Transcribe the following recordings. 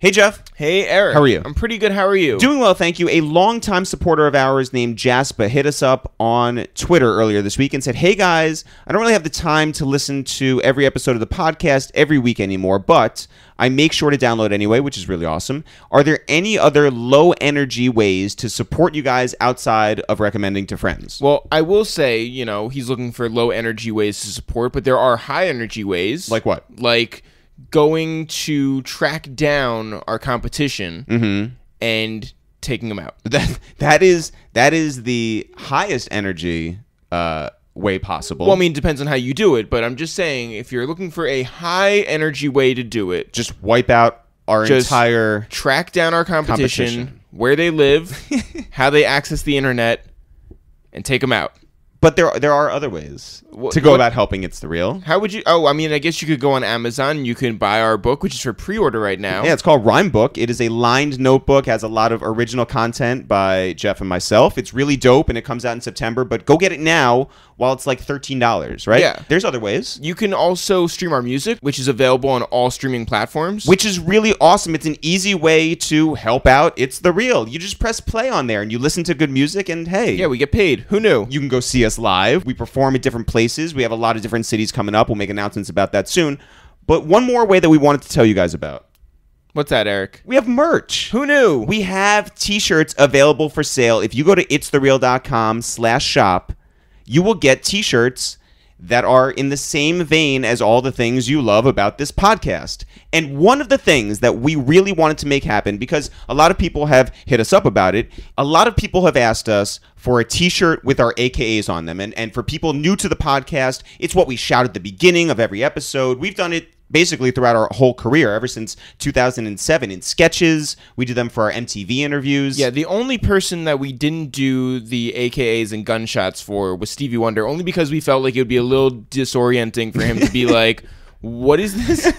Hey, Jeff. Hey, Eric. How are you? I'm pretty good. How are you? Doing well, thank you. A longtime supporter of ours named Jaspa hit us up on Twitter earlier this week and said, hey, guys, I don't really have the time to listen to every episode of the podcast every week anymore, but I make sure to download anyway, which is really awesome. Are there any other low-energy ways to support you guys outside of recommending to friends? Well, I will say, he's looking for low-energy ways to support, but there are high-energy ways. Like what? Like going to track down our competition and taking them out. That is the highest energy way possible. Well, I mean, it depends on how you do it, but I'm just saying, if you're looking for a high-energy way to do it, just wipe out our entire... track down our competition, where they live, how they access the internet, and take them out. But there are other ways to go about helping It's The Real. How would you... Oh, I mean, I guess you could go on Amazon and you can buy our book, which is for pre-order right now. Yeah, it's called Rhyme Book. It is a lined notebook, has a lot of original content by Jeff and myself. It's really dope, and it comes out in September. But go get it now while it's like $13, right? Yeah. There's other ways. You can also stream our music, which is available on all streaming platforms. Which is really awesome. It's an easy way to help out It's The Real. You just press play on there, and you listen to good music, and hey. Yeah, we get paid. Who knew? You can go see us live. We perform at different places. We have a lot of different cities coming up. We'll make announcements about that soon. But one more way that we wanted to tell you guys about. What's that, Eric? We have merch. Who knew? We have t-shirts available for sale. If you go to itsthereal.com/shop, you will get t-shirts that are in the same vein as all the things you love about this podcast. And one of the things that we really wanted to make happen, because a lot of people have hit us up about it, a lot of people have asked us for a t-shirt with our AKAs on them. And for people new to the podcast, it's what we shout at the beginning of every episode. We've done it basically throughout our whole career, ever since 2007 in sketches. We did them for our MTV interviews. Yeah, the only person that we didn't do the AKAs and gunshots for was Stevie Wonder, only because we felt like it would be a little disorienting for him to be like, what is this?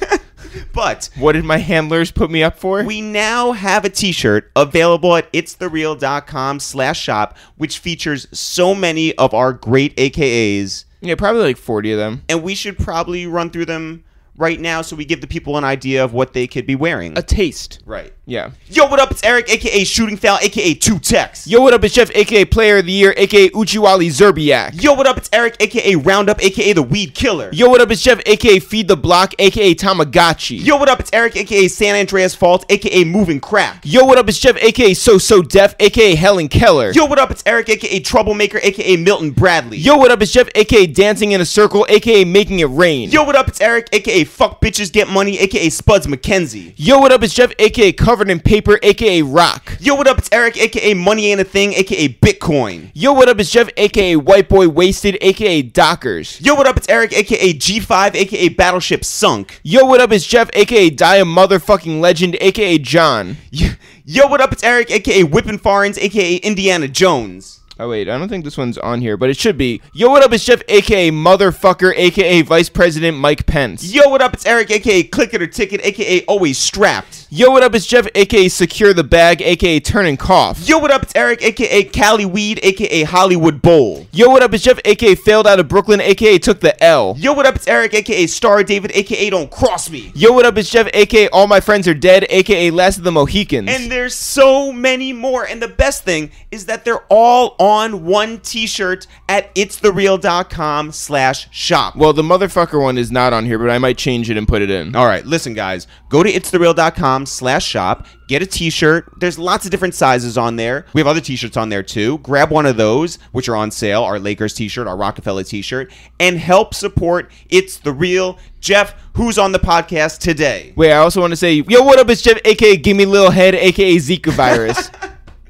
But what did my handlers put me up for? We now have a t-shirt available at itsthereal.com/shop, which features so many of our great AKAs. Yeah, probably like 40 of them. And we should probably run through them right now so we give the people an idea of what they could be wearing. A taste. Right. Yeah. Yo, what up? It's Eric, a.k.a. Shooting Foul, a.k.a. Two Tex. Yo, what up? It's Jeff, a.k.a. Player of the Year, a.k.a. Uchiwali Zerbiak. Yo, what up? It's Eric, a.k.a. Roundup, a.k.a. The Weed Killer. Yo, what up? It's Jeff, a.k.a. Feed the Block, a.k.a. Tamagotchi. Yo, what up? It's Eric, a.k.a. San Andreas Fault, a.k.a. Moving Crack. Yo, what up? It's Jeff, a.k.a. So Deaf, a.k.a. Helen Keller. Yo, what up? It's Eric, a.k.a. Troublemaker, a.k.a. Milton Bradley. Yo, what up? It's Jeff, a.k.a. Dancing in a Circle, a.k.a. Making It Rain. Yo, what up? It's Eric, a.k.a. Fuck Bitches Get Money, a.k.a. Spuds McKenzie. Yo, what up? It's Jeff, a.k.a. Covered in Paper, a.k.a. Rock. Yo, what up? It's Eric, a.k.a. Money Ain't a Thing, a.k.a. Bitcoin. Yo, what up? It's Jeff, a.k.a. White Boy Wasted, a.k.a. Dockers. Yo, what up? It's Eric, a.k.a. G5, a.k.a. Battleship Sunk. Yo, what up? It's Jeff, a.k.a. Die a Motherfucking Legend, a.k.a. John. Yo, what up? It's Eric, a.k.a. Whippin' Foreigns, a.k.a. Indiana Jones. Oh, wait, I don't think this one's on here, but it should be. Yo, what up? It's Jeff, a.k.a. Motherfucker, a.k.a. Vice President Mike Pence. Yo, what up? It's Eric, a.k.a. Click It or Ticket, a.k.a. Always Strapped. Yo, what up? It's Jeff, a.k.a. Secure the Bag, a.k.a. Turn and Cough. Yo, what up? It's Eric, a.k.a. Cali Weed, a.k.a. Hollywood Bowl. Yo, what up? It's Jeff, a.k.a. Failed Out of Brooklyn, a.k.a. Took the L. Yo, what up? It's Eric, a.k.a. Star David, a.k.a. Don't Cross Me. Yo, what up? It's Jeff, a.k.a. All My Friends Are Dead, a.k.a. Last of the Mohicans. And there's so many more. And the best thing is that they're all on one t-shirt at itsthereal.com/shop. Well, the motherfucker one is not on here, but I might change it and put it in. All right, listen, guys. Go to itsthereal.com/shop. Get a t-shirt. There's lots of different sizes on there. We have other t-shirts on there, too. Grab one of those, which are on sale, our Lakers t-shirt, our Rockefeller t-shirt, and help support It's The Real. Jeff, who's on the podcast today? Wait, I also want to say, yo, what up? It's Jeff, a.k.a. Gimme Little Head, a.k.a. Zika Virus.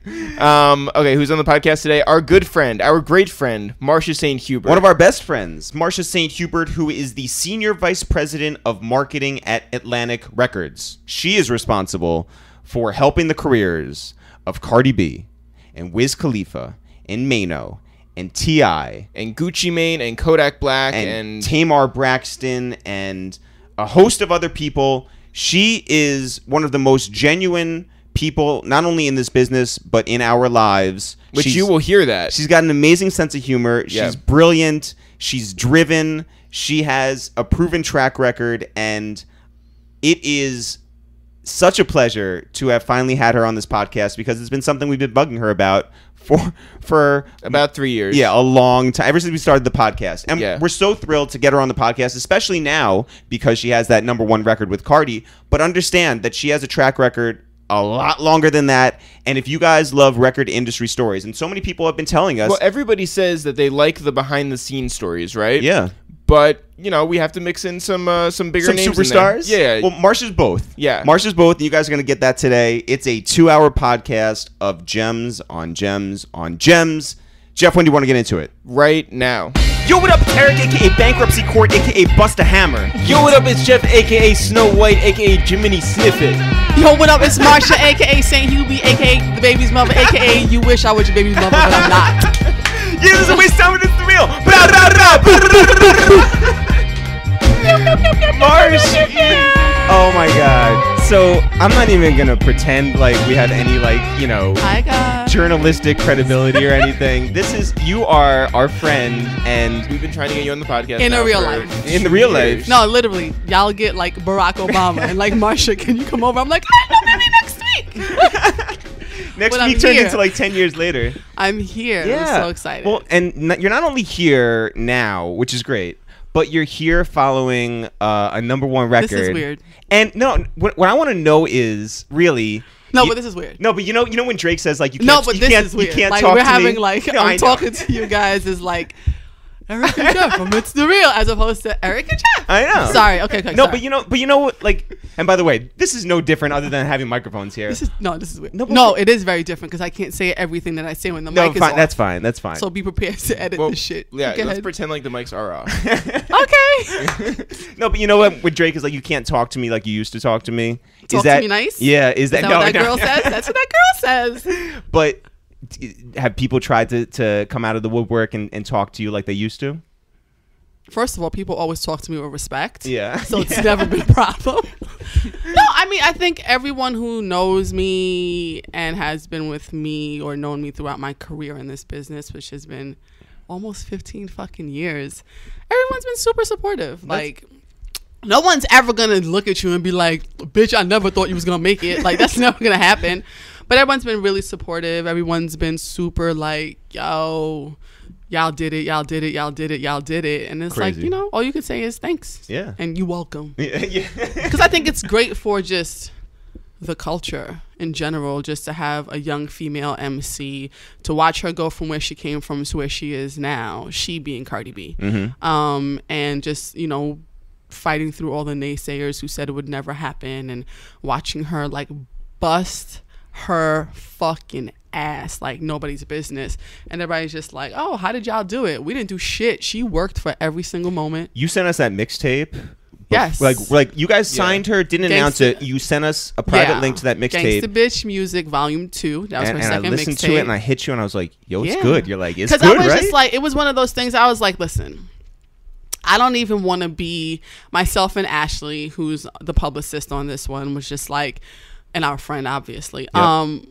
Okay, who's on the podcast today? Our good friend, our great friend, Marsha St. Hubert. One of our best friends, Marsha St. Hubert, who is the Senior Vice President of Marketing at Atlantic Records. She is responsible for helping the careers of Cardi B and Wiz Khalifa and Maino and T.I. and Gucci Mane and Kodak Black and Tamar Braxton and a host of other people. She is one of the most genuine people, not only in this business, but in our lives. Which you will hear that. She's got an amazing sense of humor. Yeah. She's brilliant. She's driven. She has a proven track record, and it is such a pleasure to have finally had her on this podcast because it's been something we've been bugging her about for about 3 years. Yeah, a long time, ever since we started the podcast. And Yeah. we're so thrilled to get her on the podcast, especially now because she has that #1 record with Cardi. But understand that she has a track record a lot longer than that. And if you guys love record industry stories, and so many people have been telling us. Well, everybody says that they like the behind the scenes stories, right? Yeah. But, you know, we have to mix in some bigger Some names superstars? in there. Yeah. Well, Marsha's both. Yeah. Marsha's both, and you guys are going to get that today. It's a 2-hour podcast of gems on gems on gems. Jeff, when do you want to get into it? Right now. Yo, what up? It's Eric, a.k.a. Bankruptcy Court, a.k.a. Bust a Hammer. Yo, what up? It's Jeff, a.k.a. Snow White, a.k.a. Jiminy Sniffet. Yo, what up? It's Marsha, a.k.a. St. Hubert, a.k.a. the baby's mother, a.k.a. you wish I was your baby's mother, but I'm not. Yeah, this is a waste time with ItsTheReal. Marsha. Oh my God. So I'm not even gonna pretend like we have any Hi, guys. journalistic credibility or anything. You are our friend, and We've been trying to get you on the podcast In now a real for life. in the real life. No, literally, y'all get like Barack Obama and like Marsha, can you come over? I'm like, I know, maybe next week. Next But week I'm turned here. into like 10 years later. I'm here. I'm so excited. Well, and you're not only here now, which is great, but you're here following a #1 record. This is weird. And no, what I want to know is really. No, but this is weird. No, but you know when Drake says like you can't. No, but you this can't, is weird. You can't Like talk we're to having me. like No, I I'm know. talking to you guys is like Eric and Jeff from ItsTheReal as opposed to Eric and Jeff. I know. Sorry. Okay. No, sorry. but you know what? Like, and by the way, this is no different other than having microphones here. This is weird. No, No, but- it is very different because I can't say everything that I say when the No, mic is fine. off. That's fine. That's fine. So be prepared to edit Well, this shit. yeah, Go let's ahead. pretend like the mics are off. Okay. No, but you know what? With Drake is like you can't talk to me like you used to talk to me. Talk is that, to me nice? Yeah. Is that Is that no? what that no. girl says? That's what that girl says. But have people tried to come out of the woodwork and talk to you like they used to? First of all, people always talk to me with respect. Yeah. So it's never been a problem. No, I mean, I think everyone who knows me and has been with me or known me throughout my career in this business, which has been almost 15 fucking years, everyone's been super supportive. Like, no one's ever going to look at you and be like, bitch, I never thought you was going to make it. Like, that's never going to happen. But everyone's been really supportive. Everyone's been super like, yo, y'all did it, y'all did it, y'all did it, y'all did it. And it's Crazy. like, all you can say is thanks. Yeah. And you welcome. Yeah. Because I think it's great for just the culture in general, just to have a young female MC, to watch her go from where she came from to where she is now, she being Cardi B. Mm-hmm. And just, fighting through all the naysayers who said it would never happen and watching her like bust her fucking ass like nobody's business, and everybody's just like, oh, how did y'all do it? We didn't do shit. She worked for every single moment. You sent us that mixtape. Yes. Like you guys signed her, didn't announce Gangsta- it. You sent us a private link to that mixtape. Gangsta Bitch Music Volume 2. That was And my I second listened mixtape. to it and I hit you and I was like, yo, it's Yeah. good. You're like, it's good, Because I was right? just like, it was one of those things I was like, listen, I don't even want to be, myself and Ashley, who's the publicist on this one, was just like, and our friend, obviously. Yep.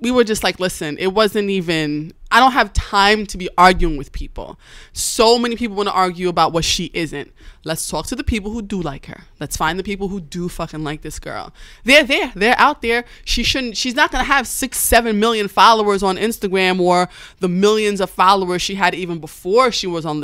We were just like, listen, it wasn't even, I don't have time to be arguing with people. So many people want to argue about what she isn't. Let's talk to the people who do like her. Let's find the people who do fucking like this girl. They're there. They're out there. She's not going to have 6-7 million followers on Instagram or the millions of followers she had even before she was on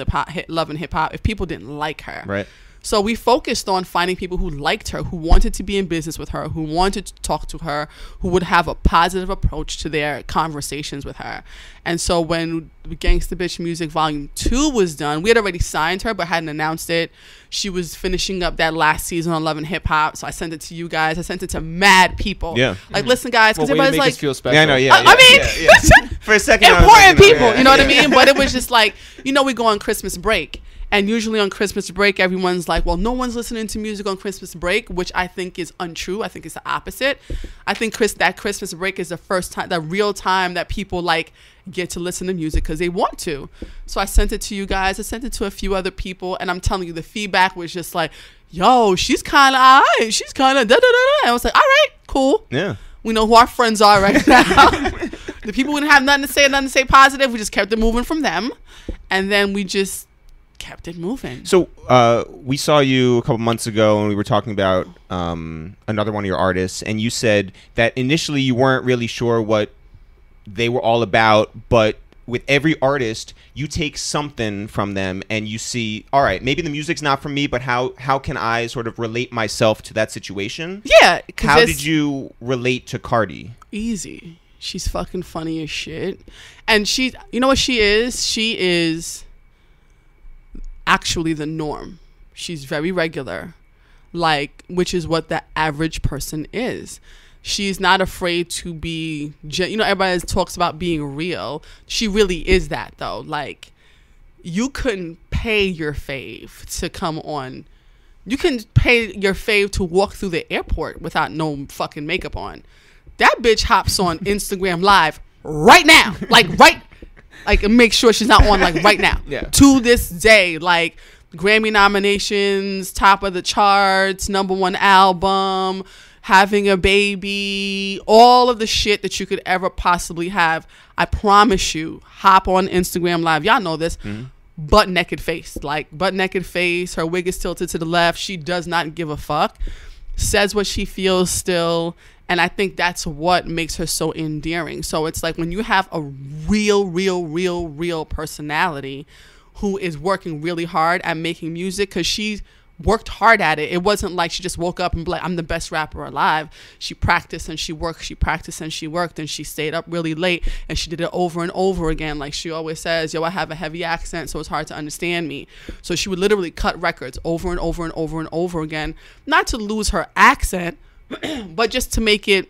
Love and Hip Hop if people didn't like her. Right. So we focused on finding people who liked her, who wanted to be in business with her, who wanted to talk to her, who would have a positive approach to their conversations with her. And so when Gangsta Bitch Music Volume 2 was done, we had already signed her but hadn't announced it. She was finishing up that last season on Love and Hip Hop. So I sent it to you guys. I sent it to mad people. Yeah. Like, listen, guys, because Well, way to everybody's make like, us feel special. Yeah, I know. Yeah. I mean, yeah. For a second, I was important like, people, yeah, you know what I yeah. mean? But it was just like, we go on Christmas break. And usually on Christmas break, everyone's like, well, no one's listening to music on Christmas break, which I think is untrue. I think it's the opposite. I think that Christmas break is the first time, the real time that people like get to listen to music because they want to. So I sent it to you guys. I sent it to a few other people. And I'm telling you, the feedback was just like, yo, she's kind of all right. She's kind of da-da-da-da. And I was like, all right, cool. Yeah. We know who our friends are right now. The people who didn't have nothing to say positive, we just kept it moving from them. And then we just kept it moving. So we saw you a couple months ago, and we were talking about another one of your artists, and you said that initially you weren't really sure what they were all about, but with every artist, you take something from them and you see, all right, maybe the music's not for me, but how can I sort of relate myself to that situation? Yeah. How did you relate to Cardi? Easy. She's fucking funny as shit. And she, you know what she is? She is actually the norm. She's very regular, like, which is what the average person is. She's not afraid to be, you know, everybody talks about being real. She really is that, though. Like, you couldn't pay your fave to come on. You can pay your fave to walk through the airport without no fucking makeup on. That bitch hops on Instagram Live right now. Like, make sure she's not on, like, right now. Yeah. To this day, like, Grammy nominations, top of the charts, #1 album, having a baby, all of the shit that you could ever possibly have. I promise you, hop on Instagram Live. Y'all know this. Butt naked face. Like, butt naked face. Her wig is tilted to the left. She does not give a fuck. Says what she feels still. And I think that's what makes her so endearing. So it's like when you have a real personality who is working really hard at making music, because she's worked hard at it. It wasn't like she just woke up and be like, I'm the best rapper alive. She practiced and she worked. She practiced and she worked, and she stayed up really late, and she did it over and over again. Like she always says, yo, I have a heavy accent, so it's hard to understand me. So she would literally cut records over and over and over and over again, not to lose her accent, but just to make it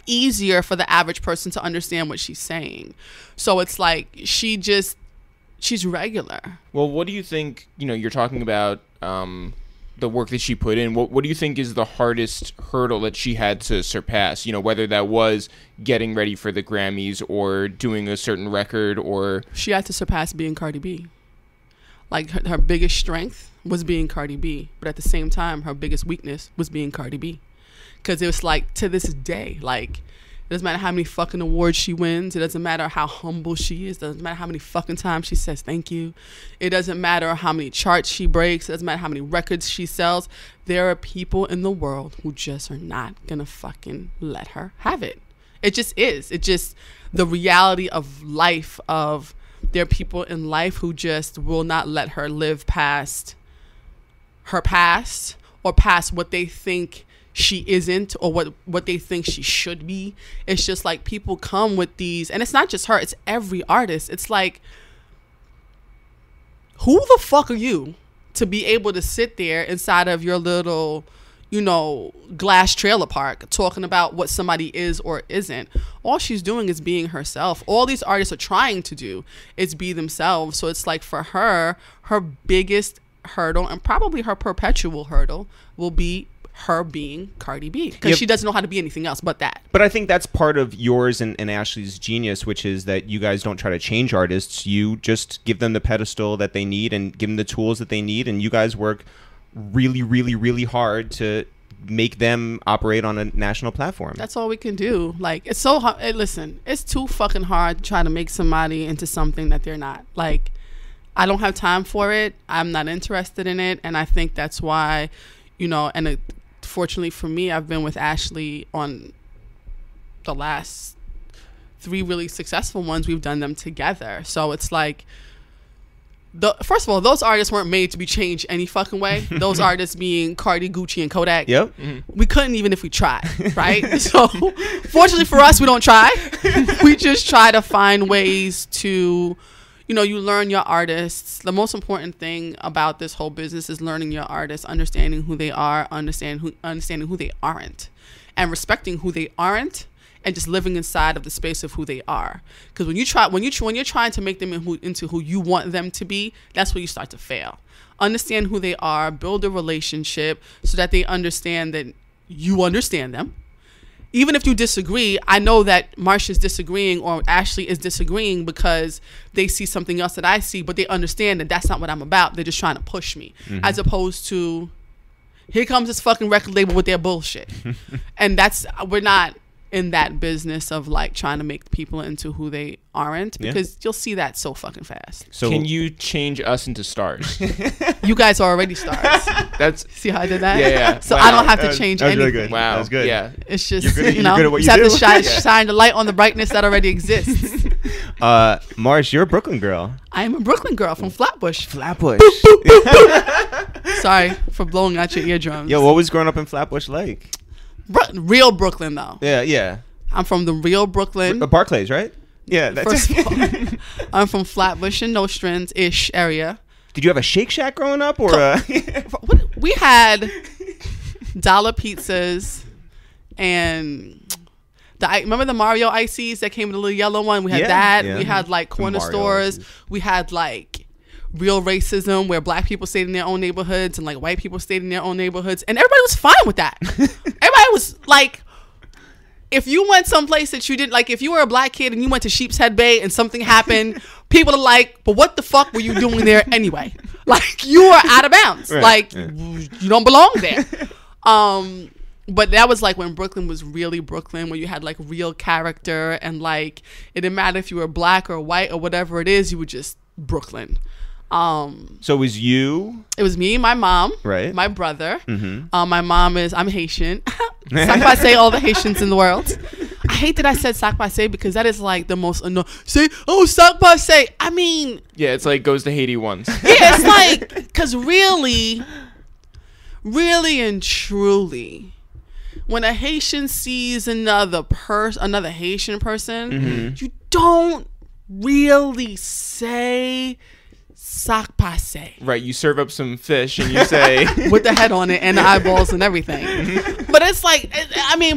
easier for the average person to understand what she's saying. So it's like she's regular. Well, what do you think, you know, you're talking about the work that she put in. What do you think is the hardest hurdle that she had to surpass? You know, whether that was getting ready for the Grammys or doing a certain record, or... She had to surpass being Cardi B. Like, her biggest strength was being Cardi B. But at the same time, her biggest weakness was being Cardi B. Because it was like, to this day, like... It doesn't matter how many fucking awards she wins. It doesn't matter how humble she is. It doesn't matter how many fucking times she says thank you. It doesn't matter how many charts she breaks. It doesn't matter how many records she sells. There are people in the world who just are not going to fucking let her have it. It just is. It just, the reality of life, of there are people in life who just will not let her live past her past, or past what they think she isn't, or what they think she should be. It's just like people come with these, and it's not just her, it's every artist. It's like, who the fuck are you to be able to sit there inside of your little, you know, glass trailer park talking about what somebody is or isn't? All she's doing is being herself. All these artists are trying to do is be themselves. So it's like, for her, her biggest hurdle, and probably her perpetual hurdle, will be her being Cardi B, because she doesn't know how to be anything else but that. But I think that's part of yours and Ashley's genius, which is that you guys don't try to change artists. You just give them the pedestal that they need and give them the tools that they need, and you guys work really hard to make them operate on a national platform. That's all we can do. Like, it's so hard. Listen, it's too fucking hard to try to make somebody into something that they're not. Like, I don't have time for it. I'm not interested in it, and I think that's why, you know, and fortunately for me, I've been with Ashley on the last 3 really successful ones. We've done them together. So it's like, first of all, those artists weren't made to be changed any fucking way. Those artists being Cardi, Gucci, and Kodak. Yep. We couldn't, even if we tried, right? So fortunately for us, we don't try. We just try to find ways to, you know, you learn your artists. The most important thing about this whole business is learning your artists, understanding who they are, understanding who they aren't, and respecting who they aren't, and just living inside of the space of who they are. Because when you're trying to make them into who you want them to be, that's where you start to fail. Understand who they are, build a relationship so that they understand that you understand them. Even if you disagree, I know that Marsha's disagreeing or Ashley is disagreeing because they see something else that I see, but they understand that that's not what I'm about. They're just trying to push me, as opposed to, here comes this fucking record label with their bullshit. And we're not in that business of like trying to make people into who they aren't, because you'll see that so fucking fast. So can you change us into stars? You guys are already stars. That's see how I did that? Yeah. So I don't have to change anything. Really good. Wow. That was good. Yeah. It's just you're good at what you you have do. to shine the light on the brightness that already exists. Marsh, you're a Brooklyn girl. I am a Brooklyn girl from Flatbush. Flatbush. Sorry for blowing out your eardrums. Yo, what was growing up in Flatbush like? Real Brooklyn though. Yeah. I'm from the real Brooklyn. Barclays, right? Yeah. First of all, I'm from Flatbush and Nostrand-ish area. Did you have a Shake Shack growing up, or we had dollar pizzas and remember the Mario ices that came in the little yellow one? We had that. Yeah. We had like corner stores. Ices. We had like real racism where black people stayed in their own neighborhoods and like white people stayed in their own neighborhoods, and everybody was fine with that. Everybody was like, if you went someplace that you didn't like, if you were a black kid and you went to Sheepshead Bay and something happened, people are like, but what the fuck were you doing there anyway? Like, you are out of bounds. Right. Like, you don't belong there. But that was like when Brooklyn was really Brooklyn, where you had like real character, and like it didn't matter if you were black or white or whatever it is, you were just Brooklyn. So it was you? It was me, my mom, right? My brother. Mm-hmm. My mom I'm Haitian. Sac passe, all the Haitians in the world. I hate that I said sac passe because that is like the most annoying. Say, oh, sac passe. I mean, yeah, it's like goes to Haiti once. Yeah, it's like, because really and truly, when a Haitian sees another Haitian person, you don't really say sac passe. Right, you serve up some fish and you say with the head on it and the eyeballs and everything. But it's like,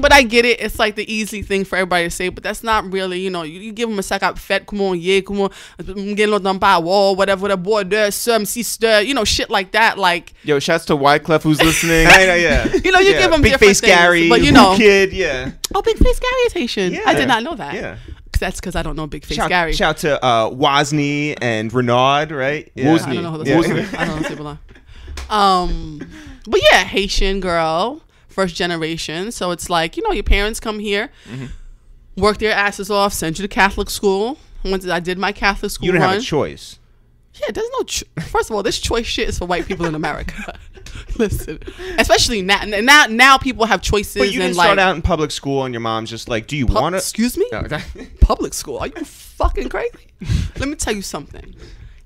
but I get it. It's like the easy thing for everybody to say, but that's not really, you give them a sac fait, come on, get l'autre pas wall, whatever, the border, some sister, shit like that. Like, yo, shouts to Wyclef who's listening. I know, yeah. You give them Big different Face things, Gary, but kid, yeah. Oh, Big Face Gary is Haitian. Yeah. I did not know that. Yeah. That's because I don't know Big Face Gary. Shout to Wozni and Renaud, right? Yeah. I don't know who those people are. I don't know who those people are. But yeah, Haitian girl, first generation. So it's like, your parents come here, work their asses off, send you to Catholic school. Once I did my Catholic school you don't have a choice. Yeah, there's no first of all, this choice shit is for white people in America. Listen, especially now people have choices. But you didn't start out in public school and your mom's just like, do you want to? Excuse me? No. Public school? Are you fucking crazy? Let me tell you something.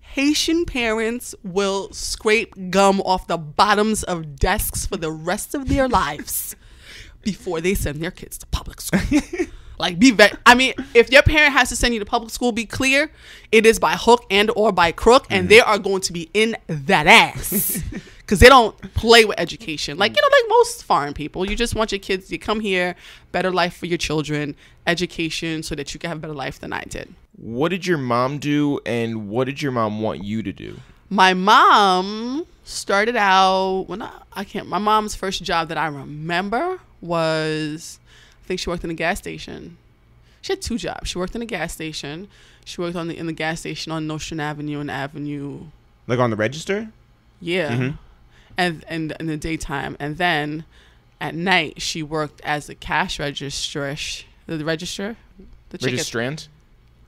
Haitian parents will scrape gum off the bottoms of desks for the rest of their lives before they send their kids to public school. Like, if your parent has to send you to public school, be clear, it is by hook and or by crook, and they are going to be in that ass. Because they don't play with education. Like, like most foreign people, you just want your kids to come here, better life for your children, education, so that you can have a better life than I did. What did your mom do, and what did your mom want you to do? My mom started out, my mom's first job that I remember was, I think she worked in a gas station. She had 2 jobs. She worked in a gas station. She worked in the gas station on Nostrand Avenue and Avenue. Like on the register? Yeah. Mm-hmm. And in the daytime. And then at night, she worked as a cash registrant. Registrant?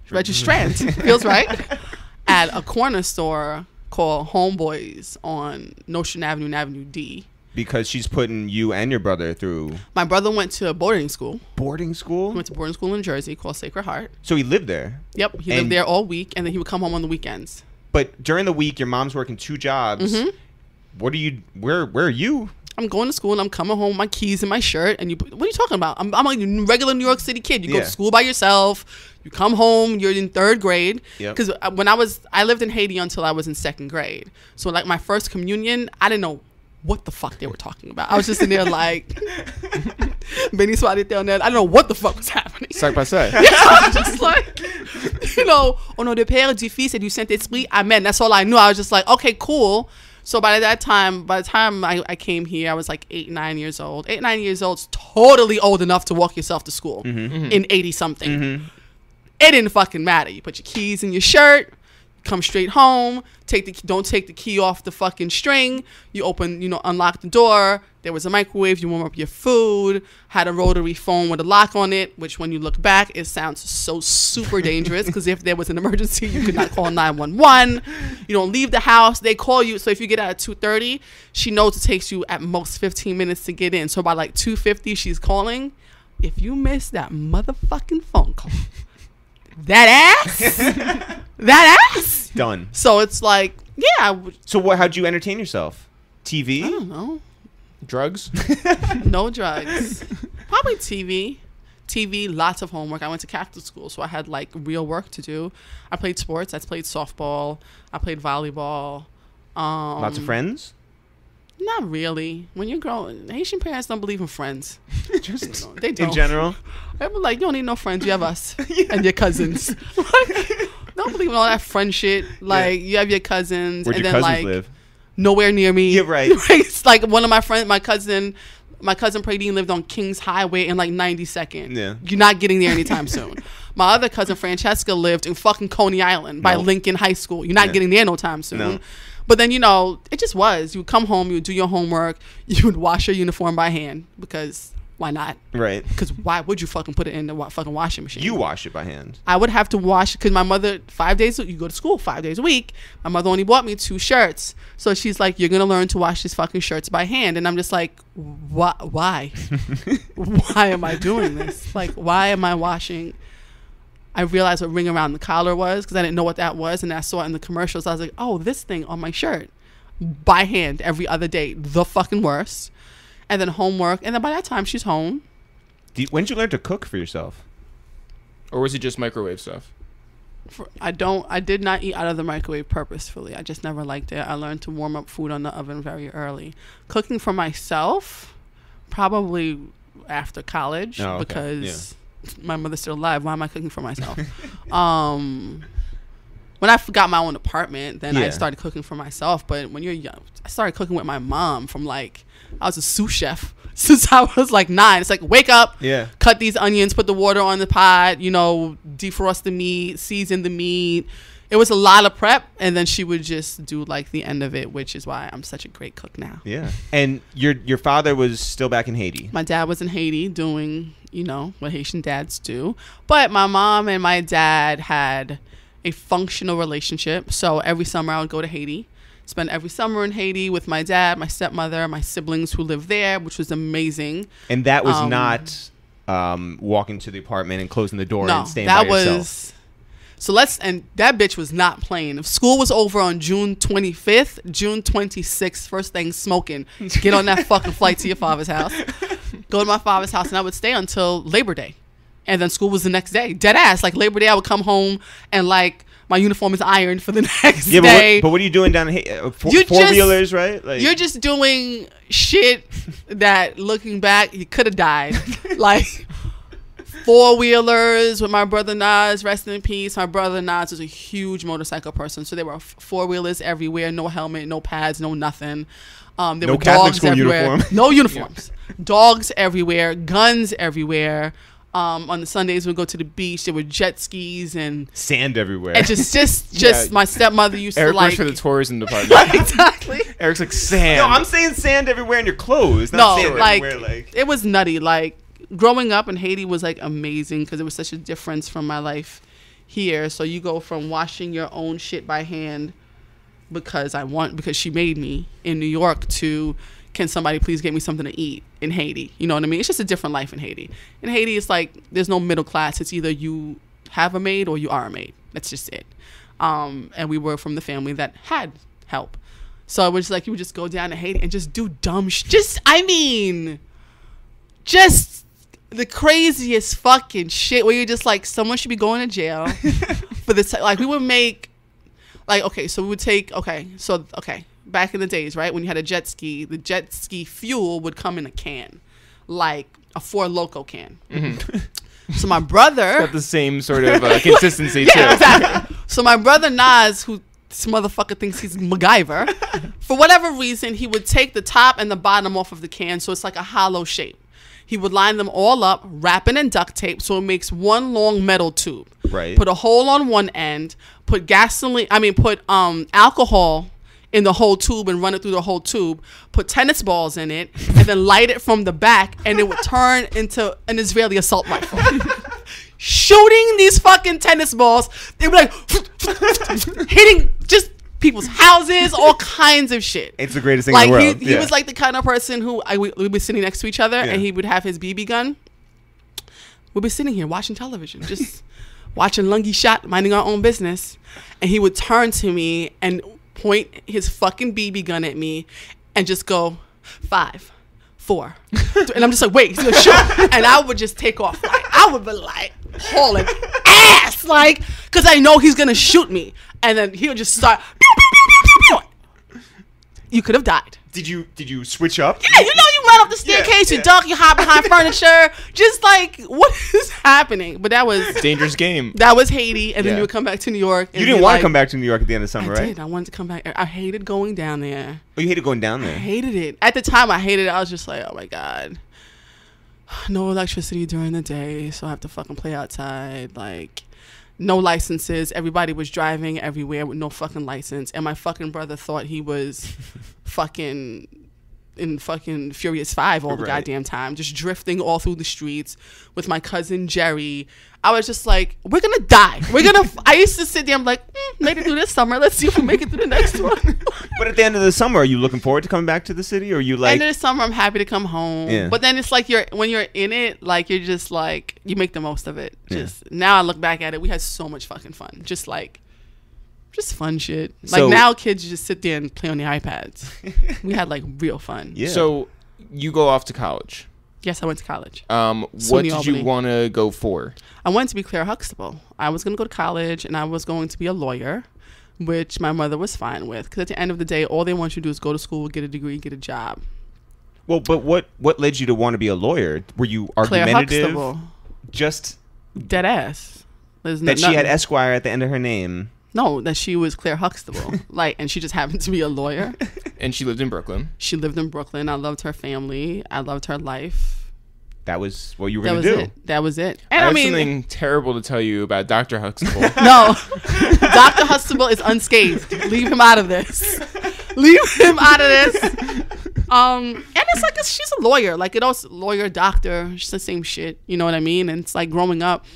Registrant. Feels right. At a corner store called Homeboys on Nostrand Avenue and Avenue D. Because she's putting you and your brother through. My brother went to a boarding school. Boarding school? He went to boarding school in Jersey called Sacred Heart. So he lived there? Yep. He lived there all week, and then he would come home on the weekends. But during the week, your mom's working 2 jobs. Mm-hmm. Where are you? I'm going to school and I'm coming home with my keys and my shirt. And what are you talking about? I'm a regular New York City kid. You go to school by yourself. You come home. You're in 3rd grade. Because when I lived in Haiti until I was in 2nd grade. So like my first communion, I didn't know what the fuck they were talking about. I was just in there like, Benny Swati down there. I don't know what the fuck was happening. Sac passe. Yeah, I was just like, au nom du Père, du Fils et du Saint-Esprit, Amen. That's all I knew. I was just like, okay, cool. So by the time I came here, I was like 8-9 years old. 8-9 years old is totally old enough to walk yourself to school in 80 something. Mm-hmm. It didn't fucking matter. You put your keys in your shirt, come straight home. Don't take the key off the fucking string. You unlock the door. There was a microwave. You warm up your food. Had a rotary phone with a lock on it, which when you look back, it sounds so super dangerous because if there was an emergency, you could not call 911. You don't leave the house. They call you. So if you get out at 2:30, she knows it takes you at most 15 minutes to get in. So by like 2:50, she's calling. If you miss that motherfucking phone call, that ass done. So it's like, yeah. So how'd you entertain yourself? TV? I don't know. Drugs? No drugs. Probably TV, lots of homework. I went to Catholic school, so I had like real work to do. I played sports. I played softball. I played volleyball. Lots of friends? Not really. When you're growing, Haitian parents don't believe in friends. Just they don't. In general? They're like, you don't need no friends. You have us and your cousins. Don't believe in all that friend shit. Like, you have your cousins. Where'd and your then cousins like live? Nowhere near me. Yeah, right. It's like one of my friends, my cousin Pradine lived on Kings Highway in like 92nd. Yeah. You're not getting there anytime soon. My other cousin Francesca lived in fucking Coney Island by Lincoln High School. You're not getting there no time soon. No. But then, it just was. You would come home, you would do your homework, you would wash your uniform by hand because why not? Right. Because why would you fucking put it in the fucking washing machine? You wash it by hand. I would have to wash because my mother, 5 days, you go to school 5 days a week. My mother only bought me 2 shirts. So she's like, you're going to learn to wash these fucking shirts by hand. And I'm just like, why? Why am I doing this? Like, why am I washing? I realized what ring around the collar was because I didn't know what that was. And I saw it in the commercials. I was like, oh, this thing on my shirt by hand every other day. The fucking worst. And then homework. And then by that time, she's home. When did you learn to cook for yourself? Or was it just microwave stuff? I did not eat out of the microwave purposefully. I just never liked it. I learned to warm up food on the oven very early. Cooking for myself, probably after college because my mother's still alive. Why am I cooking for myself? When I got my own apartment, then I started cooking for myself. But when you're young, I started cooking with my mom from like, I was a sous chef since I was like 9. It's like, wake up, cut these onions, put the water on the pot, defrost the meat, season the meat. It was a lot of prep. And then she would just do like the end of it, which is why I'm such a great cook now. Yeah. And your father was still back in Haiti? My dad was in Haiti doing, what Haitian dads do. But my mom and my dad had a functional relationship. So every summer I would go to Haiti. Spend every summer in Haiti with my dad, my stepmother, my siblings who lived there, which was amazing. And that was not walking to the apartment and closing the door and staying by yourself. And that bitch was not playing. If school was over on June 25th, June 26th, first thing smoking, get on that fucking flight to your father's house, go to my father's house, and I would stay until Labor Day. And then school was the next day. Dead ass. Like Labor Day, I would come home and like, my uniform is ironed for the next day. But what are you doing down in four-wheelers, right? Like, you're just doing shit that, looking back, you could have died. Like, four-wheelers with my brother Nas, rest in peace. My brother Nas was a huge motorcycle person. So there were four-wheelers everywhere, no helmet, no pads, no nothing. There were dogs everywhere. No uniforms. Dogs everywhere, guns everywhere. On the Sundays, we'd go to the beach. There were jet skis and sand everywhere. And just my stepmother used Eric to like. Eric works for the tourism department. Exactly. Eric's like, sand. No, I'm saying sand everywhere in your clothes. Not sand everywhere. Like, it was nutty. Like, growing up in Haiti was like amazing because it was such a difference from my life here. So you go from washing your own shit by hand because she made me in New York to, can somebody please get me something to eat in Haiti? You know what I mean? It's just a different life in Haiti. In Haiti, it's like there's no middle class. It's either you have a maid or you are a maid. That's just it. And we were from the family that had help. So it was like you would just go down to Haiti and just do dumb shit. Just the craziest fucking shit where you're just like, someone should be going to jail for this. Like, we would make, like, back in the days, right, when you had a jet ski, the jet ski fuel would come in a can, like a Four Loko can. Mm-hmm. So my brother... It's got the same sort of consistency, too. Exactly. So my brother Nas, who this motherfucker thinks he's MacGyver, for whatever reason, he would take the top and the bottom off of the can, so it's like a hollow shape. He would line them all up, wrap it in duct tape, so it makes one long metal tube. Right. Put a hole on one end, put alcohol in the whole tube and run it through the whole tube, put tennis balls in it, and then light it from the back, and it would turn into an Israeli assault rifle. Shooting these fucking tennis balls. They were like hitting just people's houses, all kinds of shit. It's the greatest thing in the world. He was like the kind of person who we'd be sitting next to each other, and he would have his BB gun. We'd be sitting here watching television, just watching Lungi shot, minding our own business, and he would turn to me and point his fucking BB gun at me and just go 5, 4, 3. And I'm just like, wait, he's gonna shoot. And I would just take off. Like, I would be like hauling ass, like, because I know he's gonna shoot me. And then he'll just start. You could have died. Did you switch up? Yeah, you know, you run up the staircase, you duck, you hide behind furniture, just like, what is happening? But that was dangerous game. That was Haiti, and then you would come back to New York. You didn't want to come back to New York at the end of summer, right? I did. I wanted to come back. I hated going down there. Oh, you hated going down there? I hated it. At the time, I hated it. I was just like, oh my God. No electricity during the day, so I have to fucking play outside. Like, no licenses. Everybody was driving everywhere with no fucking license. And my fucking brother thought he was fucking in fucking Furious 5 all the goddamn time. Just drifting all through the streets with my cousin Jerry. I was just like, we're going to die. I used to sit there, I'm like, made it through this summer. Let's see if we make it through the next one. But at the end of the summer, are you looking forward to coming back to the city? Or are you like... End of the summer, I'm happy to come home. Yeah. But then it's like when you're in it, like you're just like, you make the most of it. Now I look back at it, we had so much fucking fun. Just fun shit. Like now kids just sit there and play on the iPads. We had like real fun. Yeah. So you go off to college. Yes, I went to college. What did you want to go for? I wanted to be Claire Huxtable. I was going to go to college and I was going to be a lawyer, which my mother was fine with. Because at the end of the day, all they want you to do is go to school, get a degree, get a job. Well, but what led you to want to be a lawyer? Were you argumentative? Claire Huxtable. Just dead ass. She had Esquire at the end of her name. No, that she was Claire Huxtable. And she just happened to be a lawyer. And she lived in Brooklyn. She lived in Brooklyn. I loved her family. I loved her life. That was what you were going to do. That was it. And I have something terrible to tell you about Dr. Huxtable. No. Dr. Huxtable is unscathed. Leave him out of this. Leave him out of this. And it's like, she's a lawyer. Like, lawyer, doctor. She's the same shit. You know what I mean? And it's like growing up.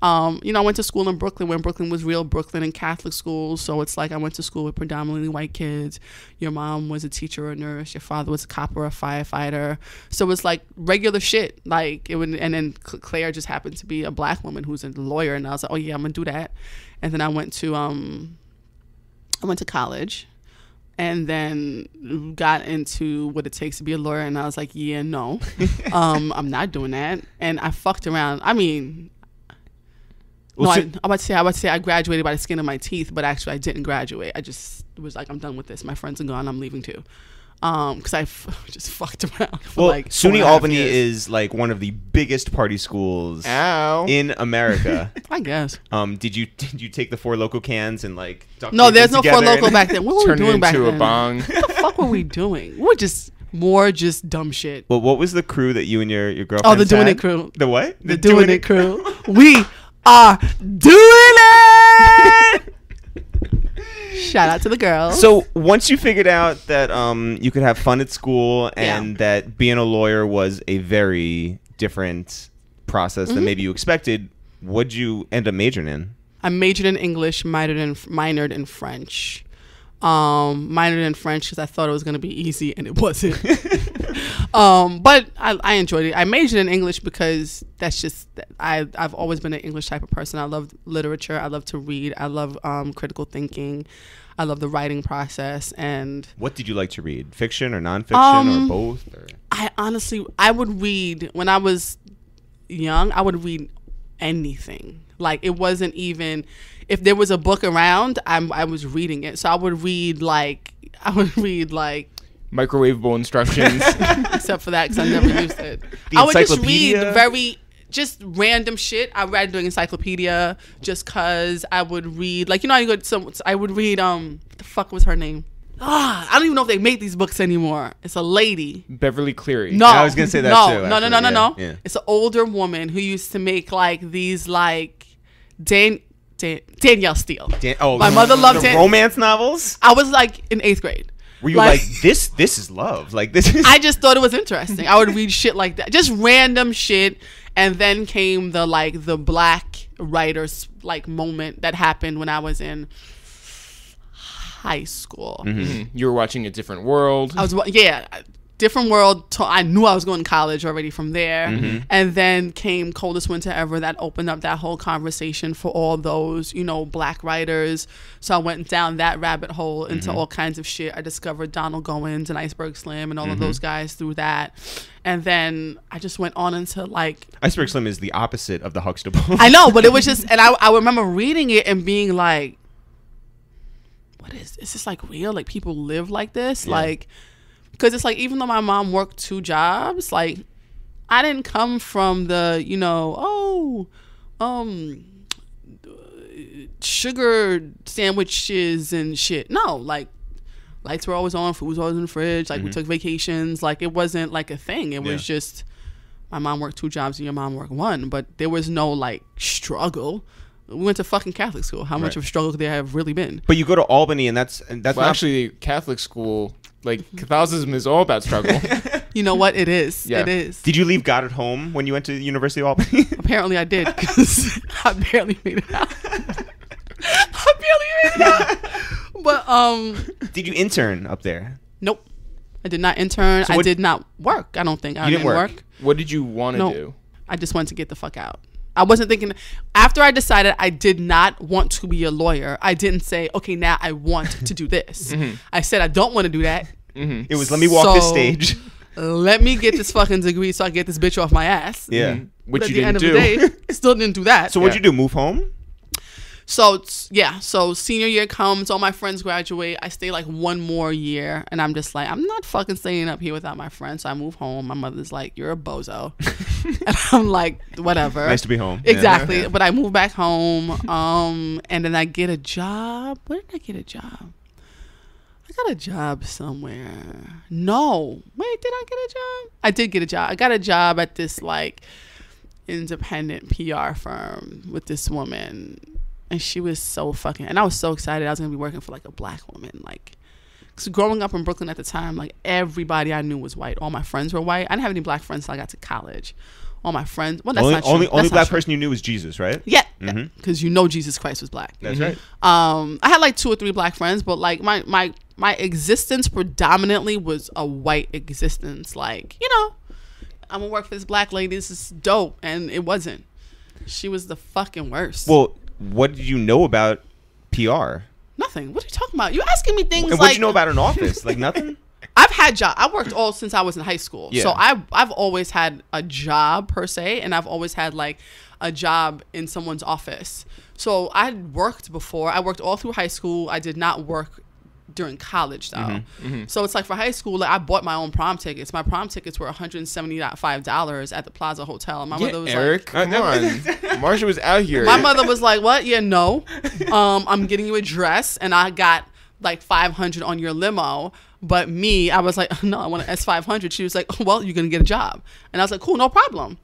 I went to school in Brooklyn when Brooklyn was real Brooklyn and Catholic schools. So it's like I went to school with predominantly white kids. Your mom was a teacher or a nurse. Your father was a cop or a firefighter. So it's like regular shit. Like it would, and then Claire just happened to be a black woman who's a lawyer. And I was like, oh yeah, I'm gonna do that. And then I went to college. And then got into what it takes to be a lawyer. And I was like, yeah, no, I'm not doing that. And I fucked around. I mean. I'm about to say I graduated by the skin of my teeth, but actually I didn't graduate. I just was like, I'm done with this. My friends are gone. I'm leaving too. Because I just fucked around for like SUNY Albany is like one of the biggest party schools in America. I guess. Did you take the Four Loko cans and like no, there's no Four Loko back then. What were we doing back then? Turn it into a bong. What the fuck were we doing? We were just more just dumb shit. Well, what was the crew that you and your girlfriend Oh, the Doing It crew. The what? The Doing It crew. We are doing it. Shout out to the girls. So once you figured out that you could have fun at school and that being a lawyer was a very different process than maybe you expected, what'd you end up majoring in? I majored in English, minored in French. Minored in French because I thought it was going to be easy and it wasn't. But I enjoyed it. I majored in English because that's just I've always been an English type of person. I love literature. I love to read. I love critical thinking. I love the writing process. And what did you like to read? Fiction or nonfiction or both? Or? I would read when I was young. I would read anything. Like it wasn't even if there was a book around, I was reading it. So I would read like microwavable instructions. Except for that, because I never used it. I would just read just random shit. I read doing encyclopedia just because I would read like I would read what the fuck was her name? I don't even know if they make these books anymore. It's a lady. Beverly Cleary. No, I was gonna say that too. No. It's an older woman who used to make like these like Danielle Steele. My mother loved the romance novels. I was like in 8th grade. Were you like this is love? Like this is. I just thought it was interesting. I would read shit like that, just random shit, and then came the black writers like moment that happened when I was in high school. Mm-hmm. You were watching A Different World. Different World. I knew I was going to college already from there. Mm-hmm. And then came Coldest Winter Ever. That opened up that whole conversation for all those, black writers. So I went down that rabbit hole into all kinds of shit. I discovered Donald Goins and Iceberg Slim and all of those guys through that. And then I just went on into like... Iceberg Slim is the opposite of the Huxtable. I know, but it was just... And I remember reading it and being like, what is this like real? Like people live like this? Yeah. Like... Because it's like, even though my mom worked 2 jobs, like, I didn't come from the, sugar sandwiches and shit. No, like, lights were always on, food was always in the fridge. Like, we took vacations. Like, it wasn't like a thing. It was just, my mom worked 2 jobs and your mom worked 1. But there was no, like, struggle. We went to fucking Catholic school. How much of a struggle could there have really been? But you go to Albany, and that's well, not actually Catholic school. Like, Catholicism is all about struggle. You know what? It is. Yeah. It is. Did you leave God at home when you went to the University of Albany? Apparently I did, because I barely made it out. But did you intern up there? Nope. I did not intern. I did not work. I don't think I didn't work. What did you want to do? I just wanted to get the fuck out. I wasn't thinking, after I decided I did not want to be a lawyer, I didn't say, okay, now I want to do this. I said, I don't want to do that. It was, let me walk this stage. Let me get this fucking degree so I get this bitch off my ass. Yeah. Which but you didn't do. At the end of the day, still didn't do that. So what'd you do, move home? So senior year comes, all my friends graduate. I stay like 1 more year, and I'm just like, I'm not fucking staying up here without my friends. So I move home. My mother's like, you're a bozo. And I'm like, whatever. Nice to be home. Exactly. Yeah. But I move back home, and then I get a job. Where did I get a job? I got a job somewhere. No. Wait, did I get a job? I did get a job. I got a job at this like independent PR firm with this woman. And she was so fucking... And I was so excited I was going to be working for, like, a black woman. Like, because growing up in Brooklyn at the time, like, everybody I knew was white. All my friends were white. I didn't have any black friends until I got to college. All my friends... Well, that's not true. Only black person you knew was Jesus, right? Yeah. Because Jesus Christ was black. That's right. I had, like, 2 or 3 black friends, but, like, my existence predominantly was a white existence. Like, I'm going to work for this black lady. This is dope. And it wasn't. She was the fucking worst. Well... What did you know about PR? Nothing. What are you talking about? You're asking me things and like... What did you know about an office? Like nothing? I've had jobs. I worked all since I was in high school. Yeah. So I've always had a job per se, and I've always had like a job in someone's office. So I worked before. I worked all through high school. I did not work during college though. So it's like for high school, like I bought my own prom tickets. My prom tickets were $175 at the Plaza Hotel. And my mother was Eric, like, come on. Marsha was out here. My mother was like, what? Yeah, no. I'm getting you a dress, and I got like $500 on your limo. But me, I was like, no, I want an S500. She was like, well, you're gonna get a job. And I was like, cool, no problem.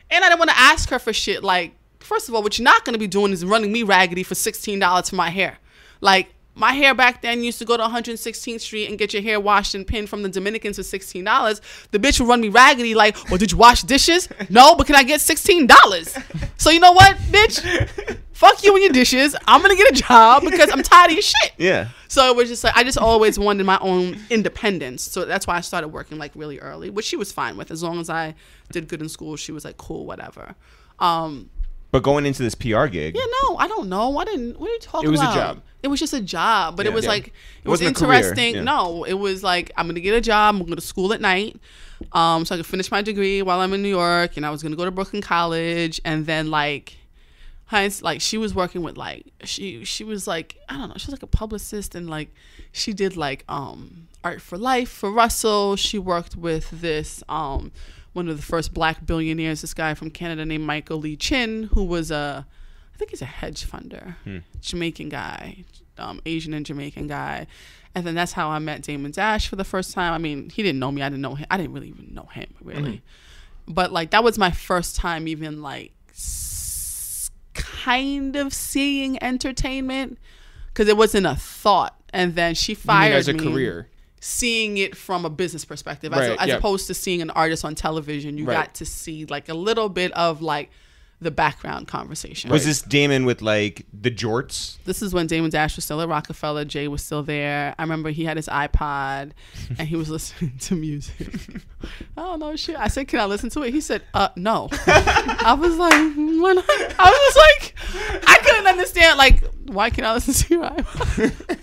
And I didn't want to ask her for shit. Like, first of all, what you're not gonna be doing is running me raggedy for $16 for my hair. Like, my hair back then used to go to 116th Street and get your hair washed and pinned from the Dominicans for $16. The bitch would run me raggedy like, well, did you wash dishes? No, but can I get $16? So you know what, bitch? Fuck you and your dishes. I'm going to get a job because I'm tired of your shit. Yeah. So it was just like, I just always wanted my own independence. So that's why I started working like really early, which she was fine with. As long as I did good in school, she was like, cool, whatever. But going into this PR gig. Yeah, no, I don't know. What are you talking about? It was a job. It was just a job, but it was like, it was wasn't a career. interesting. Yeah. No, it was like, I'm going to get a job. I'm going to go to school at night so I could finish my degree while I'm in New York. And I was going to go to Brooklyn College. And then like she was working with like, she was like, I don't know, she was like a publicist. And like, she did like Art for Life for Russell. She worked with this, one of the first black billionaires, this guy from Canada named Michael Lee Chin, who was I think he's a hedge funder, Jamaican guy, Asian and Jamaican guy. And then that's how I met Damon Dash for the first time. I mean, he didn't know me. I didn't know him. I didn't really even know him, really. But like, that was my first time even like kind of seeing entertainment because it wasn't a thought. And then she fired me. As a career. Seeing it from a business perspective, Right, as yeah. opposed to seeing an artist on television, you Right. got to see like a little bit of like the background conversation. Was this Damon with like the jorts? This is when Damon Dash was still at Rockefeller. Jay was still there. I remember he had his iPod and he was listening to music. I don't know shit. I said, "Can I listen to it?" He said, "No." I was like, "Why not?" I was like, I couldn't understand. Like, why can't I listen to your iPod?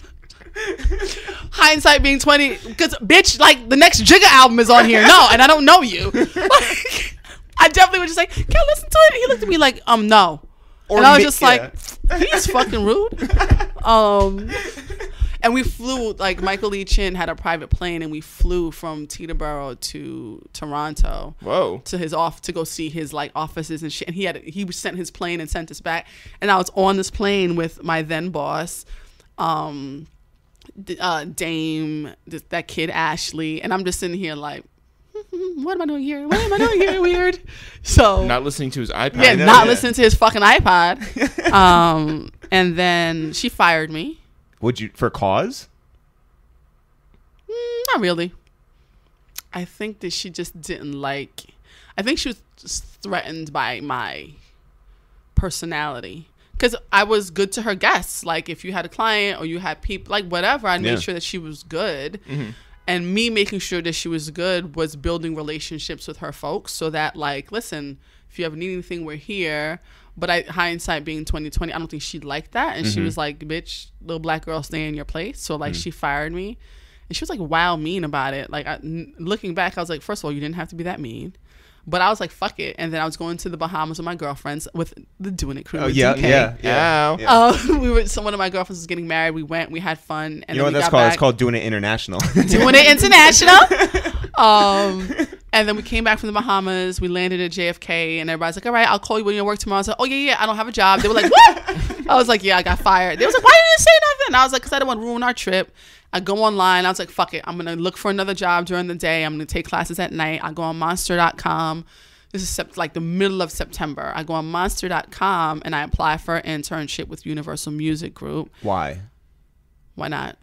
Hindsight being 20, because bitch, like the next Jigga album is on here. No, and I don't know you. Like, I definitely was just like, "Can I listen to it?" And he looked at me like, no. And I was just like, he's fucking rude. And we flew, like Michael Lee Chin had a private plane and we flew from Teterboro to Toronto. Whoa. To his off to go see his like offices and shit. And he sent his plane and sent us back. And I was on this plane with my then boss, Dame, that kid Ashley, and I'm just sitting here like, what am I doing here? What am I doing here? Weird. So Not listening to his iPod. yeah, not listening to his fucking iPod. And then she fired me. Would you for cause? Not really. I think that she just didn't like. I think she was just threatened by my personality. Because I was good to her guests. Like, if you had a client or you had people, like, whatever, I made sure that she was good. Mm-hmm. And me making sure that she was good was building relationships with her folks so that, like, listen, if you ever need anything, we're here. But hindsight being 2020, I don't think she liked that. And she was like, bitch, little black girl, stay in your place. So, like, she fired me. And she was, like, wild mean about it. Like, looking back, I was like, first of all, you didn't have to be that mean. But I was like, fuck it. And then I was going to the Bahamas with my girlfriends with the Doing It crew. Oh, yeah. One of my girlfriends was getting married. We went, we had fun. And you know what that's called? It's called Doing It International. Doing It International. And then we came back from the Bahamas. We landed at JFK. And everybody's like, all right, I'll call you when you work tomorrow. I was like, oh, yeah, I don't have a job. They were like, what? I was like, yeah, I got fired. They was like, why didn't you say nothing? I was like, because I didn't want to ruin our trip. I go online. I was like, fuck it. I'm going to look for another job during the day. I'm going to take classes at night. I go on monster.com. This is like the middle of September. I go on monster.com and I apply for an internship with Universal Music Group. Why? Why not?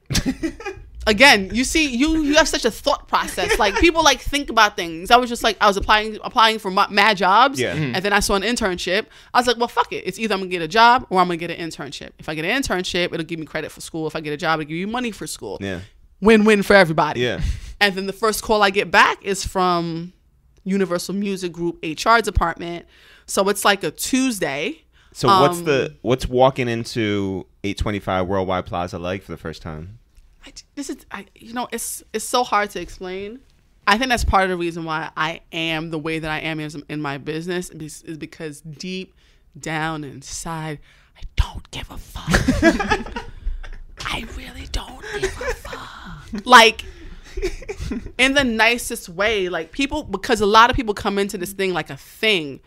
Again, you see, you have such a thought process. Like, people like think about things. I was just like, I was applying for mad jobs. Yeah. And then I saw an internship. I was like, well, fuck it. It's either I'm going to get a job or I'm going to get an internship. If I get an internship, it'll give me credit for school. If I get a job, it'll give you money for school. Yeah. Win-win for everybody. Yeah. And then the first call I get back is from Universal Music Group HR department. So it's like a Tuesday. So what's walking into 825 Worldwide Plaza like for the first time? It's so hard to explain. I think that's part of the reason why I am the way that I am in my business is because deep down inside, I don't give a fuck. I really don't give a fuck. Like, in the nicest way, like because a lot of people come into this thing like a thing.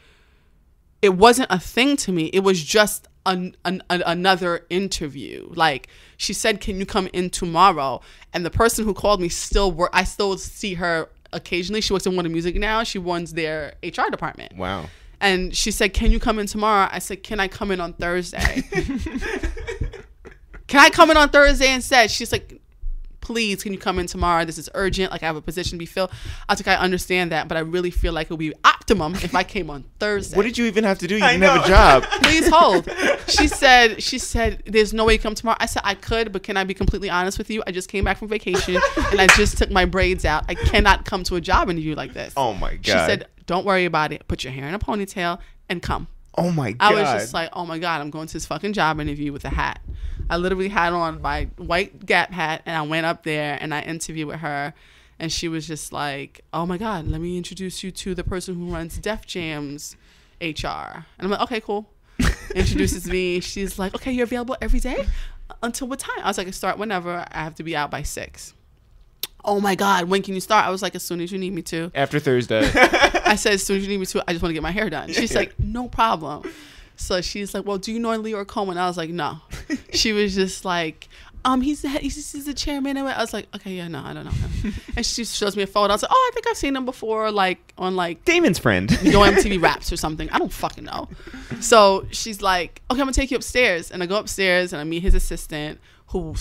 It wasn't a thing to me. It was just another interview. Like, she said, can you come in tomorrow? And the person who called me I still see her occasionally. She works in Warner Music now. She runs their HR department. Wow. And she said, can you come in tomorrow? I said, can I come in on Thursday? Can I come in on Thursday instead? She's like, please, can you come in tomorrow? This is urgent. Like, I have a position to be filled. I was like, I understand that, but I really feel like it would be optimum if I came on Thursday. What did you even have to do? You didn't have a job. Please hold. She said, there's no way you come tomorrow. I said, I could, but can I be completely honest with you? I just came back from vacation and I just took my braids out. I cannot come to a job interview like this. Oh my God. She said, don't worry about it. Put your hair in a ponytail and come. Oh my God. I was just like, oh my God, I'm going to this fucking job interview with a hat. I literally had on my white Gap hat and I went up there and I interviewed with her and she was just like, oh my God, let me introduce you to the person who runs Def Jam's HR. And I'm like, okay, cool. Introduces me. She's like, okay, you're available every day? Until what time? I was like, I start whenever. I have to be out by 6. Oh my God, when can you start? I was like, as soon as you need me to. After Thursday. I said, as soon as you need me to, I just want to get my hair done. She's like, no problem. So she's like, well, do you know Lyor Cohen? I was like, no. She was just like, he's the chairman. I was like, okay, yeah, no, I don't know him. And she shows me a photo. I was like, oh, I think I've seen him before, like on like Damon's friend. MTV Raps or something. I don't fucking know. So she's like, okay, I'm gonna take you upstairs. And I go upstairs and I meet his assistant, who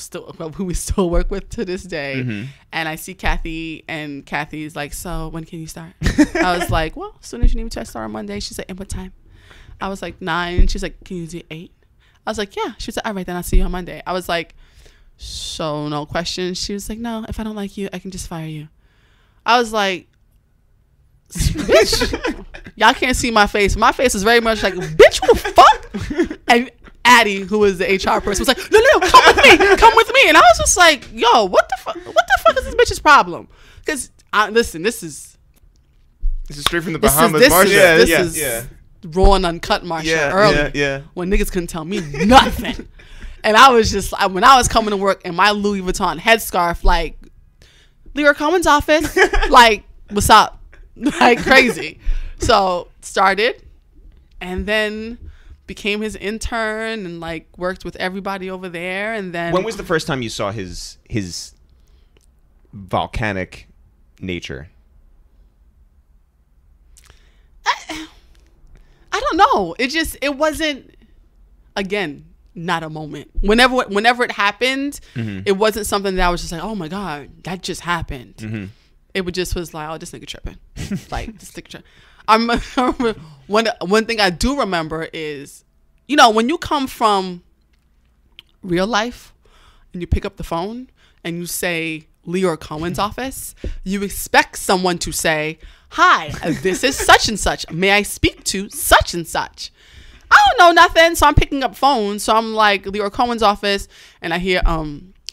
we still work with to this day. Mm-hmm. And I see Kathy, and Kathy's like, so when can you start? I was like, well, as soon as you need me to, I start on Monday. She's like, and what time? I was like 9. She's like, can you do 8? I was like, yeah. She was like, all right, then I'll see you on Monday. I was like, so no questions. She was like, no, if I don't like you, I can just fire you. I was like, bitch, y'all can't see my face. My face is very much like, bitch, who the fuck? And Addie, who is the HR person, was like, no, come with me. And I was just like, yo, what the fuck is this bitch's problem? Because listen, this is straight from the Bahamas. This is raw and uncut Marsha early. When niggas couldn't tell me nothing. And I was just, when I was coming to work in my Louis Vuitton headscarf, like, Lyor Cohen's office, like, what's up? Like, crazy. So, started, and then became his intern, and, like, worked with everybody over there, and then... When was the first time you saw his volcanic nature? I don't know. It wasn't, again... not a moment. Whenever it happened, mm-hmm. It wasn't something that I was just like, oh my God, that just happened. Mm-hmm. It was like, oh, this nigga tripping. Like, this nigga tripping. One thing I do remember is, when you come from real life and you pick up the phone and you say Lyor Cohen's office, you expect someone to say, hi, this is such and such. May I speak to such and such? I don't know nothing, so I'm picking up phones. So I'm like, Lyor Cohen's office, and I hear,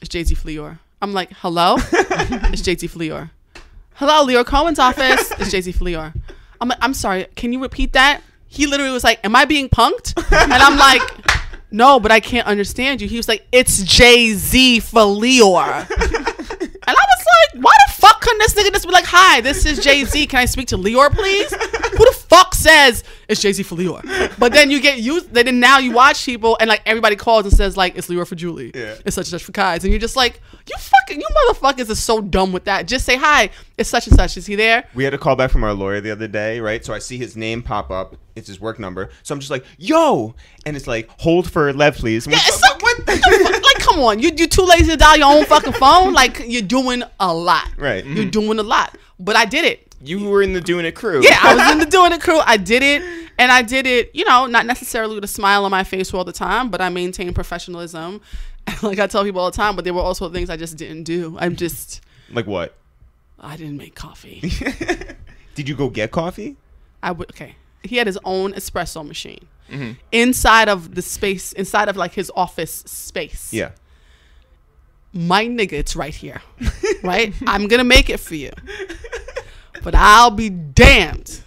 it's Jay-Z Lyor. I'm like, hello? It's Jay-Z Lyor. Hello, Lyor Cohen's office. It's Jay-Z Lyor. I'm like, I'm sorry, can you repeat that? He literally was like, am I being punked? And I'm like, no, but I can't understand you. He was like, it's Jay-Z Lyor. And I was like, why the fuck couldn't this nigga just be like, hi, this is Jay-Z. Can I speak to Lyor, please? Who the fuck says it's Jay-Z for Lyor? But then you get used, then now you watch people and like everybody calls and says like, it's Lyor for Julie. Yeah. It's such and such for Kai's. And you're just like, you motherfuckers are so dumb with that. Just say, hi, it's such and such. Is he there? We had a call back from our lawyer the other day, right? So I see his name pop up. It's his work number. So I'm just like, yo. And it's like, hold for Lev, please. Yeah, it's like, what the fuck? Like, come on. You too lazy to dial your own fucking phone? Like, you're doing a lot. Right. You're doing a lot. But I did it. You were in the Doing It crew. Yeah, I was in the Doing It crew. I did it. And I did it, not necessarily with a smile on my face all the time, but I maintained professionalism. Like I tell people all the time, but there were also things I just didn't do. I'm just... Like what? I didn't make coffee. Did you go get coffee? Okay. He had his own espresso machine. Mm-hmm. Inside of the space, inside of like his office space. Yeah. My nigga, it's right here. Right? I'm going to make it for you. But I'll be damned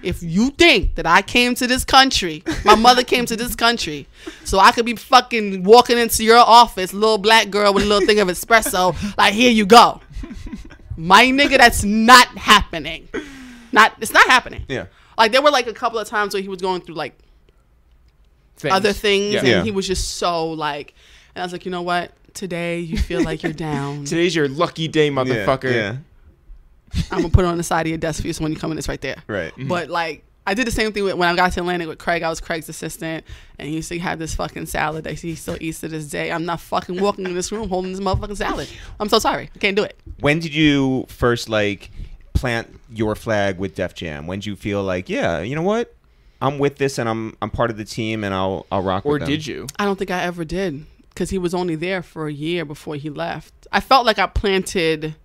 if you think that I came to this country, my mother came to this country, so I could be fucking walking into your office, little black girl with a little thing of espresso, like, here you go. My nigga, that's not happening. It's not happening. Yeah. Like, there were like a couple of times where he was going through like other things, and he was just so like, and I was like, you know what? Today you feel like you're down. Today's your lucky day, motherfucker. Yeah. I'm gonna put it on the side of your desk for you, so when you come in, it's right there. Right. Mm-hmm. But like, I did the same thing when I got to Atlantic with Craig. I was Craig's assistant, and he used to have this fucking salad that he still eats to this day. I'm not fucking walking in this room holding this motherfucking salad. I'm so sorry. I can't do it. When did you first like plant your flag with Def Jam? When did you feel like, yeah, you know what? I'm with this, and I'm part of the team, and I'll rock with them. Or did you? I don't think I ever did, because he was only there for a year before he left. I felt like I planted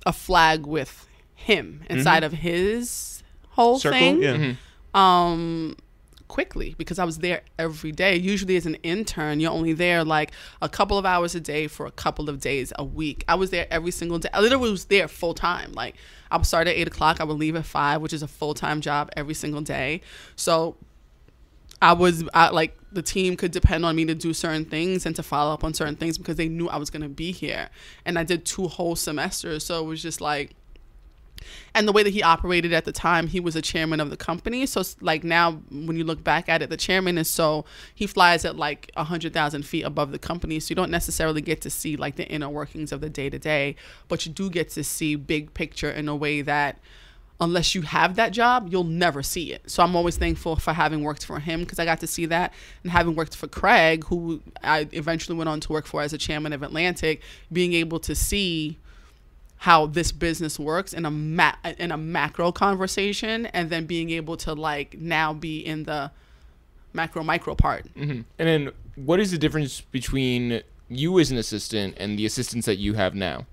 a flag with him inside of his whole circle thing. Yeah. Mm-hmm. Quickly, because I was there every day. Usually as an intern, you're only there like a couple of hours a day for a couple of days a week. I was there every single day. I literally was there full time. Like, I would start at 8 o'clock. I would leave at 5, which is a full-time job every single day. So I like, the team could depend on me to do certain things and to follow up on certain things because they knew I was going to be here. And I did 2 whole semesters. So it was just like, And the way that he operated at the time, he was a chairman of the company. So like now when you look back at it, the chairman is he flies at like 100,000 feet above the company. So you don't necessarily get to see like the inner workings of the day to day, but you do get to see big picture in a way that unless you have that job, you'll never see it. So I'm always thankful for having worked for him because I got to see that, and having worked for Craig, who I eventually went on to work for as a chairman of Atlantic, being able to see how this business works in a macro conversation, and then being able to like now be in the micro part. Mm-hmm. And then what is the difference between you as an assistant and the assistants that you have now?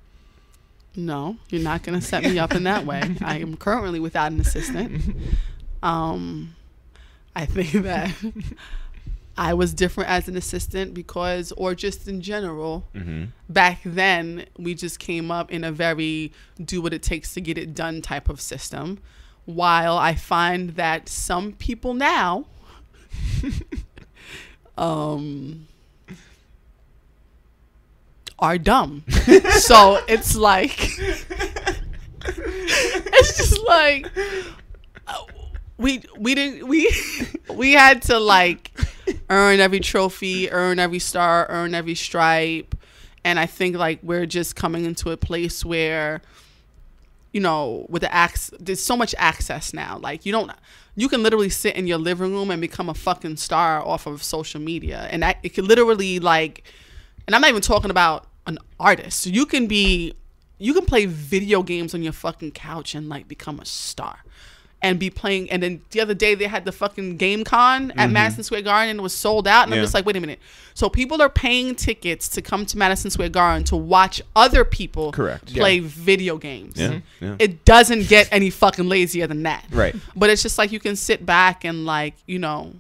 No, you're not going to set me up in that way. I am currently without an assistant. I think that I was different as an assistant because, or just in general, back then we just came up in a very do what it takes to get it done type of system. While I find that some people now are dumb. So it's like, it's just like, we had to like earn every trophy, earn every star, earn every stripe. And I think like we're just coming into a place where, you know, with there's so much access now. Like you can literally sit in your living room and become a fucking star off of social media. And it could literally like, and I'm not even talking about an artist. So you can play video games on your fucking couch and like become a star and be playing. And then the other day they had the fucking game con at Madison Square Garden and it was sold out. And I'm just like, wait a minute. So people are paying tickets to come to Madison Square Garden to watch other people play video games. Yeah. Yeah. It doesn't get any fucking lazier than that. Right. But it's just like you can sit back and like, you know,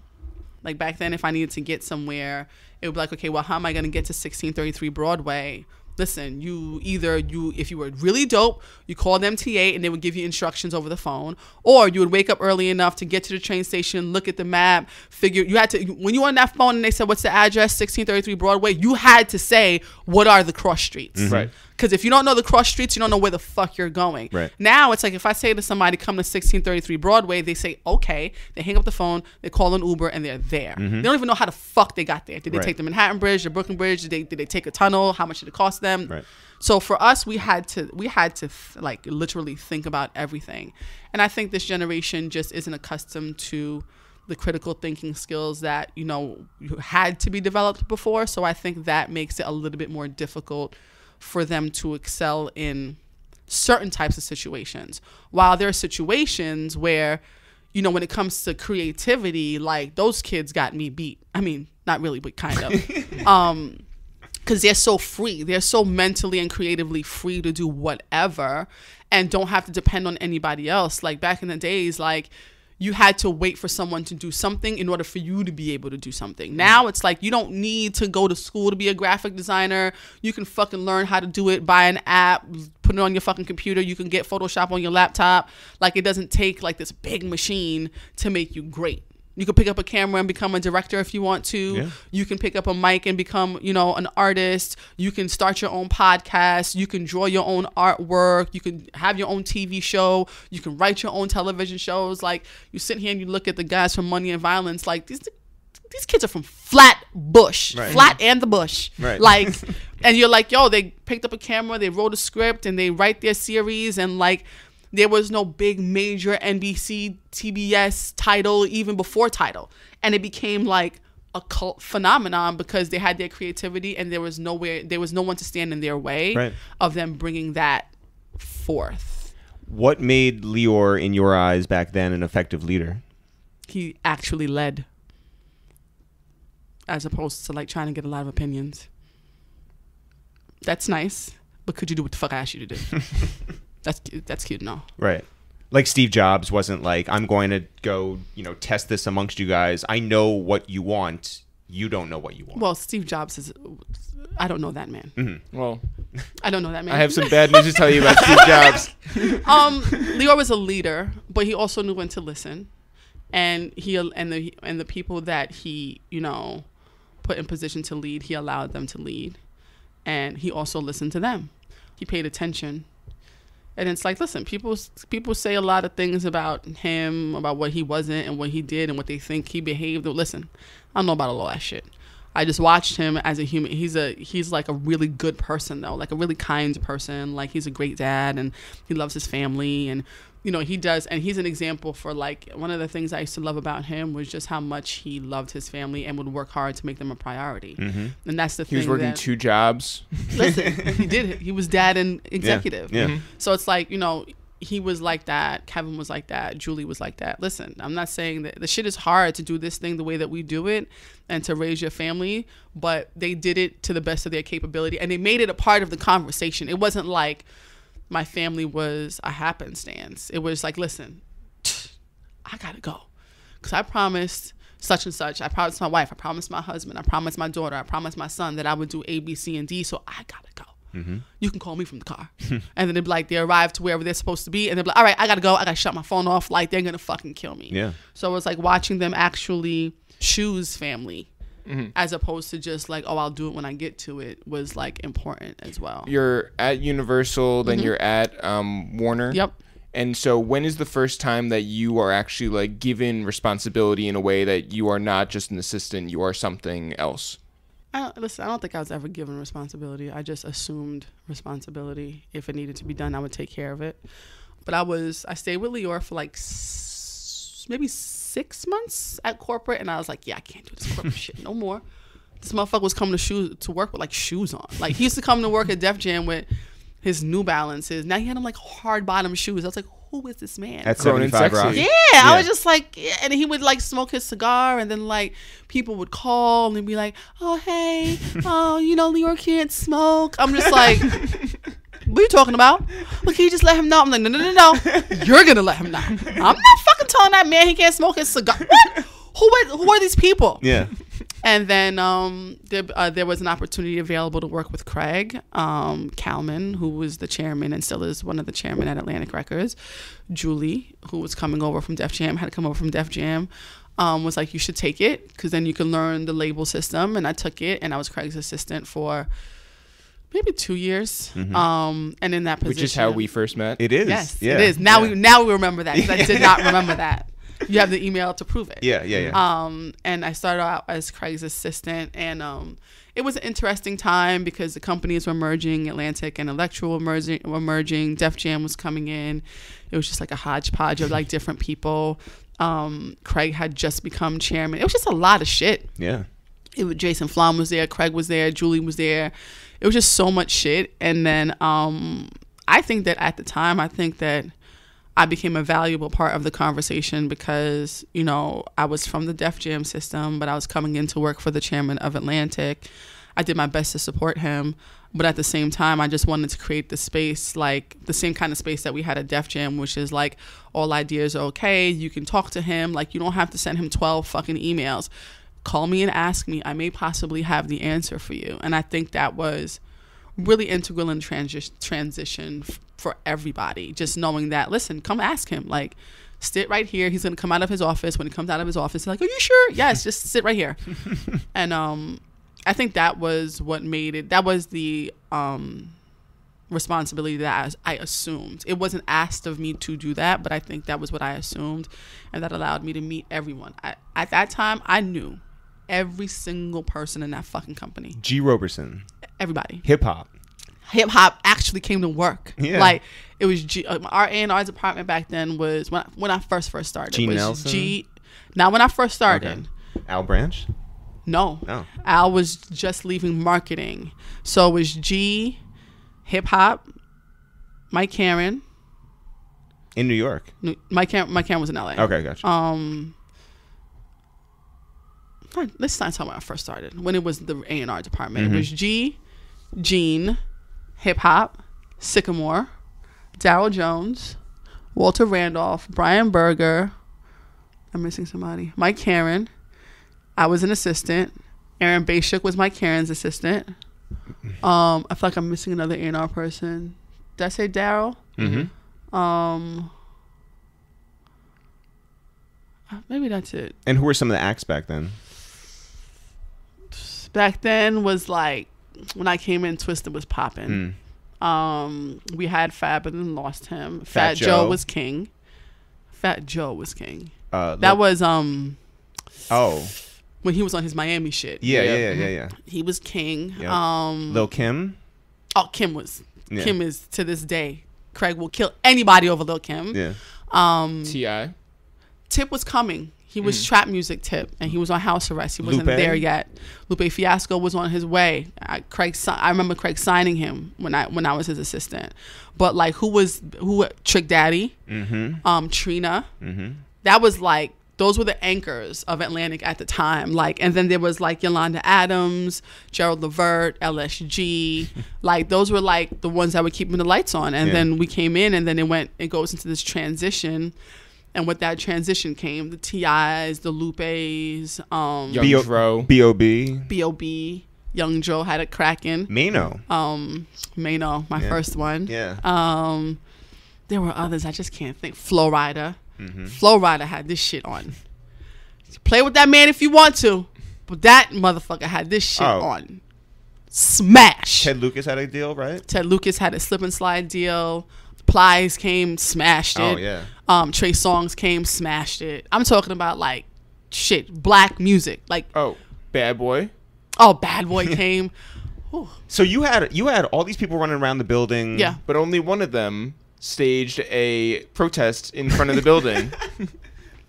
like back then if I needed to get somewhere, it would be like, okay, well, how am I going to get to 1633 Broadway? Listen, if you were really dope, you called MTA and they would give you instructions over the phone, or you would wake up early enough to get to the train station, look at the map, figure you had to, when you were on that phone and they said, what's the address, 1633 Broadway, you had to say, what are the cross streets? Right. Because if you don't know the cross streets, you don't know where the fuck you're going. Right. Now it's like if I say to somebody, come to 1633 Broadway, they say, okay. They hang up the phone, they call an Uber, and they're there. They don't even know how the fuck they got there. Did they take the Manhattan Bridge, the Brooklyn Bridge? Did they take a tunnel? How much did it cost them? Right. So for us, we had to like literally think about everything. And I think this generation just isn't accustomed to the critical thinking skills that, you know, had to be developed before. So I think that makes it a little bit more difficult for them to excel in certain types of situations. While there are situations where, you know, when it comes to creativity, like those kids got me beat. I mean, not really, but kind of. Because they're so free. They're so mentally and creatively free to do whatever and don't have to depend on anybody else. Like back in the days, like you had to wait for someone to do something in order for you to be able to do something. Now it's like you don't need to go to school to be a graphic designer. You can fucking learn how to do it, buy an app, put it on your fucking computer. You can get Photoshop on your laptop. Like it doesn't take like this big machine to make you great. You can pick up a camera and become a director if you want to. Yeah. You can pick up a mic and become, you know, an artist. You can start your own podcast. You can draw your own artwork. You can have your own TV show. You can write your own television shows. Like you sit here and you look at the guys from Money and Violence. Like these kids are from Flatbush, right. Flat and the Bush. Right. Like, and you're like, yo, they picked up a camera, they wrote a script, and they write their series, and like. There was no big major NBC, TBS title even before title. And it became like a cult phenomenon because they had their creativity and there was no one to stand in their way of them bringing that forth. What made Lyor, in your eyes back then, an effective leader? He actually led as opposed to like trying to get a lot of opinions. That's nice, but could you do what the fuck I asked you to do? That's cute, no. Right. Like Steve Jobs wasn't like, I'm going to go, you know, test this amongst you guys. I know what you want. You don't know what you want. Well, Steve Jobs is, I don't know that man. Mm-hmm. Well, I don't know that man. I have some bad news to tell you about Steve Jobs. Lyor was a leader, but he also knew when to listen. And the people that he, you know, put in position to lead, he allowed them to lead. And he also listened to them. He paid attention. And it's like, listen, people say a lot of things about him, about what he wasn't and what he did and what they think he behaved. Listen, I don't know about all that shit. I just watched him as a human. He's like a really good person though, like a really kind person. Like he's a great dad and he loves his family, and you know, he does. And he's an example for, like, one of the things I used to love about him was just how much he loved his family and would work hard to make them a priority. Mm-hmm. And that's the thing. He was working 2 jobs. Listen, he did. He was dad and executive. Yeah. Mm-hmm. So it's like, you know, he was like that. Kevin was like that. Julie was like that. Listen, I'm not saying that the shit is hard to do this thing the way that we do it and to raise your family, but they did it to the best of their capability and they made it a part of the conversation. It wasn't like my family was a happenstance. It was like, listen, I gotta go because I promised such and such. I promised my wife. I promised my husband. I promised my daughter. I promised my son that I would do A, B, C, and D. So I gotta go. Mm-hmm. You can call me from the car. And then they'd be like, they arrive to wherever they're supposed to be. And they'd be like, all right, I gotta go. I gotta shut my phone off. Like, they're gonna fucking kill me. Yeah. So it was like watching them actually choose family. Mm-hmm. As opposed to just like, oh, I'll do it when I get to it, was like important as well. You're at Universal, then you're at Warner. Yep. And so when is the first time that you are actually like given responsibility in a way that you are not just an assistant, you are something else? I don't think I was ever given responsibility. I just assumed responsibility. If it needed to be done, I would take care of it. But I stayed with Lyor for like maybe 6 months at corporate, and I was like, yeah, I can't do this corporate shit no more. This motherfucker was coming to work with like shoes on. Like he used to come to work at Def Jam with his New Balances. Now he had them like hard bottom shoes. I was like, who is this man? At 75 Rock. Yeah, I was just like, yeah. And he would like smoke his cigar, and then like people would call and they'd be like, oh hey, oh you know Lyor can't smoke. I'm just like, what are you talking about? Look, can you just let him know? I'm like, no. You're gonna let him know. I'm not fucking telling that man he can't smoke his cigar. What? Who are these people? Yeah. And then there was an opportunity available to work with Craig Kalman, who was the chairman and still is one of the chairmen at Atlantic Records. Julie, who was coming over from Def Jam, had to come over from Def Jam, was like, you should take it because then you can learn the label system. And I took it, and I was Craig's assistant for maybe 2 years. Mm-hmm. And in that position, which is how we first met. It is. Yes, yeah. it is. Now we remember that because I did not remember that. You have the email to prove it. Yeah. And I started out as Craig's assistant, and it was an interesting time because the companies were merging. Atlantic and Electro were merging. Def Jam was coming in. It was just like a hodgepodge of like different people. Craig had just become chairman. It was just a lot of shit. Yeah. Jason Flom was there. Craig was there. Julie was there. It was just so much shit. And then I think that at the time, I became a valuable part of the conversation because, you know, I was from the Def Jam system, but I was coming in to work for the chairman of Atlantic. I did my best to support him, but at the same time, I just wanted to create the space, like the same kind of space that we had at Def Jam, which is like all ideas are okay. You can talk to him. Like you don't have to send him 12 fucking emails. Call me and ask me. I may possibly have the answer for you. And I think that was really integral in transition for everybody, just knowing that, listen, come ask him, like sit right here. He's gonna come out of his office. When he comes out of his office, he's like, are you sure? Yes, just sit right here. And I think that was what made it, that was the responsibility that I assumed. It wasn't asked of me to do that, but I think that was what I assumed, and that allowed me to meet everyone. At that time, I knew every single person in that fucking company. G. Roberson. Everybody. Hip hop actually came to work. Yeah. Like it was our A&R department back then was when I first started. G. Nelson. Now when I first started. Okay. Al Branch. No. Oh. Al was just leaving marketing, so it was G, hip hop, Mike Karen. In New York. Mike Karen was in LA. Okay, gotcha. Let's not talk about when I first started. When it was the A&R department, Mm-hmm. It was G, Gene, hip hop, Sycamore, Daryl Jones, Walter Randolph, Brian Berger. I'm missing somebody. Mike Karen. I was an assistant. Aaron Bashuk was Mike Karen's assistant. I feel like I'm missing another A&R person. Did I say Daryl? Mm-hmm. Maybe that's it. And who were some of the acts back then? Back then was like when I came in, Twisted was popping. We had Fab and then lost him. Fat Fat Joe Joe was king. Fat Joe was king. That That was Oh. when he was on his Miami shit. Yeah. He was king. Yep. Lil Kim. Oh, Kim was. Yeah. Kim is to this day. Craig will kill anybody over Lil Kim. Yeah. T.I. Tip was coming. He was trap music Tip, and he was on house arrest. He wasn't Lupe? there yet. Lupe Fiasco was on his way. I remember Craig signing him when I was his assistant. But like, who Trick Daddy, Trina. That was like, those were the anchors of Atlantic at the time. Like, and then there was like Yolanda Adams, Gerald Levert, LSG. Like, those were like the ones that were keeping the lights on. And then we came in, and then it goes into this transition. And with that transition came the T.I.s, the Lupes, Young Dro. B.O.B. B.O.B. Young Joe had it cracking. Maino. Maino, my first one. Yeah. There were others, I just can't think. Flo Rida. Flo Rida had this shit on. Play with that man if you want to, but that motherfucker had this shit on. Smash. Ted Lucas had a deal, right? Ted Lucas had a slip and slide deal. Plies came, smashed it. Oh, yeah. Trey Songz came, smashed it. I'm talking about like shit, black music. Like, Bad Boy. Oh, Bad Boy came. Whew. So you had all these people running around the building. Yeah. But only one of them staged a protest in front of the building.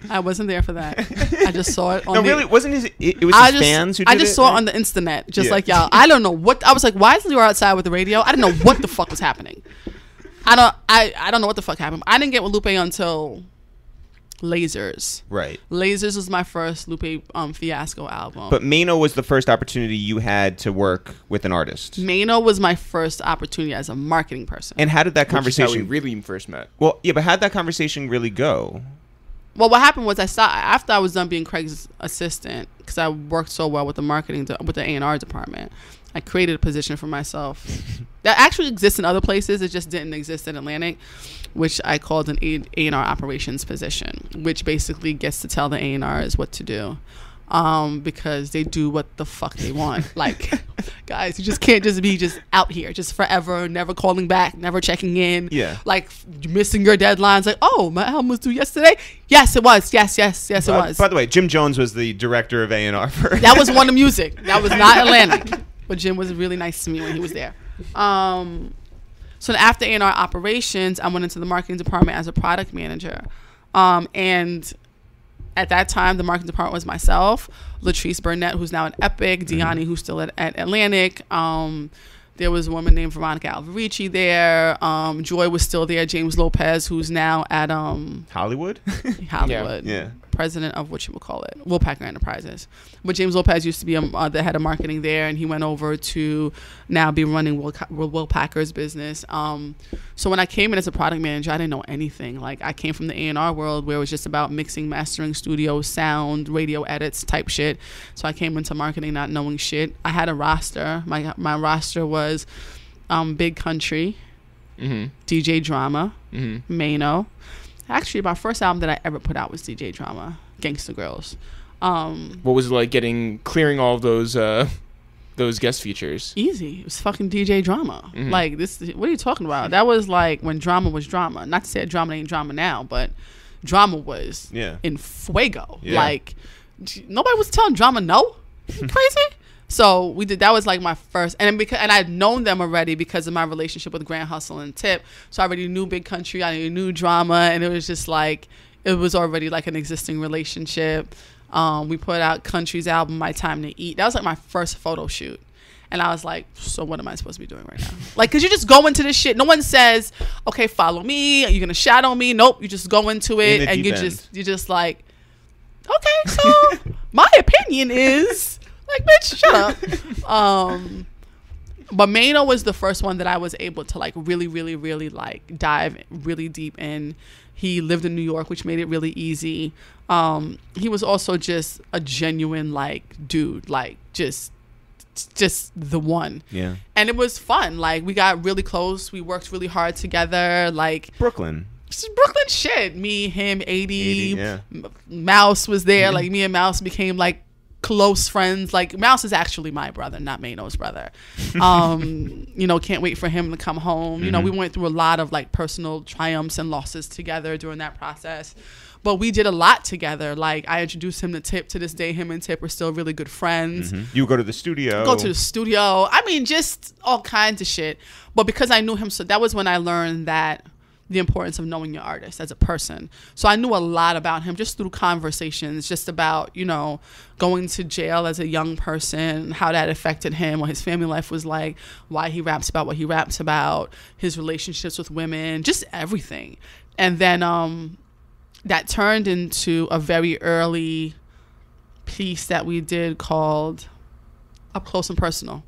I wasn't there for that. I just saw it on No, really, wasn't it was his fans who did it? I just saw it on the internet, just like y'all. I don't know what, I was like, why is Lyor outside with the radio? I didn't know what the fuck was happening. I don't know what the fuck happened. I didn't get with Lupe until Lasers. Right. Lasers was my first Lupe Fiasco album. But Maino was the first opportunity you had to work with an artist. Maino was my first opportunity as a marketing person. And how did that conversation... Which is how we really first met. Well, yeah, but how'd that conversation really go? Well, what happened was after I was done being Craig's assistant, because I worked so well with the marketing, with the A&R department, I created a position for myself that actually exists in other places. It just didn't exist in Atlantic, which I called an A&R operations position, which basically gets to tell the A&Rs what to do, because they do what the fuck they want. Like, guys, you just can't just be just out here just forever, never calling back, never checking in. Yeah. Like, missing your deadlines. Like, oh, my album was due yesterday. Yes, it was. Yes, it was. By the way, Jim Jones was the director of A&R for... That was One of Music. That was not Atlantic. But Jim was really nice to me when he was there. So after A&R operations, I went into the marketing department as a product manager. And at that time, the marketing department was myself, Latrice Burnett, who's now at Epic, Deani, who's still at Atlantic. There was a woman named Veronica Alvarici there. Joy was still there. James Lopez, who's now at Hollywood? Hollywood. Yeah. President of Woolpacker Enterprises. But James Lopez used to be the head of marketing there, and he went over to now be running Woolpacker's business. So when I came in as a product manager, I didn't know anything. Like, I came from the A&R world where it was just about mixing, mastering, studio, sound, radio edits type shit. So I came into marketing not knowing shit. I had a roster. My roster was Big Country, DJ Drama, Maino. Actually, my first album that I ever put out was DJ Drama, Gangsta Girls. What was it like clearing all of those guest features? Easy. It was fucking DJ Drama. Like, what are you talking about? That was like when drama was drama. Not to say that drama ain't drama now, but drama was in fuego. Yeah. Like, nobody was telling drama no. Crazy. So we did. That was like my first, and I'd known them already because of my relationship with Grand Hustle and Tip. So I already knew Big Country. I knew Drama, and it was just like it was already like an existing relationship. We put out Country's album, My Time to Eat. That was like my first photo shoot, and I was like, so what am I supposed to be doing right now? Like, cause you just go into this shit. No one says, okay, follow me. Are you gonna shadow me? Nope. You just go into it, and you're just like, okay, so my opinion is. Like, bitch, shut up. But Maino was the first one that I was able to like really, really, really like dive really deep in. He lived in New York, which made it really easy. He was also just a genuine like dude, like just the one. Yeah. And it was fun. Like, we got really close. We worked really hard together. Like, Brooklyn shit. Me, him, 80. Yeah. Mouse was there. Like, me and Mouse became like close friends. Like Mouse is actually my brother, not Maino's brother. Can't wait for him to come home. We went through a lot of like personal triumphs and losses together during that process. But we did a lot together. Like I introduced him to Tip. To this day, him and Tip are still really good friends. You go to the studio. I mean, just all kinds of shit. But because I knew him, so that was when I learned that the importance of knowing your artist as a person. So I knew a lot about him just through conversations, just about, going to jail as a young person, how that affected him, what his family life was like, why he raps about what he raps about, his relationships with women, just everything. And then that turned into a very early piece that we did called Up Close and Personal.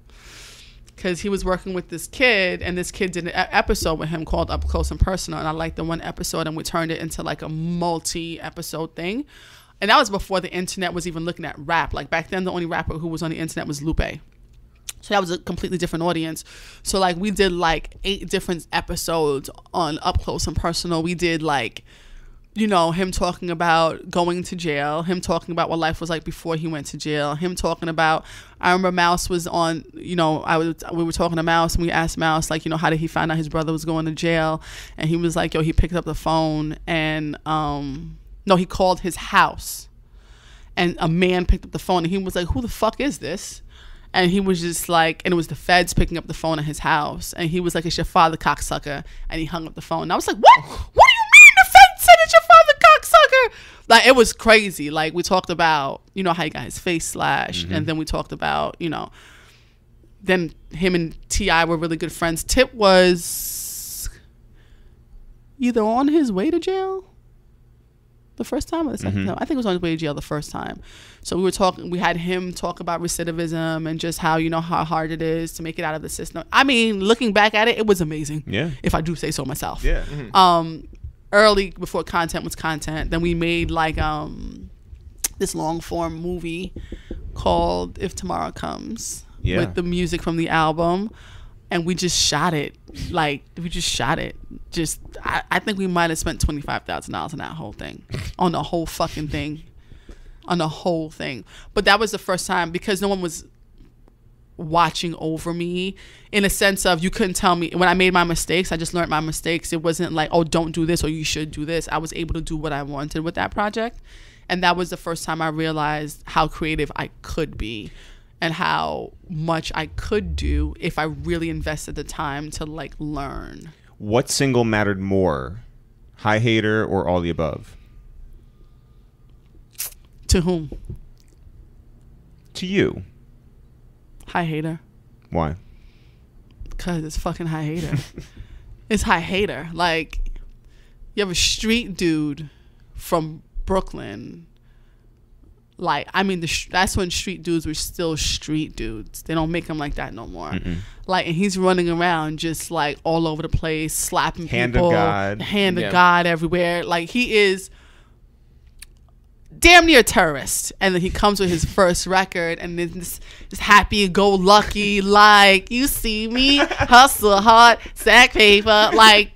Because he was working with this kid, and this kid did an episode with him called Up Close and Personal. And I liked the one episode, and we turned it into like a multi-episode thing. And that was before the internet was even looking at rap. Like back then, the only rapper who was on the internet was Lupe. So that was a completely different audience. So like we did like 8 different episodes on Up Close and Personal. We did like, him talking about going to jail, him talking about what life was like before he went to jail, him talking about, I remember Mouse was on, we were talking to Mouse, and we asked Mouse, like, how did he find out his brother was going to jail? And he was like, he picked up the phone and, he called his house, and a man picked up the phone, and he was like, who the fuck is this? And he was just like, and it was the feds picking up the phone at his house, and he was like, it's your father, cocksucker, and he hung up the phone. And I was like, what do you mean the feds said it's your father, cocksucker? Like, it was crazy. Like, we talked about, how he got his face slashed, and then we talked about, then him and T.I. were really good friends. Tip was either on his way to jail the first time or the second time. I think it was on his way to jail the first time. So we had him talk about recidivism and just how, how hard it is to make it out of the system. I mean, looking back at it, it was amazing. Yeah. If I do say so myself. Yeah. Early, before content was content, then we made like this long form movie called If Tomorrow Comes, with the music from the album. And we just shot it. I think we might have spent $25,000 on that whole thing. On the whole fucking thing. On the whole thing. But that was the first time, because no one was watching over me, in a sense of, you couldn't tell me when I made my mistakes. I just learned my mistakes. It wasn't like, oh, don't do this or you should do this. I was able to do what I wanted with that project. And that was the first time I realized how creative I could be, and how much I could do if I really invested the time to like learn. What single mattered more, High Hater or All the Above? To whom? To you. High Hater. Why? Because it's fucking High Hater. It's High Hater. Like, you have a street dude from Brooklyn. Like, I mean, that's when street dudes were still street dudes. They don't make them like that no more. Like, and he's running around just like all over the place, slapping Hand people. Hand of God everywhere. Like, he is damn near a terrorist. And then he comes with his first record, and then this happy-go-lucky, like, you see me, hustle hard, sack paper, like,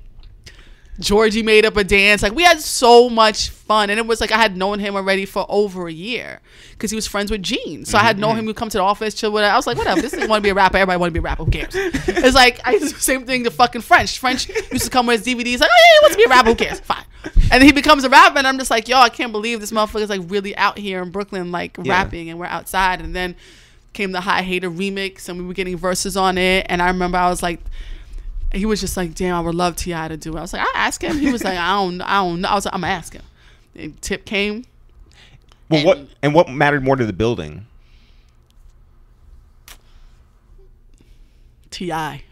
Georgie made up a dance. Like, we had so much fun. And it was like, I had known him already for over a year because he was friends with Gene. So I had known him. He'd come to the office, chill with her. I was like, whatever, this nigga want to be a rapper. Everybody want to be a rapper. Who cares? It's like, I used to do the same thing to fucking French. French used to come with his DVDs like, oh yeah, he wants to be a rapper. Who cares? Fine. And then he becomes a rapper, and I'm just like, yo, I can't believe this motherfucker's like really out here in Brooklyn, like rapping, and we're outside. And then came the High Hater remix, and we were getting verses on it. And I remember I was like, he was just like, damn, I would love T.I. to do it. I was like, I asked him. He was like, I don't know. I was like, I'm gonna ask him. And Tip came. Well, what mattered more to the building? T.I.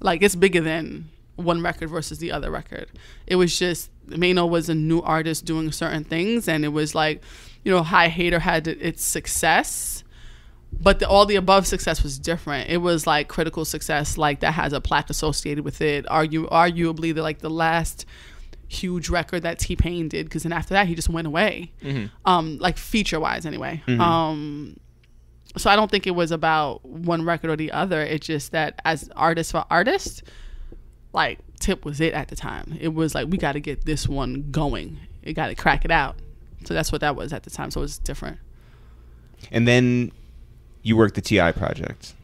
Like, it's bigger than one record versus the other record. It was just, Maino was a new artist doing certain things, and it was like, High Hater had its success, but all the above success was different. It was like critical success, like that has a plaque associated with it. Arguably the last huge record that T-Pain did, because then after that he just went away, like feature wise anyway. So I don't think it was about one record or the other. It's just that as artist for artist, like Tip was it at the time. It was like, we got to get this one going. You got to crack it out. So that's what that was at the time. So it was different. And then you worked the TI project.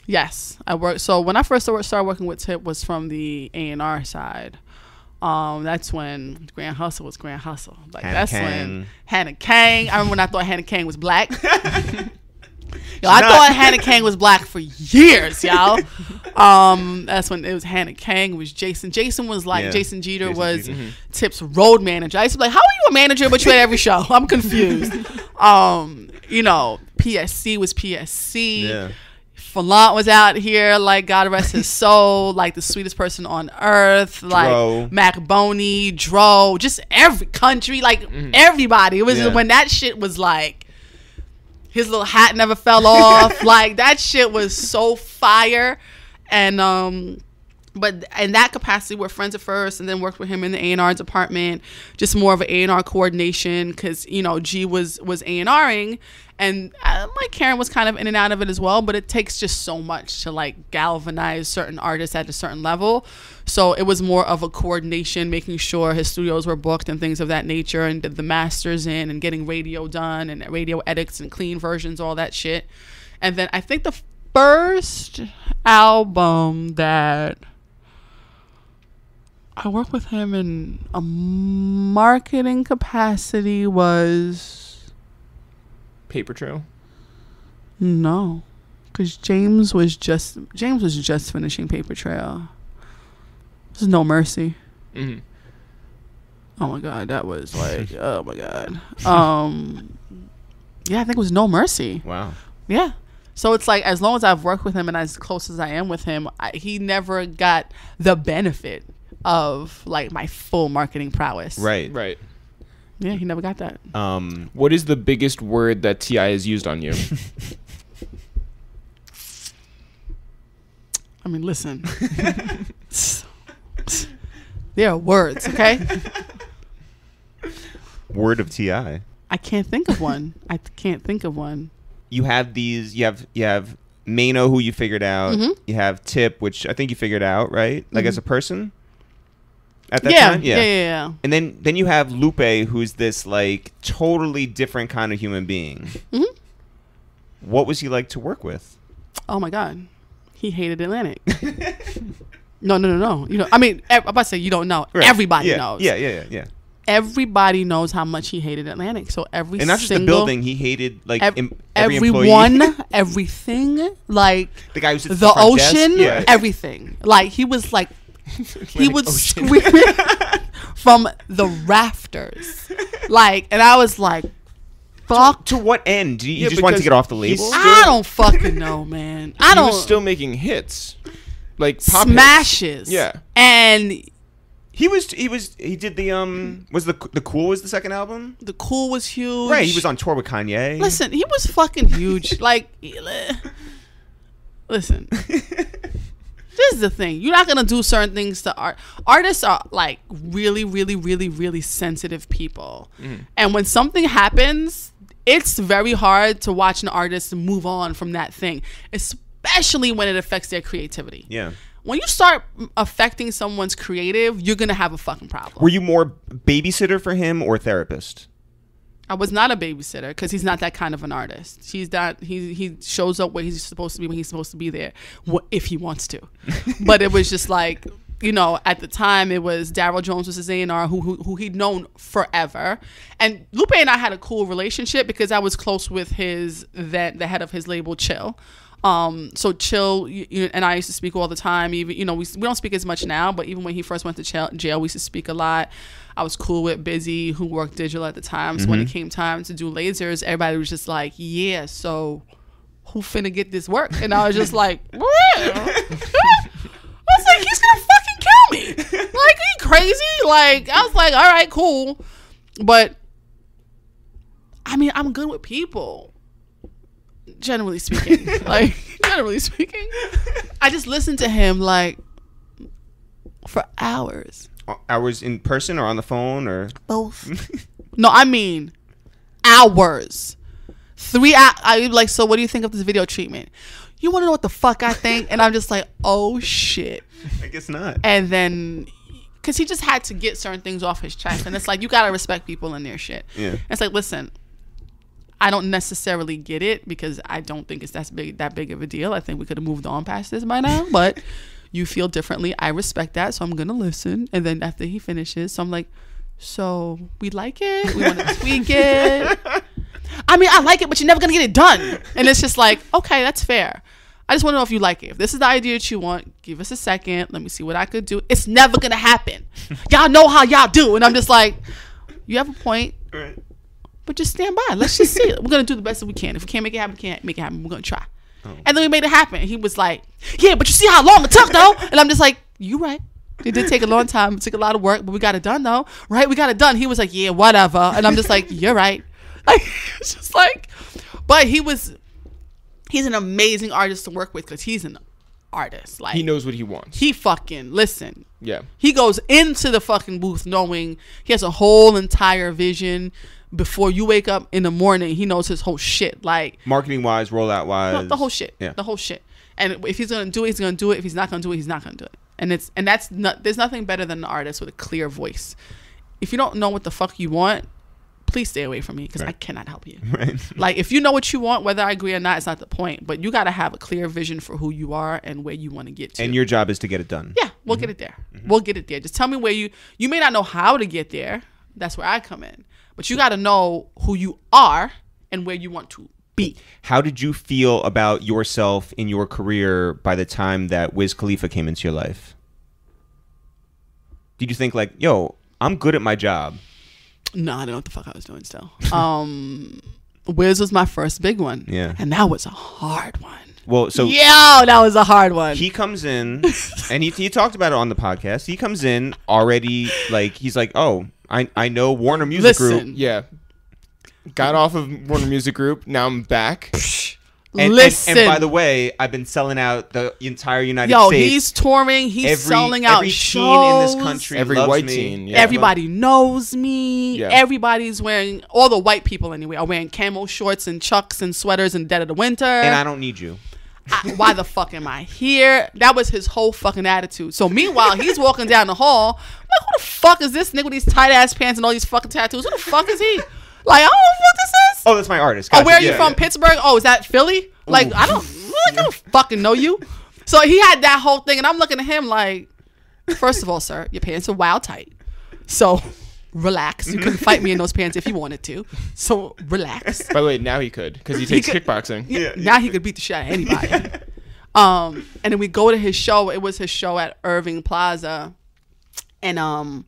Yes, I worked. So when I first started working with Tip was from the A&R side. That's when Grand Hustle was Grand Hustle. Like Hannah that's Kang. when Hannah Kang. I remember when I thought Hannah Kang was black. Yo, I thought Hannah Kang was black for years, y'all. That's when it was Hannah Kang. It was Jason. Jason was like Jason Jeter was Tip's road manager. I used to be like, how are you a manager but you at every show? I'm confused. You know, PSC was PSC. Yeah. Falant was out here, like God rest his soul, like the sweetest person on earth, like Dro. Mac Boney, Dro, just every country, like everybody. It was when that shit was like his little hat never fell off, like that shit was so fire. And but in that capacity, we're friends at first, and then worked with him in the A&R department, just more of an A&R coordination, because you know G was A&Ring, and like Karen was kind of in and out of it as well. But it takes just so much to like galvanize certain artists at a certain level, so it was more of a coordination, making sure his studios were booked and things of that nature, and did the masters in, and getting radio done, and radio edits and clean versions, all that shit. And then I think the first album that I worked with him in a marketing capacity was Paper Trail. No, because James was just finishing Paper Trail. This is No Mercy. Mm-hmm. Oh my God, that was like oh my God. Yeah, I think it was No Mercy. Wow. Yeah. So it's like as long as I've worked with him and as close as I am with him, he never got the benefit of like my full marketing prowess. Right. Right. Yeah, he never got that. What is the biggest word that T.I. has used on you? I mean, listen. There are words, okay? Word of TI. I can't think of one. You have these. You have Maino, who you figured out. Mm-hmm. You have Tip, which I think you figured out, right? Like as a person. At that time, yeah. And then you have Lupe, who's this like totally different kind of human being. Mm-hmm. What was he like to work with? Oh my God, he hated Atlantic. No. You know, I mean, I'm about to say you don't know. Right. Everybody knows. Yeah. Everybody knows how much he hated Atlantic. So And not just the building, he hated like every everyone, employee. everything, like the guy who sits at the front desk. ocean, Yeah. everything. Like he was like. He would Ocean. scream from the rafters, like, and I was like, "Fuck!" To what end? You Yeah, just wanted to because get off the label? he's I don't fucking know, man. I He don't. was still making hits, like pop smashes. hits. Yeah. And He did the was the Cool was the second album? the Cool was huge. Right, he was on tour with Kanye. Listen, he was fucking huge. Like, listen. This is the thing. You're not gonna do certain things to art. Artists are like really, really, really, really sensitive people. And when something happens, it's very hard to watch an artist move on from that thing, especially when it affects their creativity. Yeah. When you start affecting someone's creative, you're gonna have a fucking problem. Were you more babysitter for him or therapist? I was not a babysitter because he's not that kind of an artist. He's not. He shows up where he's supposed to be when he's supposed to be there, if he wants to. But it was just like, you know, at the time it was Daryl Jones was his A&R who he'd known forever, and Lupe and I had a cool relationship because I was close with the head of his label, Chill. So Chill and I used to speak all the time. Even, you know, we don't speak as much now, but even when he first went to jail, we used to speak a lot. I was cool with Busy, who worked digital at the time. So when it came time to do lasers, everybody was just like, yeah, so who finna get this work? And I was just like, what? I was like, he's gonna fucking kill me. Like, are you crazy? Like, I was like, all right, cool. But I mean, I'm good with people. Generally speaking. I just listened to him like for hours. Hours in person or on the phone or both? No, I mean hours. 3 hours. I like, so what do you think of this video treatment? You want to know what the fuck I think? And I'm just like, oh shit. I guess not. And then because he just had to get certain things off his chest, and it's like, you gotta respect people in their shit. Yeah. It's like, listen, I don't necessarily get it because I don't think it's that big of a deal. I think we could have moved on past this by now, but you feel differently. I respect that, so I'm gonna listen. And then after he finishes, so I'm like, so we like it, we want to tweak it. I mean, I like it, but you're never gonna get it done. And it's just like, okay, that's fair. I just want to know if you like it. If this is the idea that you want, give us a second. Let me see what I could do. It's never gonna happen. Y'all know how y'all do, and I'm just like, you have a point. Right. But just stand by. Let's just see it. We're going to do the best that we can. If we can't make it happen, we can't make it happen. We're going to try. Oh. And then we made it happen. He was like, yeah, but you see how long it took, though? And I'm just like, you right. It did take a long time. It took a lot of work, but we got it done, though. Right? We got it done. He was like, yeah, whatever. And I'm just like, you're right. Like, it's just like, but he's an amazing artist to work with because he's an artist. Like, he knows what he wants. He fucking, listen. Yeah. He goes into the fucking booth knowing he has a whole entire vision. Before you wake up in the morning, he knows his whole shit. Like, marketing wise, rollout wise, the whole shit. Yeah. The whole shit. And if he's gonna do it, he's gonna do it. If he's not gonna do it, he's not gonna do it. And there's nothing better than an artist with a clear voice. If you don't know what the fuck you want, please stay away from me because I cannot help you. Right. Like, if you know what you want, whether I agree or not, it's not the point. But you gotta have a clear vision for who you are and where you want to get to. And your job is to get it done. Yeah, we'll get it there. We'll get it there. Just tell me where you may not know how to get there. That's where I come in. But you got to know who you are and where you want to be. How did you feel about yourself in your career by the time that Wiz Khalifa came into your life? Did you think like, yo, I'm good at my job? No, I don't know what the fuck I was doing still. Wiz was my first big one. Yeah. And that was a hard one. Well, so that was a hard one. He comes in, and he talked about it on the podcast. He comes in already like he's like, oh, I know Warner Music Group. Yeah, got off of Warner Music Group. Now I'm back. And by the way, I've been selling out the entire United States. He's touring. He's selling out every shows. Teen in this country every loves white me. teen. Yeah. Everybody knows me. Yeah. Everybody's wearing, all the white people anyway, are wearing camo shorts and chucks and sweaters in the dead of the winter. And I don't need you. Why the fuck am I here? That was his whole fucking attitude. So meanwhile, he's walking down the hall. I'm like, who the fuck is this nigga with these tight ass pants and all these fucking tattoos? Who the fuck is he? Like, I don't know what this is. Oh, that's my artist. Gotcha. Oh, where are you from? Pittsburgh? Oh, is that Philly? Like, I don't fucking know you. So he had that whole thing, and I'm looking at him like, first of all, sir, your pants are wild tight. So relax. You couldn't fight me in those pants if you wanted to. So relax. By the way, now he could because he takes kickboxing. Yeah, now he could beat the shit out of anybody. And then we go to his show. It was his show at Irving Plaza, and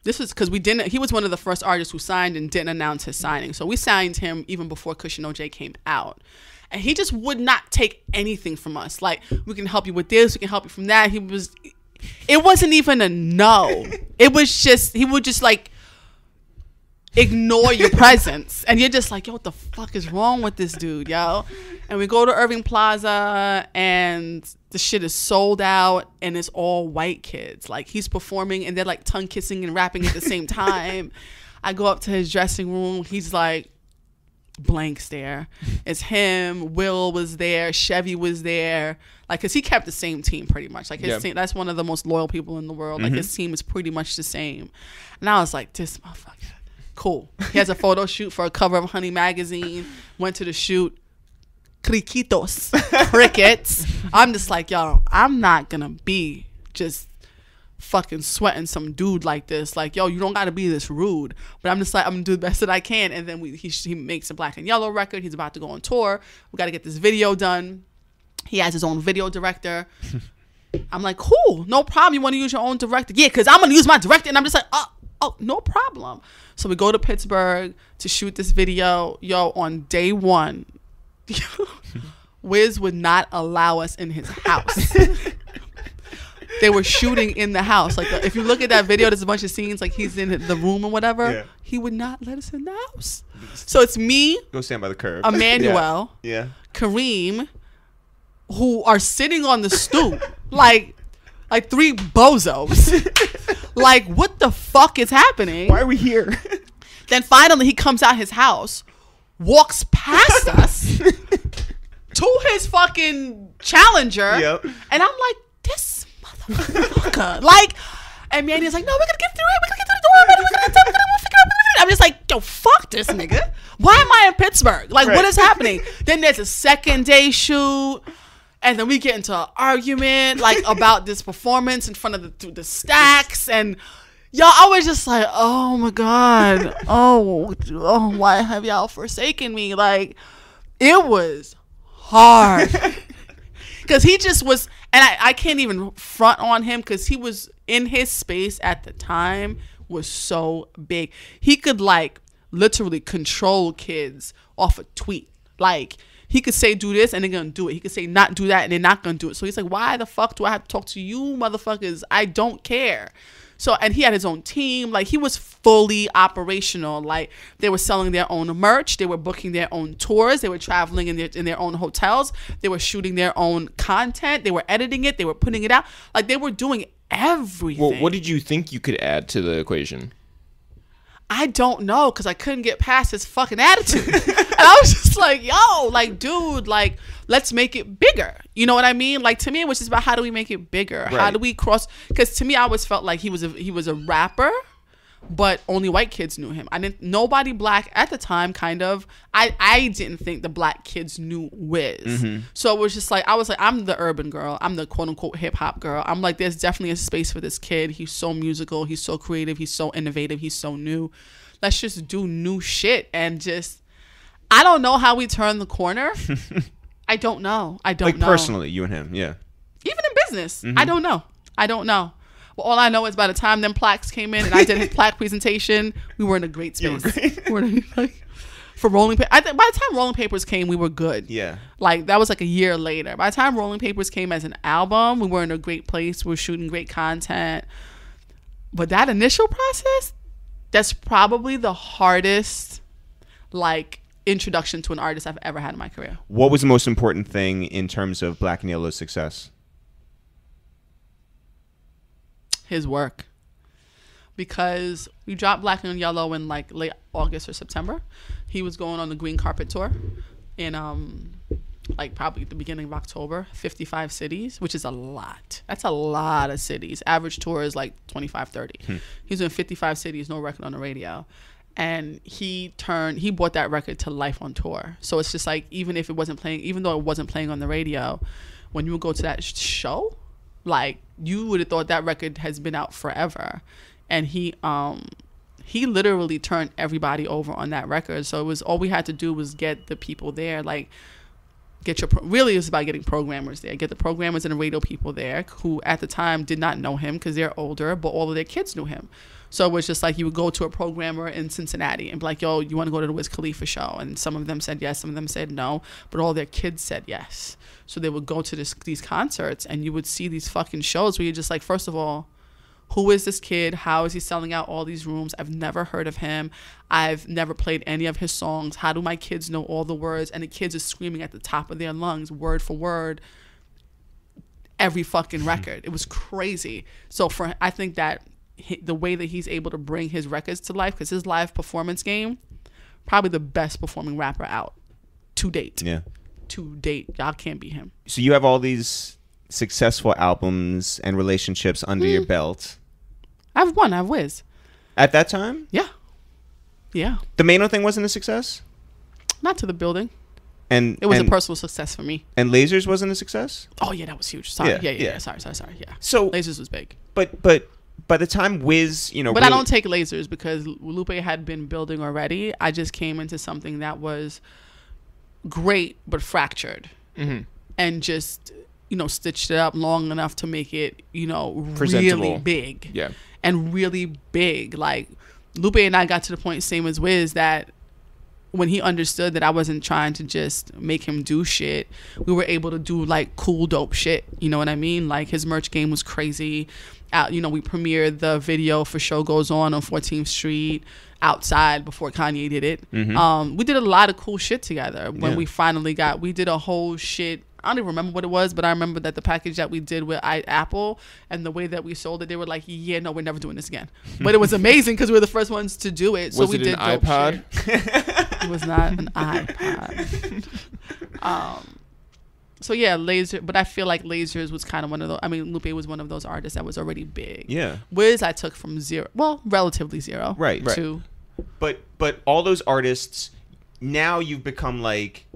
this was because he was one of the first artists who signed and didn't announce his signing. So we signed him even before Cushion OJ came out. And he just would not take anything from us. Like, we can help you with this, we can help you from that. It wasn't even a no. It was just, he would just like ignore your presence. And you're just like, yo, what the fuck is wrong with this dude, yo? And we go to Irving Plaza and the shit is sold out and it's all white kids. Like, he's performing and they're like tongue kissing and rapping at the same time. I go up to his dressing room. He's like, blank stare. It's him. Will was there. Chevy was there. Like, cause he kept the same team pretty much. Like, his team, that's one of the most loyal people in the world. Like, his team is pretty much the same. And I was like, this motherfucker, cool. He has a photo shoot for a cover of Honey magazine. Went to the shoot. Criquitos, crickets. I'm just like, yo, I'm not gonna be just fucking sweating some dude like this. Like, yo, you don't gotta be this rude. But I'm just like, I'm gonna do the best that I can. And then he makes a Black and Yellow record. He's about to go on tour. We gotta get this video done. He has his own video director. I'm like, cool, no problem. You want to use your own director? Yeah, because I'm gonna use my director. And I'm just like, oh, no problem. So we go to Pittsburgh to shoot this video. Yo, on day one, Wiz would not allow us in his house. They were shooting in the house. Like, if you look at that video, there's a bunch of scenes like he's in the room or whatever. Yeah. He would not let us in the house. So it's me, go stand by the curb, Emmanuel, yeah, Kareem, who are sitting on the stoop like three bozos. Like, what the fuck is happening? Why are we here? Then finally he comes out his house, walks past us to his fucking Challenger. Yep. And I'm like, this motherfucker. Like, and Manny's like, no, we're gonna get through it. We're gonna get through the door. We're gonna figure it out. I'm just like, yo, fuck this nigga. Why am I in Pittsburgh? Like, what is happening? Then there's a second day shoot. And then we get into an argument, like, about this performance in front of the stacks. And, y'all, I was just like, oh, my God. Oh, why have y'all forsaken me? Like, it was hard. Because he just was, and I can't even front on him because he was in his space at the time was so big. He could, like, literally control kids off a tweet. Like, he could say do this and they're going to do it. He could say not do that and they're not going to do it. So he's like, why the fuck do I have to talk to you motherfuckers? I don't care. So, and he had his own team. Like, he was fully operational. Like, they were selling their own merch. They were booking their own tours. They were traveling in their own hotels. They were shooting their own content. They were editing it. They were putting it out. Like, they were doing everything. Well, what did you think you could add to the equation? I don't know, because I couldn't get past his fucking attitude. And I was just like, yo, like, dude, like, let's make it bigger. You know what I mean? Like, to me, it was just about how do we make it bigger? Right. How do we cross? Because to me, I always felt like he was a rapper, but only white kids knew him. Nobody black at the time, kind of. I didn't think the black kids knew Wiz. Mm-hmm. So it was just like, I was like, I'm the urban girl. I'm the quote unquote hip hop girl. I'm like, there's definitely a space for this kid. He's so musical. He's so creative. He's so innovative. He's so new. Let's just do new shit. And just, I don't know how we turn the corner. I don't know. I don't know. Like, personally, you and him, yeah. Even in business. Mm-hmm. I don't know. Well, all I know is by the time them plaques came in and I did his plaque presentation, we were in a great space. For rolling papers. I think by the time Rolling Papers came, we were good. Yeah. Like, that was like a year later. By the time Rolling Papers came as an album, we were in a great place. We were shooting great content. But that initial process, that's probably the hardest, like, introduction to an artist I've ever had in my career. What was the most important thing in terms of Black and Yellow's success? His work. Because we dropped Black and Yellow in like late August or September. He was going on the green carpet tour in like probably the beginning of October. 55 cities, which is a lot. That's a lot of cities. Average tour is like 25, 30. He was in 55 cities, no record on the radio. And he brought that record to life on tour. So it's just like, even though it wasn't playing on the radio, when you would go to that show, like, you would have thought that record has been out forever. And he literally turned everybody over on that record. So it was, all we had to do was get the people there, like, really it's about getting programmers there. Get the programmers and the radio people there who at the time did not know him because they're older, but all of their kids knew him. So it was just like, you would go to a programmer in Cincinnati and be like, yo, you want to go to the Wiz Khalifa show? And some of them said yes, some of them said no, but all their kids said yes. So they would go to these concerts and you would see these fucking shows where you're just like, first of all, who is this kid? How is he selling out all these rooms? I've never heard of him. I've never played any of his songs. How do my kids know all the words? And the kids are screaming at the top of their lungs, word for word, every fucking record. It was crazy. So I think that the way that he's able to bring his records to life, because his live performance game, probably the best performing rapper out to date. Yeah. To date. Y'all can't beat him. So you have all these successful albums and relationships under your belt. I have Wiz. At that time? Yeah. Yeah. The Maino thing wasn't a success? Not to the building. And it was a personal success for me. And Lasers wasn't a success? Oh yeah, that was huge. Sorry. Yeah. Sorry. Yeah. So Lasers was big. But by the time Wiz, But really, I don't take Lasers because Lupe had been building already. I just came into something that was great but fractured. Mm-hmm. And just, stitched it up long enough to make it, really big. Yeah. And really big. Like, Lupe and I got to the point, same as Wiz, that when he understood that I wasn't trying to just make him do shit, we were able to do, like, cool, dope shit. You know what I mean? Like, his merch game was crazy. We premiered the video for Show Goes On 14th Street outside before Kanye did it. Mm-hmm. We did a lot of cool shit together. When we did a whole shit. I don't even remember what it was, but I remember that the package that we did with Apple and the way that we sold it, they were like, yeah, no, we're never doing this again. But it was amazing because we were the first ones to do it. So was it did an iPod? It was not an iPod. So yeah, Laser, but I feel like Lasers was kind of one of those. I mean, Lupe was one of those artists that was already big. Yeah. Wiz I took from zero, well, relatively zero, right, to But all those artists, now you've become like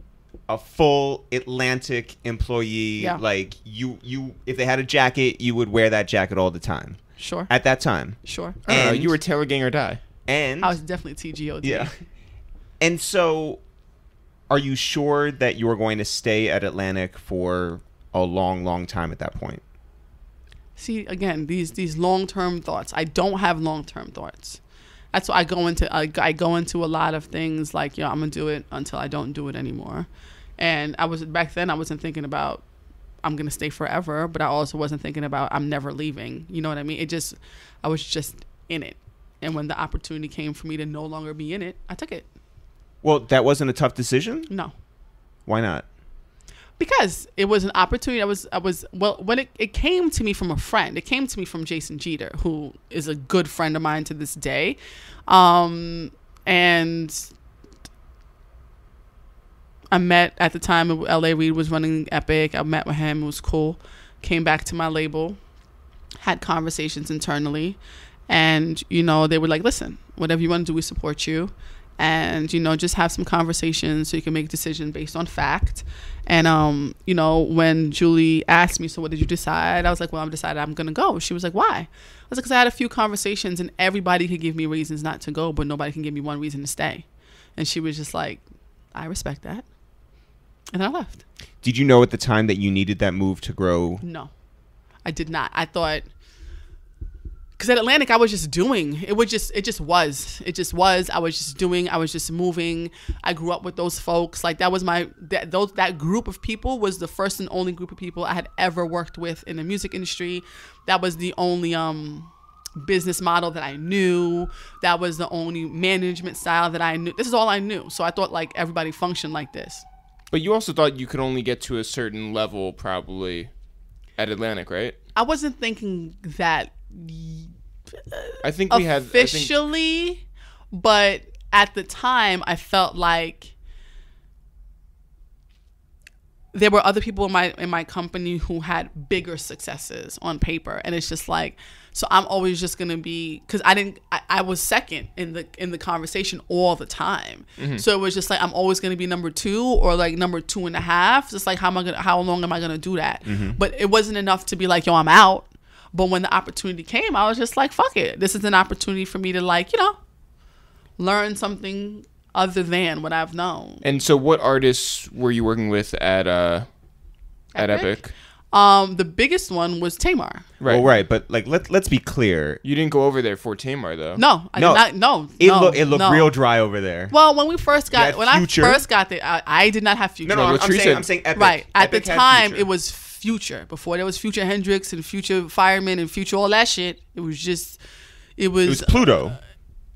a full Atlantic employee. Yeah. Like you if they had a jacket, you would wear that jacket all the time. Sure. At that time. Sure. And you were Taylor Gang or Die. And I was definitely TGOD. yeah. And so, are you sure that you are going to stay at Atlantic for a long, long time at that point? See, again, these long-term thoughts. I don't have long-term thoughts. That's why I go into I go into a lot of things like, I'm gonna do it until I don't do it anymore. And back then I wasn't thinking about I'm gonna stay forever, but I also wasn't thinking about I'm never leaving. You know what I mean? I was just in it. And when the opportunity came for me to no longer be in it, I took it. Well, that wasn't a tough decision? No. Why not? Because it was an opportunity. When it came to me from a friend. It came to me from Jason Jeter, who is a good friend of mine to this day. And I met, at the time, L.A. Reid was running Epic. I met with him. It was cool. Came back to my label. Had conversations internally. And, they were like, listen, whatever you want to do, we support you. And, just have some conversations so you can make a decision based on fact. And, when Julie asked me, so what did you decide? I was like, well, I've decided I'm going to go. She was like, why? I was like, because I had a few conversations and everybody could give me reasons not to go, but nobody can give me one reason to stay. And she was just like, I respect that. And I left. Did you know at the time that you needed that move to grow? No, I did not. I thought... Because at Atlantic, I was just doing. It was. I was just doing. I was just moving. I grew up with those folks. Like that was that group of people was the first and only group of people I had ever worked with in the music industry. That was the only business model that I knew. That was the only management style that I knew. This is all I knew. So I thought like everybody functioned like this. But you also thought you could only get to a certain level probably at Atlantic, right? I wasn't thinking that. I think we had officially, but at the time I felt like there were other people in my company who had bigger successes on paper, and it's just like, so I'm always just gonna be, because I was second in the conversation all the time. Mm-hmm. So it was just like I'm always gonna be number 2 or like number 2.5. Just like how long am I gonna do that? Mm-hmm. But it wasn't enough to be like, yo, I'm out. But when the opportunity came, I was just like, fuck it. This is an opportunity for me to like, learn something other than what I've known. And so what artists were you working with at Epic? The biggest one was Tamar. Right. Well, right. But like, let's be clear. You didn't go over there for Tamar though. No, I did not. It looked real dry over there. Well, when I first got there, I did not have Future. No, I'm saying Epic. Right. At Epic the time, Future. It was Future. Before there was Future Hendrix and Future Fireman and Future all that shit. It was Pluto.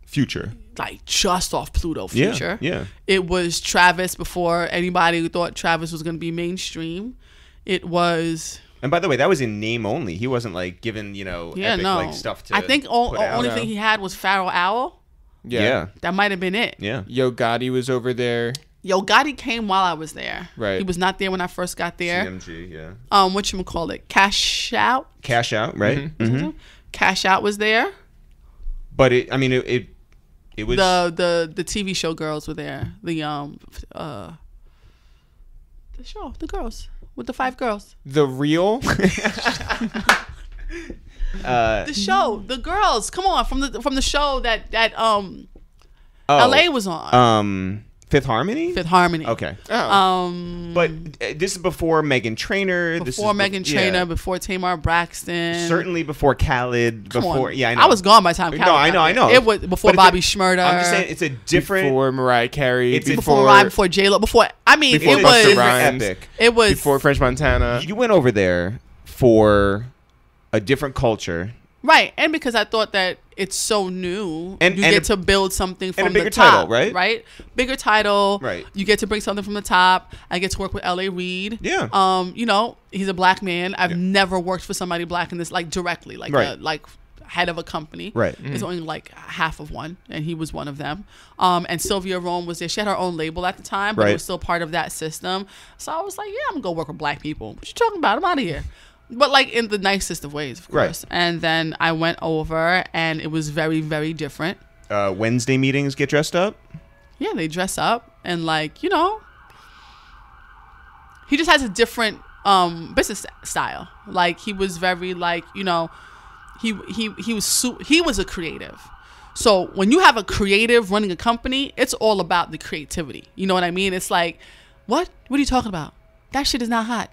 Future. Like just off Pluto Future. Yeah. It was Travis before anybody thought Travis was going to be mainstream. It was. And by the way, that was in name only. He wasn't like given, Epic like stuff to. I think only thing he had was Pharaoh Owl. Yeah. That might have been it. Yeah. Yo Gotti was over there. Yo Gotti came while I was there. Right. He was not there when I first got there. CMG, yeah. Whatchamacallit? Cash Out, right? Mm-hmm. Mm-hmm. Cash Out was there. But it was the TV show girls were there. The girls with the 5 girls. The Real. The show, the girls. Come on, from the show that LA was on. Fifth Harmony. Okay. Oh. But this is before Meghan Trainor. Before Meghan Trainor. Before Tamar Braxton. Certainly before Khaled. Yeah, I know. I was gone by the time Khaled. No, I know. It was before Bobby Shmurda. I'm just saying it's a different. Before Mariah Carey. Before Mariah. Before J-Lo. Before it was Epic. It was before French Montana. You went over there for a different culture. Right, and because I thought that it's so new, and you get to build something from the top. Bigger title, right? Right? Bigger title. Right. You get to bring something from the top. I get to work with L.A. Reid. Yeah. He's a black man. I've never worked for somebody black in this, like, directly, like, head of a company. Right. There's only, like, half of one, and he was one of them. And Sylvia Rome was there. She had her own label at the time, but it was still part of that system. So I was like, yeah, I'm going to go work with black people. What you talking about? I'm out of here. But like in the nicest of ways, of course. Right. And then I went over and it was very, very different. Wednesday meetings get dressed up? Yeah, they dress up and like, you know, he just has a different business style. Like he was very like, you know, he was a creative. So when you have a creative running a company, it's all about the creativity. You know what I mean? It's like, what are you talking about? That shit is not hot.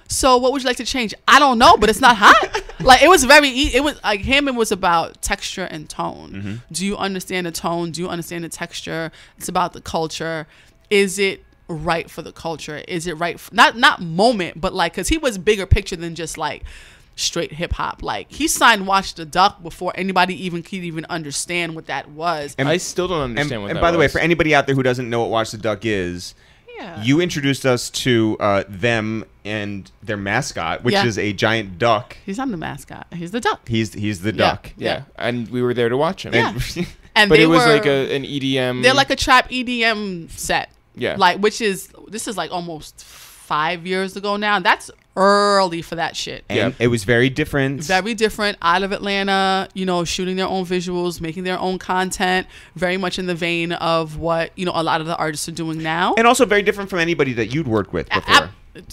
So what would you like to change? I don't know, but it's not hot. Like it was it was like him. It was about texture and tone. Mm-hmm. Do you understand the tone? Do you understand the texture? It's about the culture. Is it right for the culture? Is it right for, not moment, but like, cause he was bigger picture than just like straight hip hop. Like he signed Watch the Duck before anybody could even understand what that was. And I still don't understand what that was. And by the way, for anybody out there who doesn't know what Watch the Duck is, you introduced us to them and their mascot, which is a giant duck. He's not the mascot. He's the duck. He's the duck. Yeah. And we were there to watch him. Yeah. But it was like an EDM. They're like a trap EDM set. Yeah. Like, this is like almost 5 years ago now. That's early for that shit. And it was very different. Very different. Out of Atlanta, you know, shooting their own visuals, making their own content, very much in the vein of what, you know, a lot of the artists are doing now. And also very different from anybody that you'd worked with before.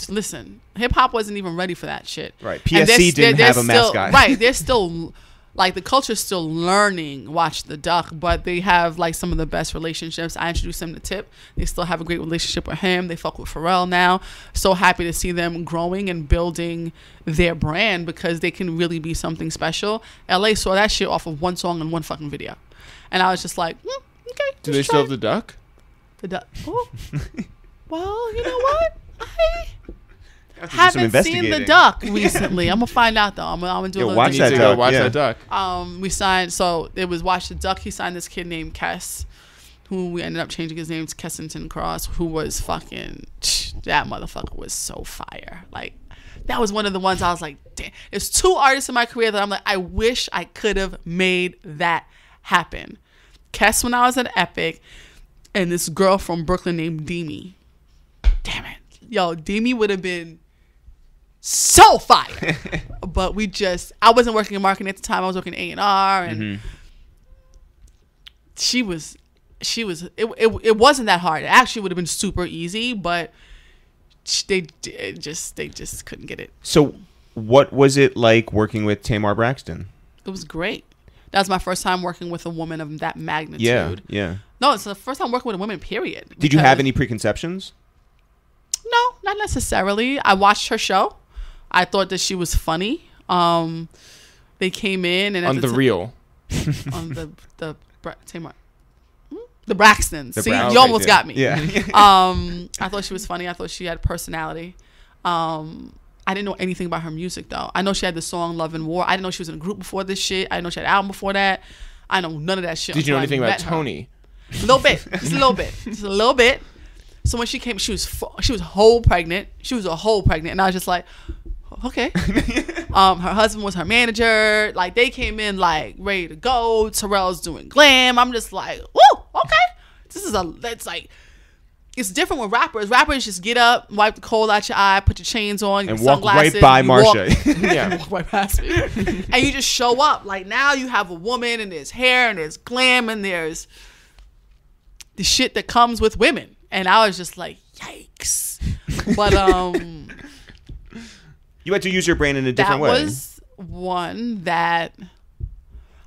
Listen, hip hop wasn't even ready for that shit. Right. PSC didn't have a mascot. Right. They're still like the culture's still learning Watch the Duck, but they have like some of the best relationships. I introduced them to Tip. They still have a great relationship with him. They fuck with Pharrell now. So happy to see them growing and building their brand because they can really be something special. LA saw that shit off of one song and one fucking video. And I was just like, okay. Do they still have the duck? The duck. Oh. Well, you know what? I haven't seen the duck recently. I'm gonna find out though. I'm gonna do a little watch that duck. Watch that duck. We signed. So it was Watch the Duck. He signed this kid named Kess, who we ended up changing his name to Kessington Cross, who was fucking. That motherfucker was so fire. Like that was one of the ones I was like, damn. There's 2 artists in my career that I'm like, I wish I could have made that happen. Kess when I was at Epic, and this girl from Brooklyn named Demi. Damn it, yo, Demi would have been so fire. But I wasn't working in marketing at the time. I was working A&R, and it wasn't that hard. It actually would have been super easy, but they just couldn't get it. So what was it like working with Tamar Braxton? It was great. That was my first time working with a woman of that magnitude. Yeah. No, it's the first time working with a woman, period. Did you have any preconceptions? No, not necessarily. I watched her show. I thought that she was funny. They came in and on the real, on the Tamar, the Braxtons. See, you almost got me. Yeah. I thought she was funny. I thought she had personality. I didn't know anything about her music though. I know she had the song "Love and War." I didn't know she was in a group before this shit. I didn't know she had an album before that. I know none of that shit. Did you know anything about Tony? A little bit, just a little bit. So when she came, she was whole pregnant. She was a whole pregnant, and I was just like, okay. Her husband was her manager. Like they came in like ready to go. Terrell's doing glam. I'm just like, woo, okay. It's different with rappers. Rappers just get up, wipe the cold out your eye, put your chains on, and your walk sunglasses, right by Marsha. Walk right past me. And you just show up. Like now you have a woman, and there's hair, and there's glam, and there's the shit that comes with women. And I was just like, yikes. But you had to use your brain in a different way. That was one that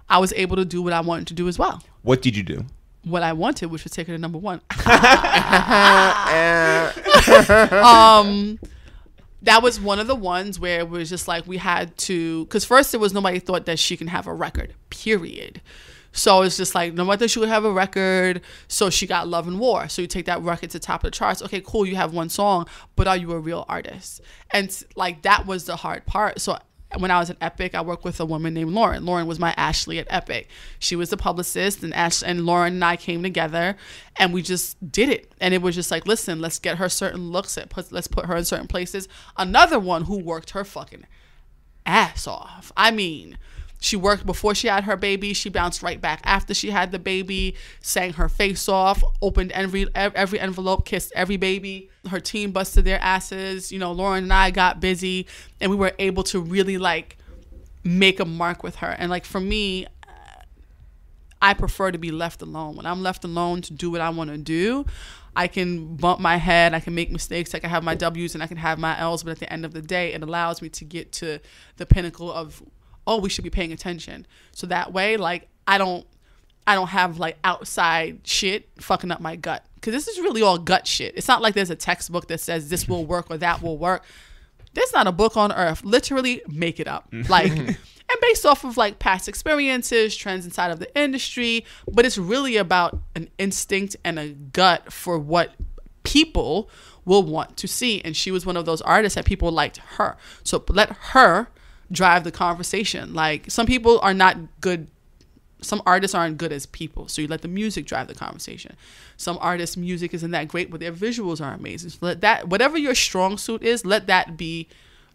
I was able to do what I wanted to do as well. What did you do? What I wanted, which was take her to number 1. That was one of the ones where it was just like we had to, because first there was nobody thought that she can have a record, period. So it's just like, nobody thought she would have a record. So she got Love and War. So you take that record to top of the charts. Okay, cool. You have one song, but are you a real artist? And like, that was the hard part. So when I was at Epic, I worked with a woman named Lauren. Lauren was my Ashley at Epic. She was the publicist, and Lauren and I came together and we just did it. And it was just like, listen, let's get her certain looks. Let's put her in certain places. Another one who worked her fucking ass off. I mean, she worked before she had her baby. She bounced right back after she had the baby, sang her face off, opened every envelope, kissed every baby. Her team busted their asses. You know, Lauren and I got busy, and we were able to really like make a mark with her. And like for me, I prefer to be left alone. When I'm left alone to do what I want to do, I can bump my head, I can make mistakes, I can have my W's and I can have my L's, but at the end of the day, it allows me to get to the pinnacle of, oh, we should be paying attention. So that way, like, I don't have like outside shit fucking up my gut. Because this is really all gut shit. It's not like there's a textbook that says this will work or that will work. There's not a book on earth. Literally make it up. Like, and based off of like past experiences, trends inside of the industry. But it's really about an instinct and a gut for what people will want to see. And she was one of those artists that people liked her. So let her drive the conversation. Like, some people are not good. Some artists aren't good as people, so you let the music drive the conversation. Some artists' music isn't that great, but their visuals are amazing. So let that, whatever your strong suit is, let that be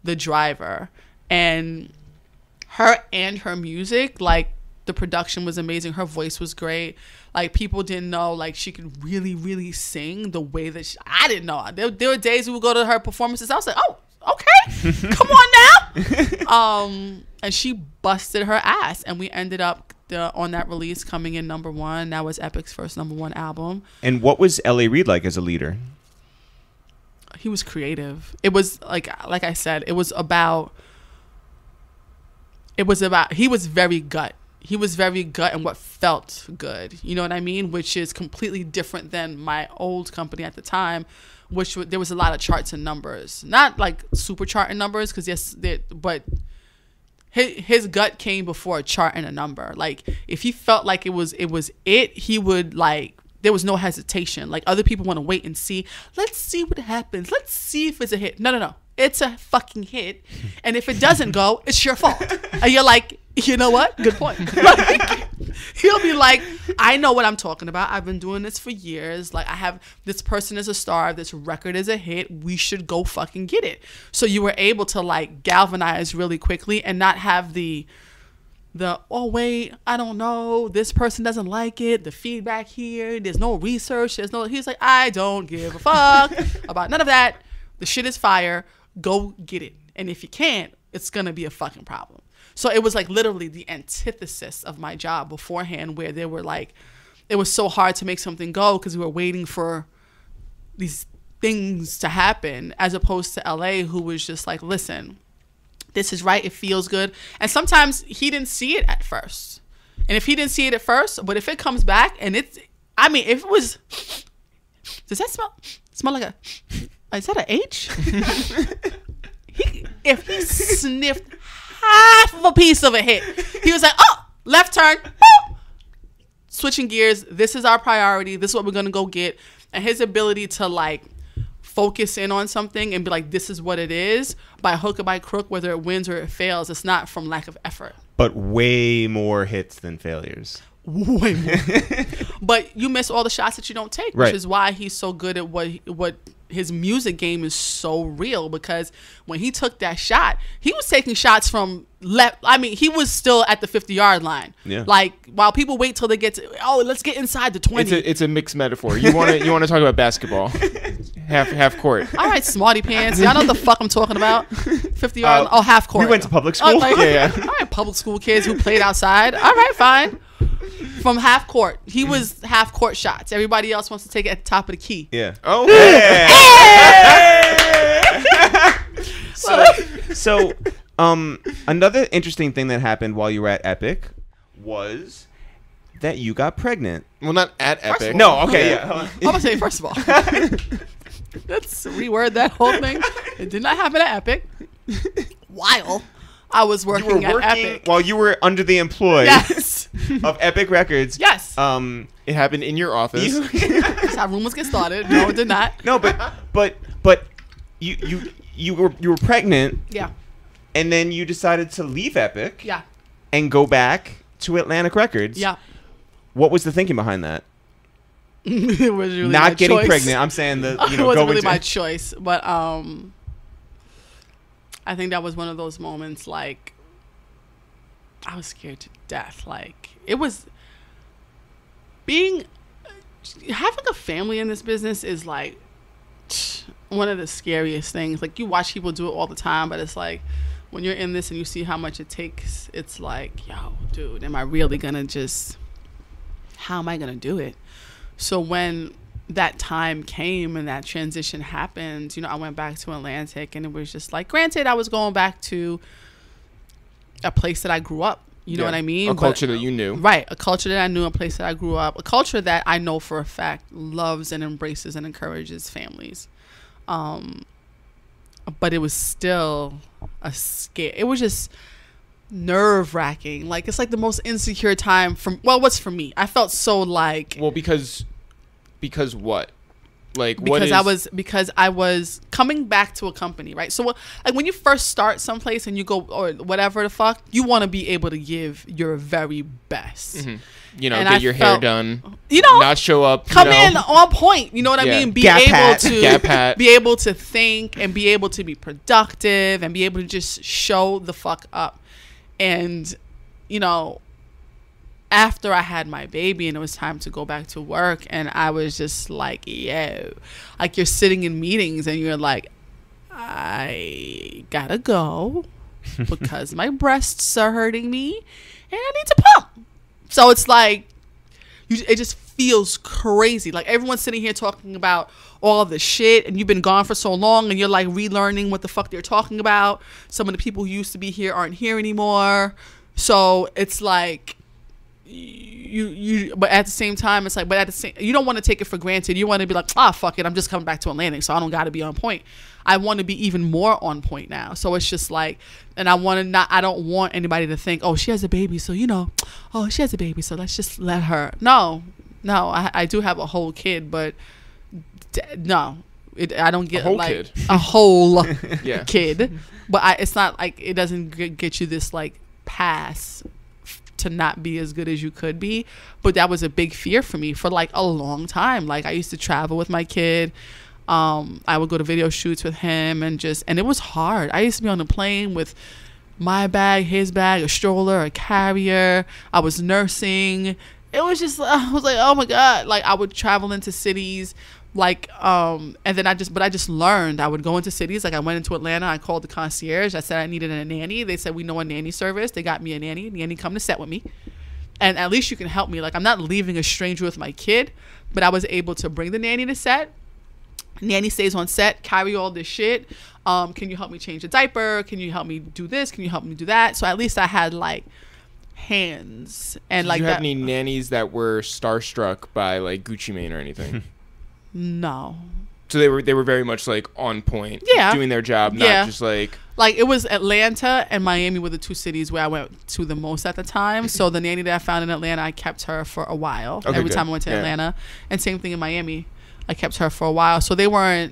the driver. And her music, like, the production was amazing. Her voice was great. Like, people didn't know, like, she could really, really sing the way that I didn't know. There were days we would go to her performances. I was like, oh, okay, come on now. And she busted her ass, and we ended up on that release coming in #1. That was Epic's first #1 album. And what was L.A. Reid like as a leader? He was creative. It was like I said, he was very gut. He was very gut and what felt good. You know what I mean? Which is completely different than my old company at the time, which there was a lot of charts and numbers. Not like super chart and numbers, because but his gut came before a chart and a number. Like, if he felt like it was he would, like, there was no hesitation. Like, other people want to wait and see. Let's see what happens. Let's see if it's a hit. No. It's a fucking hit. And if it doesn't go, it's your fault. And you're like, you know what? Good point. Like, he'll be like, I know what I'm talking about. I've been doing this for years. Like, I have, this person is a star. This record is a hit. We should go fucking get it. So you were able to, like, galvanize really quickly and not have the oh wait, I don't know, this person doesn't like it, the feedback here, there's no research, he's like, I don't give a fuck about none of that. The shit is fire. Go get it. And if you can't, it's gonna be a fucking problem. So it was like literally the antithesis of my job beforehand, where they were like, it was so hard to make something go because we were waiting for these things to happen, as opposed to LA, who was just like, listen, this is right, it feels good. And sometimes he didn't see it at first. And if he didn't see it at first, but if it comes back and if it was, does that smell like is that an H? If he sniffed half of a piece of a hit, he was like, oh, left turn, boop. Switching gears, this is our priority, this is what we're gonna go get. And his ability to, like, focus in on something and be like, this is what it is, by hook or by crook, whether it wins or it fails, it's not from lack of effort. But way more hits than failures. Way more. But you miss all the shots that you don't take, which is why he's so good at what his music game is so real, because when he took that shot, he was taking shots from left. I mean, he was still at the 50-yard line. Yeah. Like, while people wait till they get to, let's get inside the 20. It's a mixed metaphor. You want to talk about basketball. half court. All right, smarty pants. Y'all know what the fuck I'm talking about. 50-yard. Half court. We went to public school. Yeah. All right, public school kids who played outside. All right, fine. From half court. He was half court shots. Everybody else wants to take it at the top of the key. Yeah. Oh. Hey! So, another interesting thing that happened while you were at Epic was that you got pregnant. Well, not at Epic. No, okay, yeah. I'm going to say, first of all, let's reword that whole thing. It did not happen at Epic. While I was working at Epic. While you were under the employ of Epic Records. Yes. It happened in your office. That's how rumors get started. No, it did not. No, but you were pregnant. Yeah. And then you decided to leave Epic. Yeah. And go back to Atlantic Records. Yeah. What was the thinking behind that? It was really not my getting choice. pregnant. I'm saying it wasn't really my choice, but I think that was one of those moments, like, I was scared to death. Like, it was having a family in this business is like one of the scariest things. Like, you watch people do it all the time, but it's like when you're in this and you see how much it takes, it's like, yo, dude, am I really gonna just how am I going to do it? So when that time came and that transition happened, I went back to Atlantic, and it was just like, granted, I was going back to a place that I grew up. You know what I mean? A culture that you knew. Right. A culture that I knew, a place that I grew up, a culture that I know for a fact loves and embraces and encourages families. But it was still a scare. It was just nerve-wracking. Like, it's like the most insecure time what's for me. I felt so like... Well, because what? Like, because I was coming back to a company, right? So like when you first start someplace and you go, or whatever the fuck, you want to be able to give your very best. Mm-hmm. Get your hair done, not show up, come in on point. You know what I mean? Be able to think and be able to be productive and be able to just show the fuck up. And, after I had my baby and it was time to go back to work, and I was just like, yo, like you're sitting in meetings and you're like, I gotta go because my breasts are hurting me and I need to pump. So it's like, it just feels crazy. Like everyone's sitting here talking about all of the shit, and you've been gone for so long and you're like relearning what the fuck they're talking about. Some of the people who used to be here aren't here anymore. So it's like, but at the same time, it's like, you don't want to take it for granted. You want to be like, fuck it, I'm just coming back to Atlantic, so I don't got to be on point. I want to be even more on point now. So it's just like, and I don't want anybody to think, oh, she has a baby, so she has a baby, so let's just let her. No, I do have a whole kid, but no, I don't get a whole kid. But it's not like, it doesn't get you this like pass to not be as good as you could be. But that was a big fear for me for like a long time. Like I used to travel with my kid. I would go to video shoots with him and it was hard. I used to be on a plane with my bag, his bag, a stroller, a carrier. I was nursing. It was just, I was like, oh my God. Like I would travel into cities like, and then I just learned. I would go into cities. Like I went into Atlanta. I called the concierge. I said I needed a nanny. They said, we know a nanny service. They got me a nanny. Nanny come to set with me. And at least you can help me. Like I'm not leaving a stranger with my kid, but I was able to bring the nanny to set. Nanny stays on set, carry all this shit. Can you help me change the diaper? Can you help me do this? Can you help me do that? So at least I had like hands. And Did you have any nannies that were starstruck by like Gucci Mane or anything? No. So they were very much like on point, doing their job, not just like it was Atlanta and Miami were the two cities where I went to the most at the time. So the nanny that I found in Atlanta, I kept her for a while. Every time I went to Atlanta, and same thing in Miami, I kept her for a while. So they were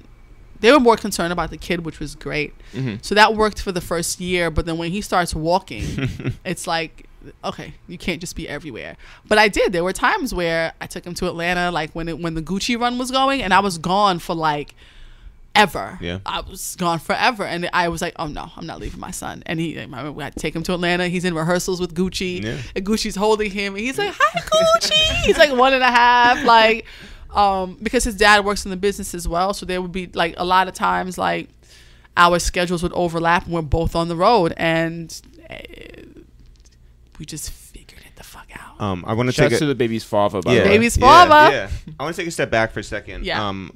more concerned about the kid, which was great. Mm-hmm. So that worked for the first year. But then when he starts walking, it's like, okay, you can't just be everywhere. But I did. There were times where I took him to Atlanta, like when the Gucci run was going, and I was gone for like ever. Yeah, I was gone forever, and I was like, oh no, I'm not leaving my son. And we had to take him to Atlanta. He's in rehearsals with Gucci, and Gucci's holding him, and he's like, hi Gucci. He's like 1.5, like, because his dad works in the business as well. So there would be like a lot of times like our schedules would overlap, and we're both on the road, and we just figured it the fuck out. I want to take to the baby's father. By the way. Baby's father. Yeah. I want to take a step back for a second. Yeah.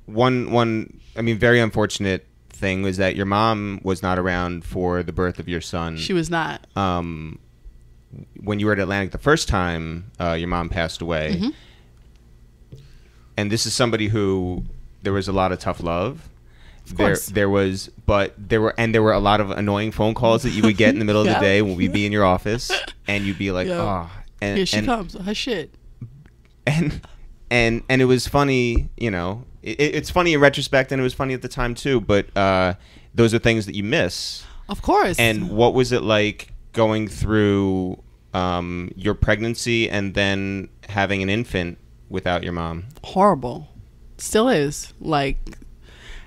One. I mean, very unfortunate thing was that your mom was not around for the birth of your son. She was not. When you were at Atlantic the first time, your mom passed away. Mm-hmm. And this is somebody who there was a lot of tough love. There were a lot of annoying phone calls that you would get in the middle of the day when we'd be in your office, and you'd be like, and here she comes, her shit. And it was funny, it's funny in retrospect, and it was funny at the time too. But those are things that you miss, of course. And what was it like going through your pregnancy and then having an infant without your mom? Horrible, still is. Like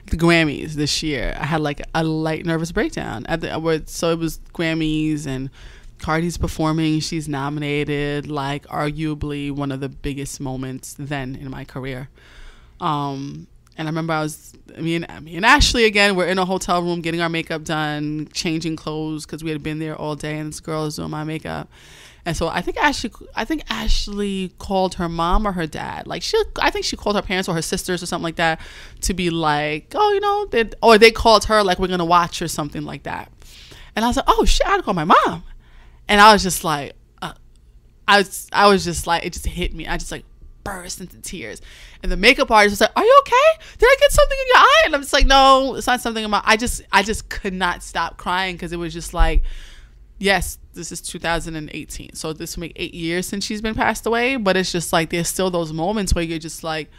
the Grammys this year, I had like a light nervous breakdown so it was Grammys and Cardi's performing. She's nominated, like arguably one of the biggest moments then in my career. And I remember me and Ashley again, we're in a hotel room getting our makeup done, changing clothes because we had been there all day, and this girl is doing my makeup. And so I think Ashley called her mom or her dad. Like I think she called her parents or her sisters or something like that to be like, oh, you know, or they called her like, we're gonna watch or something like that. And I was like, oh shit, I had to call my mom. And I was just like, I was just like, it just hit me. I just like burst into tears. And the makeup artist was like, are you okay? Did I get something in your eye? And I'm just like, no, it's not something in my. I just could not stop crying because it was just like, yes, this is 2018, so this will make 8 years since she's been passed away. But it's just like there's still those moments where you're just like,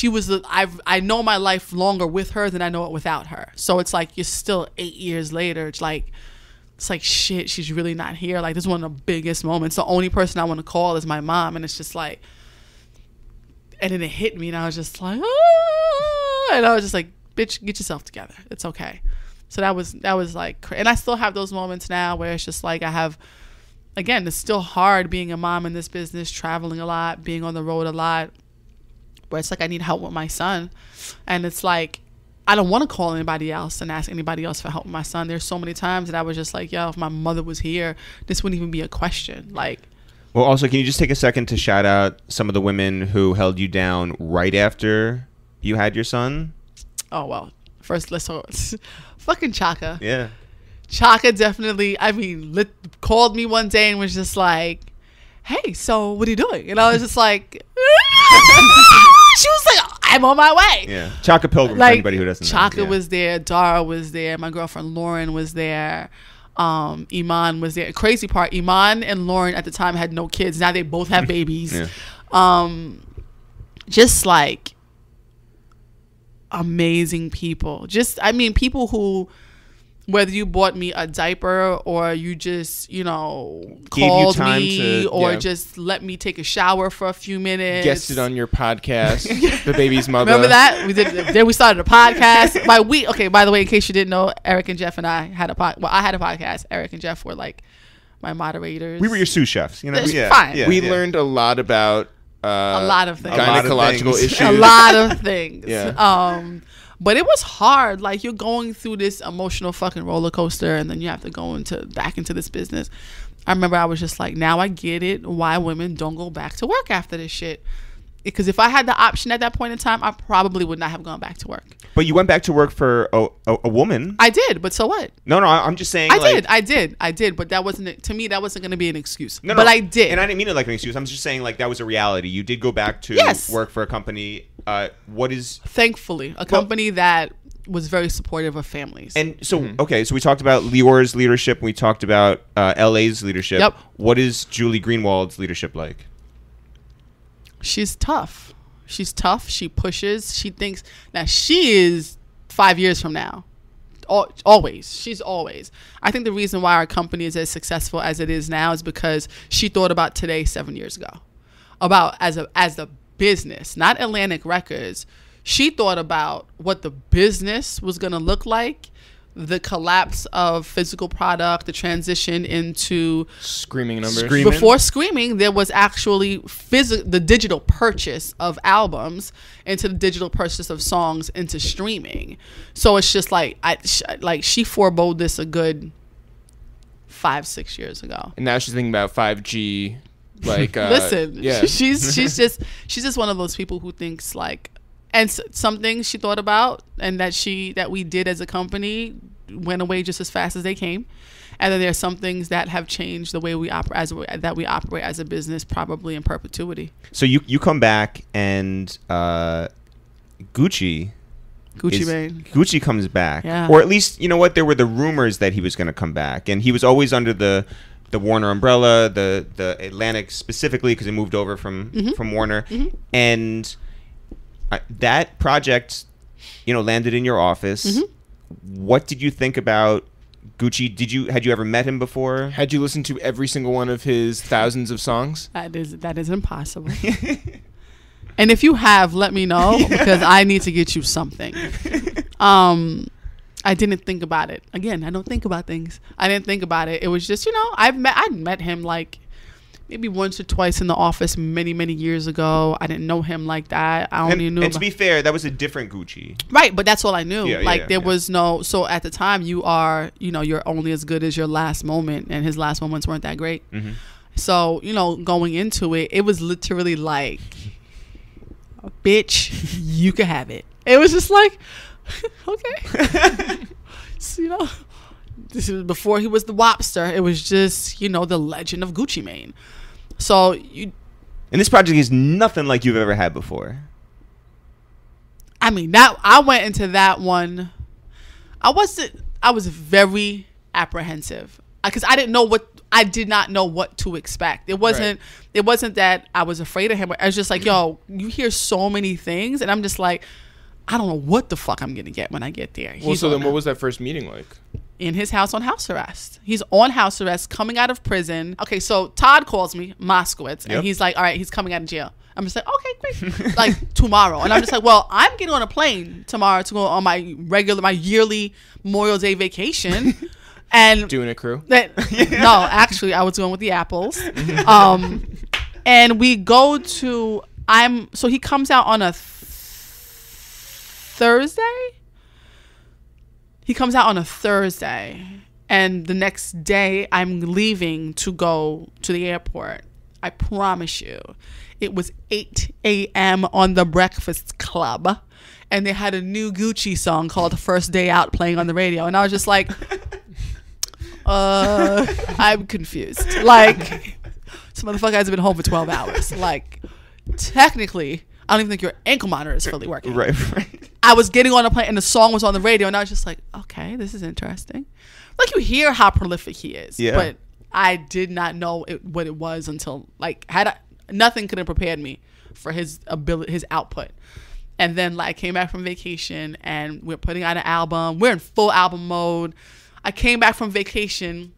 I know my life longer with her than I know it without her. So it's like you're still 8 years later. It's like shit, she's really not here. Like this is one of the biggest moments. The only person I want to call is my mom, and it's just like, and then it hit me, and I was just like, ah! And I was just like, bitch, get yourself together. It's okay. So that was like, and I still have those moments now where it's just like I have, again, it's still hard being a mom in this business, traveling a lot, being on the road a lot, where it's like I need help with my son. And it's like, I don't want to call anybody else and ask anybody else for help with my son. There's so many times that I was just like, yo, if my mother was here, this wouldn't even be a question. Like, well, also, can you just take a second to shout out some of the women who held you down right after you had your son? Oh, well, first, let's fucking Chaka. Yeah. Chaka definitely, I mean, called me one day and was just like, hey, so what are you doing? And I was just like, she was like, I'm on my way. Yeah. Chaka Pilgrim, like, for anybody who doesn't know. Chaka was there. Dara was there. My girlfriend Lauren was there. Iman was there. Crazy part, Iman and Lauren at the time had no kids. Now they both have babies. Yeah. Just like amazing people. Just, I mean, people who, whether you bought me a diaper or you just, you know, called me or just let me take a shower for a few minutes. Guested on your podcast, The Baby's Mother. Remember that? We did. Then we started a podcast. Okay, by the way, in case you didn't know, Eric and Jeff and I had I had a podcast. Eric and Jeff were like my moderators. We were your sous chefs. You know, fine. Yeah, we learned a lot about a lot of things. Gynecological issues. A lot of things. Yeah. But it was hard. Like, you're going through this emotional fucking roller coaster, and then you have to go back into this business. I remember I was just like, now I get it why women don't go back to work after this shit. Because if I had the option at that point in time, I probably would not have gone back to work. But you went back to work for a woman. I did, but so what? No, I'm just saying. I did, but that wasn't, to me, that wasn't going to be an excuse. No, but I did. And I didn't mean it like an excuse. I'm just saying, like, that was a reality. You did go back to work for a company. What is... Thankfully, a company that was very supportive of families. And so, okay, so we talked about Lyor's leadership. We talked about LA's leadership. Yep. What is Julie Greenwald's leadership like? She's tough. She's tough. She pushes. She thinks. Now, she is 5 years from now. Always. She's always. I think the reason why our company is as successful as it is now is because she thought about today 7 years ago. About as a business, not Atlantic Records. She thought about what the business was going to look like, the collapse of physical product, the transition into screaming numbers. Before streaming, there was actually the digital purchase of albums into the digital purchase of songs into streaming. So it's just like she forebode this a good 5-6 years ago. And now she's thinking about 5G. Like, listen, yeah. she's just one of those people who thinks like. And some things she thought about and that we did as a company went away just as fast as they came. And then there are some things that have changed the way we operate as a business, probably in perpetuity. So you come back and Gucci comes back. Yeah. Or at least, you know what, there were the rumors that he was going to come back. And he was always under the Warner umbrella, the Atlantic specifically, because he moved over from Warner. Mm-hmm. And... that project, landed in your office. Mm-hmm. What did you think about Gucci? Had you ever met him before? Had you listened to every single one of his thousands of songs? That is impossible. And if you have, let me know because I need to get you something. I didn't think about it. Again, I don't think about things. I didn't think about it. It was just, I'd met him like maybe once or twice in the office many, many years ago. I didn't know him like that. I only knew. And to be fair, that was a different Gucci. Right, but that's all I knew. Yeah, there was no. So at the time, you are, you're only as good as your last moment, and his last moments weren't that great. Mm-hmm. So going into it, it was literally like, bitch, you can have it. It was just like, okay, so, this is before he was the Wobster. It was just, the legend of Gucci Mane. So and this project is nothing like you've ever had before. I mean, I went into that one. I was very apprehensive because I did not know what to expect. It wasn't that I was afraid of him. I was just like, yo, you hear so many things, and I'm just like, I don't know what the fuck I'm gonna get when I get there. Well, so then what was that first meeting like? In his house on house arrest. He's on house arrest, coming out of prison. Okay, so Todd calls me, Moskowitz, and he's like, all right, he's coming out of jail. I'm just like, okay, great. Like tomorrow. And I'm just like, well, I'm getting on a plane tomorrow to go on my yearly Memorial Day vacation. And doing a crew? No, actually, I was going with the Apples. And we go to, so he comes out on a Thursday? He comes out on a Thursday, and the next day I'm leaving to go to the airport. I promise you, it was 8 a.m. on the Breakfast Club, and they had a new Gucci song called First Day Out playing on the radio, and I was just like, I'm confused. Like, this motherfucker has been home for 12 hours. Like, technically, I don't even think your ankle monitor is fully working. Right. I was getting on a plane and the song was on the radio, and I was just like, okay, this is interesting. Like, you hear how prolific he is, but I did not know what it was until, like, nothing could have prepared me for his ability, his output. And then, like, came back from vacation and we're putting out an album. We're in full album mode. I came back from vacation.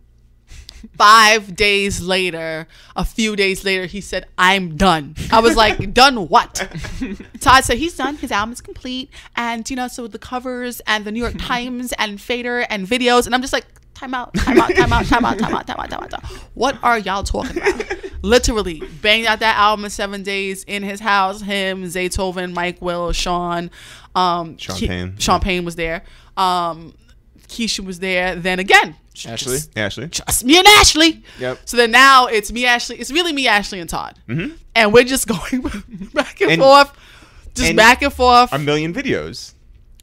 5 days later, a few days later, he said, I'm done. I was like, done what? Todd said, he's done. His album is complete. And, so the covers and the New York Times and Fader and videos. And I'm just like, time out. What are y'all talking about? Literally banged out that album in 7 days in his house. Him, Zaytoven, Mike Will, Sean. Sean Payne was there. Keisha was there. Then again, Ashley. Just me and Ashley. Yep. So then now it's me, Ashley. It's really me, Ashley, and Todd. Mm-hmm. And we're just going back and forth. Just back and forth. A million videos.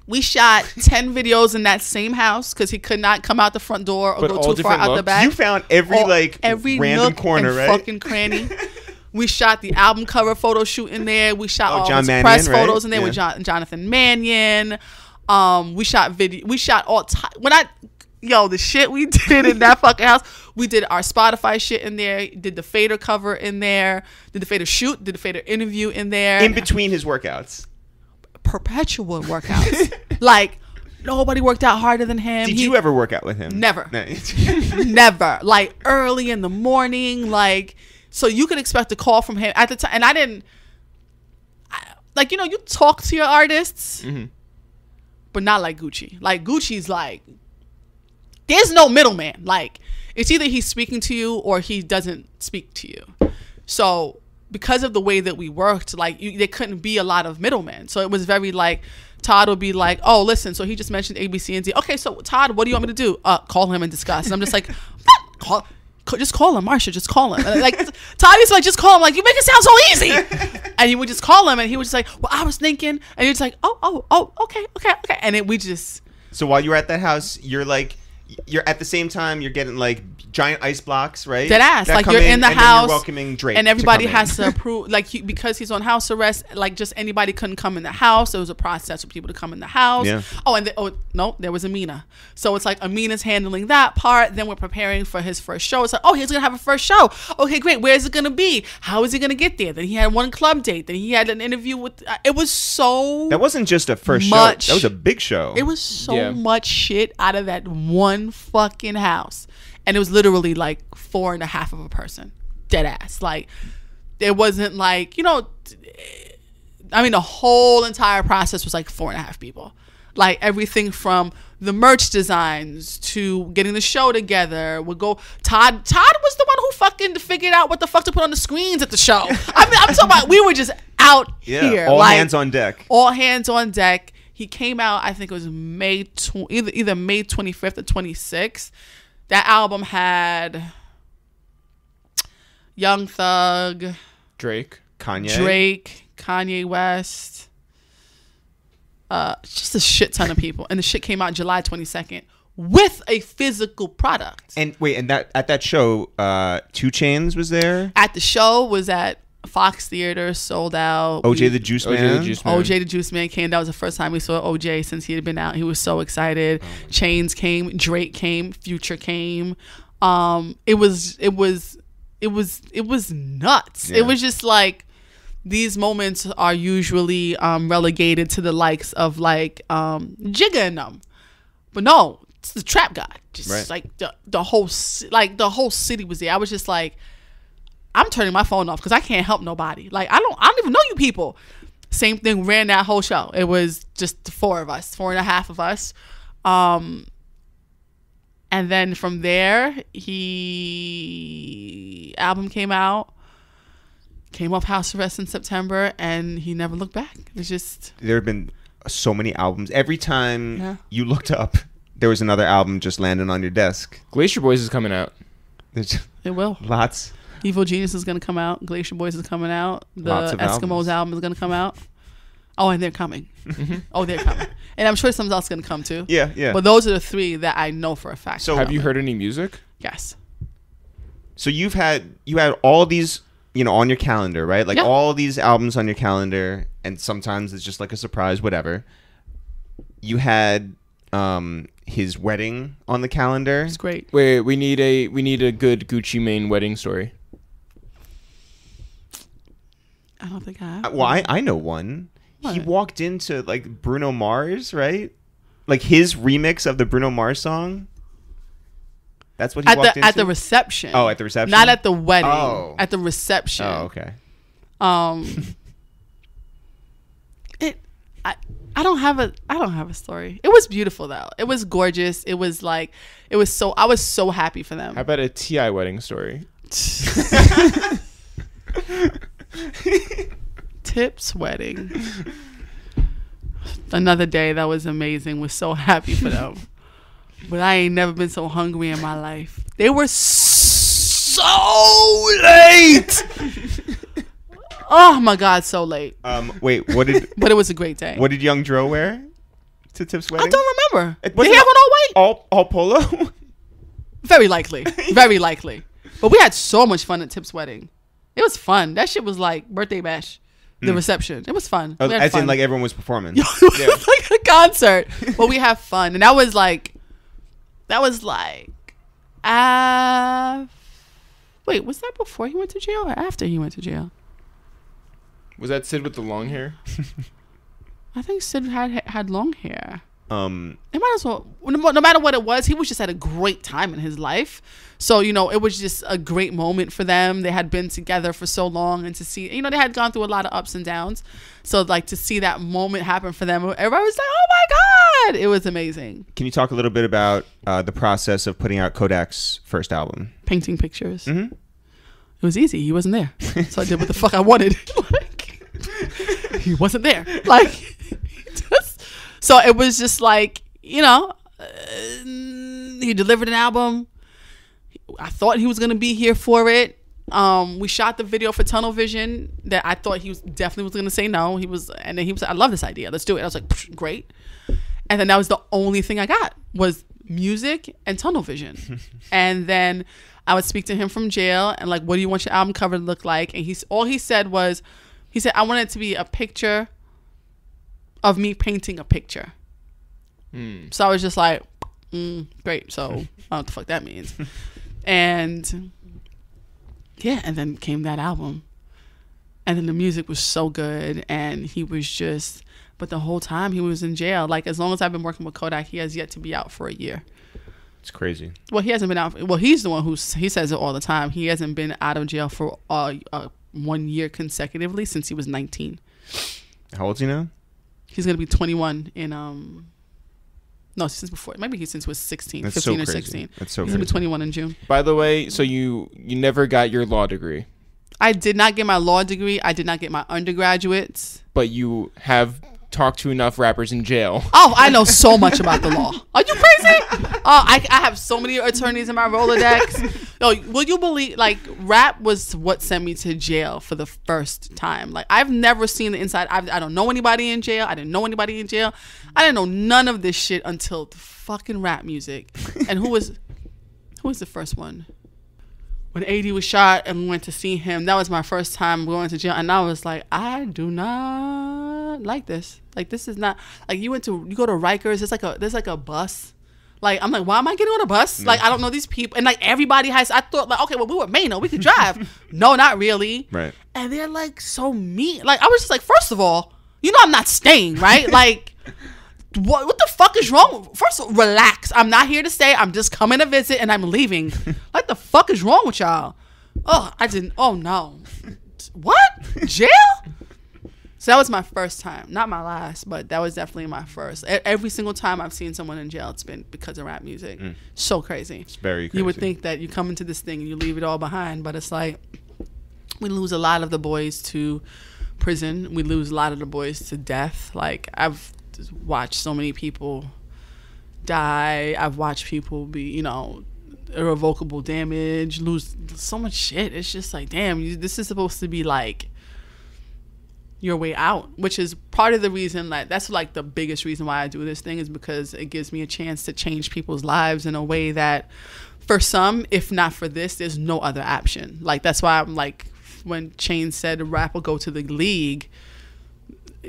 We shot 10 videos in that same house because he could not come out the front door or go too far out the back. You found every random corner, right? Fucking cranny. We shot the album cover photo shoot in there. We shot all John his Mannion, press right? photos in there with Jonathan Mannion. We shot video. We shot all the shit we did in that fucking house. We did our Spotify shit in there. Did the Fader cover in there. Did the Fader shoot. Did the Fader interview in there. In between his workouts. Perpetual workouts. Like, nobody worked out harder than him. Did you ever work out with him? Never. No. Never. Like, early in the morning. Like, so you could expect a call from him at the time. And I didn't. You talk to your artists. Mm-hmm. But not like Gucci. Like, Gucci's like, there's no middleman. Like, it's either he's speaking to you or he doesn't speak to you. So because of the way that we worked, like, there couldn't be a lot of middlemen. So it was very like, Todd would be like, oh, listen, so he just mentioned A, B, C, and D. Okay, so Todd, what do you want me to do? Call him and discuss. And I'm just like, just call him, Marsha, just call him. And like, Todd used to like, just call him. Like, you make it sound so easy. And he would just call him and he was just like, well, I was thinking. And he was like, oh, okay. And we just. So while you were at that house, you're at the same time, you're getting like giant ice blocks, right? Dead ass. Like, you're in the house. You're welcoming Drake. And everybody has to approve. Like, because he's on house arrest, like, just anybody couldn't come in the house. There was a process for people to come in the house. Yeah. No, there was Amina. So it's like Amina's handling that part. Then we're preparing for his first show. It's like, oh, he's going to have a first show. Okay, great. Where is it going to be? How is he going to get there? Then he had one club date. Then he had an interview with. It was so. That wasn't just a first show. That was a big show. It was so much shit out of that one fucking house. And it was literally like 4.5 of a person. Dead ass. Like, it wasn't like, the whole entire process was like 4.5 people. Like, everything from the merch designs to getting the show together would go. Todd was the one who fucking figured out what the fuck to put on the screens at the show. I mean, I'm talking about we were just out here. All hands on deck. All hands on deck. He came out, I think it was either May 25th or 26th. That album had Young Thug, Drake, Kanye West, just a shit ton of people. And the shit came out July 22nd with a physical product. And wait, and that at that show, 2 Chainz was there? At the show was at Fox Theater, sold out. OJ the Juice Man. OJ the Juice Man came. That was the first time we saw OJ since he had been out. He was so excited. Chainz came, Drake came, Future came. It was nuts. Yeah. It was just like, these moments are usually relegated to the likes of like Jigga and them, but no, it's the Trap God. Just right. Like the whole city was there. I was just like, I'm turning my phone off because I can't help nobody. Like I don't even know you people. Same thing, ran that whole show. It was just the 4 of us, 4.5 of us. And then from there, album came out, came off house arrest in September, and he never looked back. It's just, there have been so many albums. Every time you looked up, there was another album just landing on your desk. Glacier Boys is coming out. There's it will. lots. Evil Genius is going to come out. Glacier Boys is coming out. The Lots of Eskimos album is going to come out. Oh, and they're coming. Oh, they're coming. And I'm sure something else is going to come too. Yeah. But those are the 3 that I know for a fact. So have you heard any music? Yes. So you had all these, on your calendar, right? Like all these albums on your calendar, and sometimes it's just like a surprise, whatever. You had his wedding on the calendar. It's great. Wait, we need a good Gucci Mane wedding story. I don't think I have. Well, I know one. What? He walked into like Bruno Mars, right? Like his remix of the Bruno Mars song. That's what he walked into? At the reception. Oh, at the reception? Not at the wedding. Oh. At the reception. Oh, okay. I don't have a story. It was beautiful though. It was gorgeous. I was so happy for them. How about a T.I. wedding story? Tip's wedding. Another day that was amazing. Was so happy for them. But I ain't never been so hungry in my life. They were so late. Oh my God, so late. Wait, what did? But it was a great day. What did Young Dro wear to Tip's wedding? I don't remember. Did he have on all white? All polo? Very likely. Very likely. But we had so much fun at Tip's wedding. It was fun. That shit was like birthday bash. The reception. It was fun. Oh, We had as fun. in like everyone was performing. It was like a concert. But we have fun. And that was like wait, was that before he went to jail or after he went to jail? Was that Sid with the long hair? I think Sid had long hair. It might as well, no matter what it was, he was just at a great time in his life. So, it was just a great moment for them. They had been together for so long, and to see, they had gone through a lot of ups and downs. So, like, to see that moment happen for them, everybody was like, oh my God, it was amazing. Can you talk a little bit about the process of putting out Kodak's first album? Painting pictures. Mm-hmm. It was easy. He wasn't there. So I did what the fuck I wanted. He wasn't there. So it was just like, he delivered an album. I thought he was going to be here for it. We shot the video for Tunnel Vision that I thought he definitely was going to say no. And then he was like, I love this idea. Let's do it. I was like, great. And then that was the only thing I got was music and Tunnel Vision. And then I would speak to him from jail and like, what do you want your album cover to look like? And all he said, I want it to be a picture of me painting a picture. So I was just like, great. So I don't know what the fuck that means. And yeah, and then came that album. And then the music was so good. And he was just, but the whole time he was in jail. Like as long as I've been working with Kodak, he has yet to be out for a year. It's crazy. Well, he hasn't been out. Well, he's the one he says it all the time. He hasn't been out of jail for 1 year consecutively since he was 19. How old is he now? He's going to be 21 in No, since before. Maybe since he was 16, That's 15 so or crazy. 16. That's so He's going to crazy. be 21 in June. By the way, so you never got your law degree, I did not get my law degree. I did not get my undergraduates. but you have talked to enough rappers in jail. Oh, I know so much about the law. Are you crazy? Oh, I have so many attorneys in my Rolodex. No, will you believe, like, rap was what sent me to jail for the first time. Like, I've never seen the inside. I don't know anybody in jail. I didn't know anybody in jail. I didn't know none of this shit until the fucking rap music. And who was the first one? When AD was shot and we went to see him, that was my first time going to jail. And I was like, I do not like this. Like, this is not, like, you go to Rikers, there's like a bus. Like, I'm like, why am I getting on a bus? Like, I don't know these people. And like, everybody has, I thought like, okay, well, we were Maino, we could drive. No, not really. Right. And they're like so mean. Like, I was just like, first of all, you know I'm not staying, right? Like, what the fuck is wrong? First of all, relax. I'm not here to stay. I'm just coming to visit and I'm leaving. Like, the fuck is wrong with y'all? Oh no. What? Jail? So that was my first time. Not my last, but that was definitely my first. Every single time I've seen someone in jail, it's been because of rap music. So crazy. It's very crazy. You would think that you come into this thing and you leave it all behind, but it's like we lose a lot of the boys to prison. We lose a lot of the boys to death. Like, I've watched so many people die. I've watched people be, irrevocable damage, lose so much shit. It's just like, damn, this is supposed to be like your way out, which is part of the reason that's like the biggest reason why I do this thing, is because it gives me a chance to change people's lives in a way that for some, if not for this, there's no other option. Like, that's why I'm like, when Chain said rap will go to the league,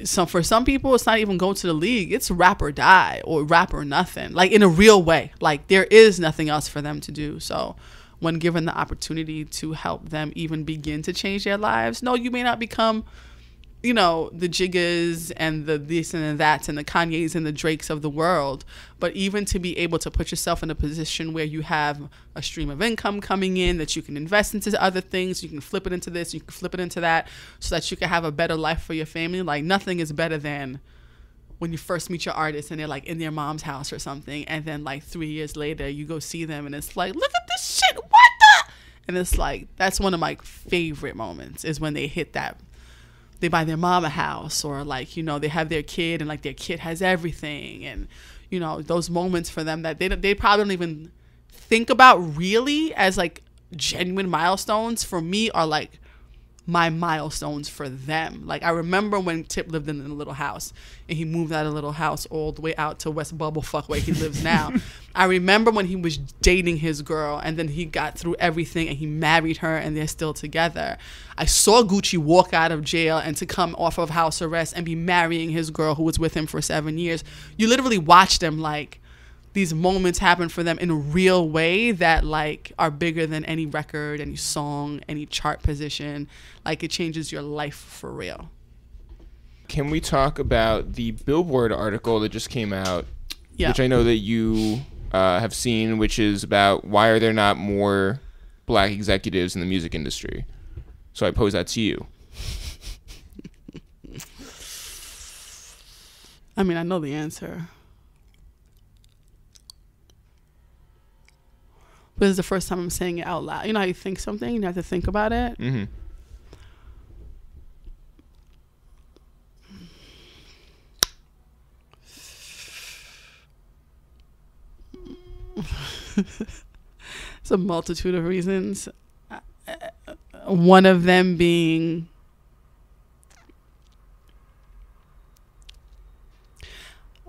so for some people it's not even go to the league, it's rap or die or rap or nothing, like in a real way. Like, there is nothing else for them to do. So when given the opportunity to help them even begin to change their lives, no, you may not become the Jiggas and the this and the that's and the Kanyes and the Drakes of the world, but even to be able to put yourself in a position where you have a stream of income coming in that you can invest into other things, you can flip it into this, you can flip it into that, so that you can have a better life for your family. Like, nothing is better than when you first meet your artist and they're like in their mom's house or something, and then like 3 years later you go see them and it's like, look at this shit, what the? And it's like, that's one of my favorite moments, is when they hit that. They buy their mom a house, or like, they have their kid and like their kid has everything. And, those moments for them that they probably don't even think about really as like genuine milestones, for me are like my milestones for them. Like, I remember when Tip lived in a little house and he moved out of a little house all the way out to West Bubblefuck where he lives now. I remember when he was dating his girl and then he got through everything and he married her and they're still together. I saw Gucci walk out of jail and to come off of house arrest and be marrying his girl who was with him for 7 years. You literally watch them, like, these moments happen for them in a real way that like are bigger than any record, any song, any chart position. Like, it changes your life for real. Can we talk about the Billboard article that just came out, which I know that you have seen, which is about why are there not more black executives in the music industry? So I pose that to you. I mean, I know the answer. But this is the first time I'm saying it out loud. You know how you think something, you have to think about it? Mm-hmm. It's a multitude of reasons. One of them being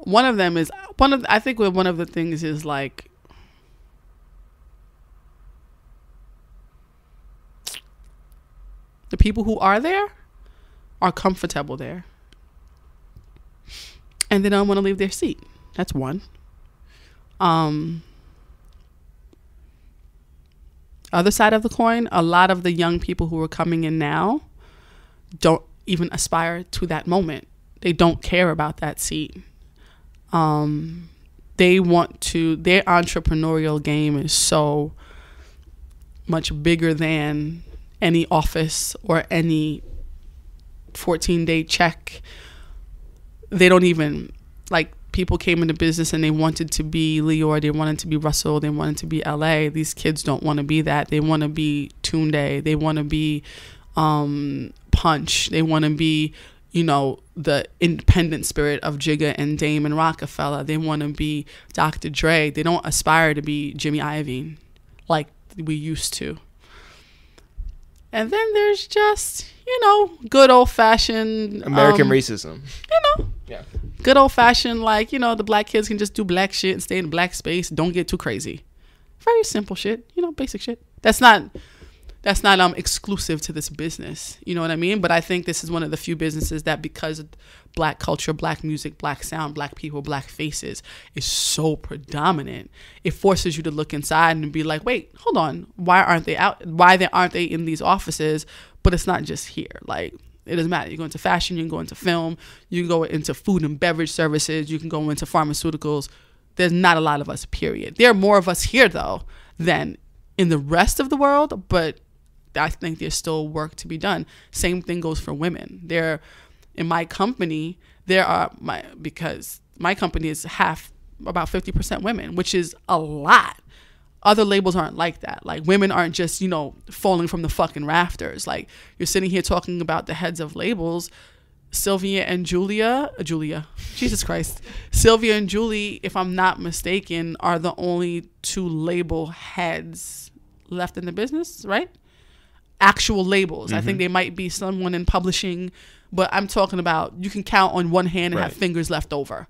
I think one of the things is like the people who are there are comfortable there and they don't want to leave their seat. That's one. Other side of the coin, a lot of the young people who are coming in now don't even aspire to that moment. They don't care about that seat. They want to, their entrepreneurial game is so much bigger than any office or any 14-day check. They don't even, like, people came into business and they wanted to be Lyor, they wanted to be Russell, they wanted to be LA. These kids don't want to be that. They want to be Tunde. They want to be Punch. They want to be, you know, the independent spirit of Jigga and Dame and Rockefeller. They want to be Dr. Dre. They don't aspire to be Jimmy Iovine like we used to. And then there's just, you know, good old-fashioned... American racism. You know. Yeah. Good old-fashioned, like, you know, the black kids can just do black shit and stay in black space. Don't get too crazy. Very simple shit. You know, basic shit. That's not exclusive to this business. You know what I mean? But I think this is one of the few businesses that, because of black culture, black music, black sound, black people, black faces, is so predominant. It forces you to look inside and be like, wait, hold on. Why aren't they out? Why aren't they in these offices? But it's not just here. Like, it doesn't matter. You go into fashion, you can go into film, you can go into food and beverage services, you can go into pharmaceuticals. There's not a lot of us, period. There are more of us here, though, than in the rest of the world, but I think there's still work to be done. Same thing goes for women. In my company, because my company is about 50% women, which is a lot. Other labels aren't like that. Like, women aren't just, you know, falling from the fucking rafters. Like, you're sitting here talking about the heads of labels. Sylvia and Julia, Jesus Christ. Sylvia and Julie, if I'm not mistaken, are the only two label heads left in the business, right? Actual labels. I think there might be someone in publishing, but I'm talking about, you can count on one hand and have fingers left over.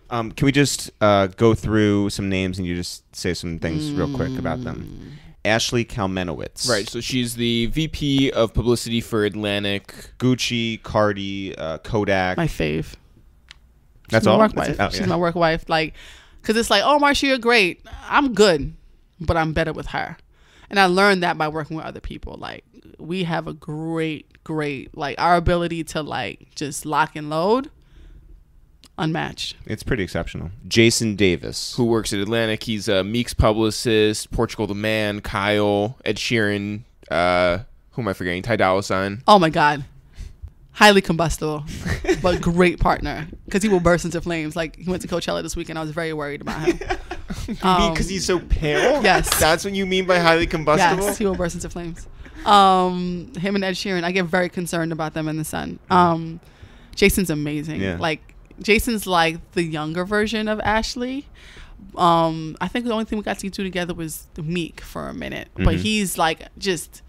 Can we just go through some names and you just say some things real quick about them? Ashley Kalmenowitz. Right, so she's the VP of Publicity for Atlantic. Gucci, Cardi, Kodak. My fave. That's my all? Work wife. Oh, yeah. She's my work wife. Like, because it's like, oh, Marsha, you're great. I'm good, but I'm better with her. And I learned that by working with other people. Like, we have a great, like, our ability to, like, just lock and load, unmatched. It's pretty exceptional. Jason Davis. Who works at Atlantic. He's a Meek's publicist, Portugal the Man, Kyle, Ed Sheeran, who am I forgetting? Ty Dolla $ign. Oh, my God. Highly combustible, but great partner. Because he will burst into flames. Like, he went to Coachella this weekend. I was very worried about him. Because he's so pale? Yes. That's what you mean by highly combustible? Yes, he will burst into flames. Him and Ed Sheeran, I get very concerned about them in the sun. Jason's amazing. Yeah. Like, Jason's like the younger version of Ashley. I think the only thing we got to do together was Meek for a minute. But he's like, just,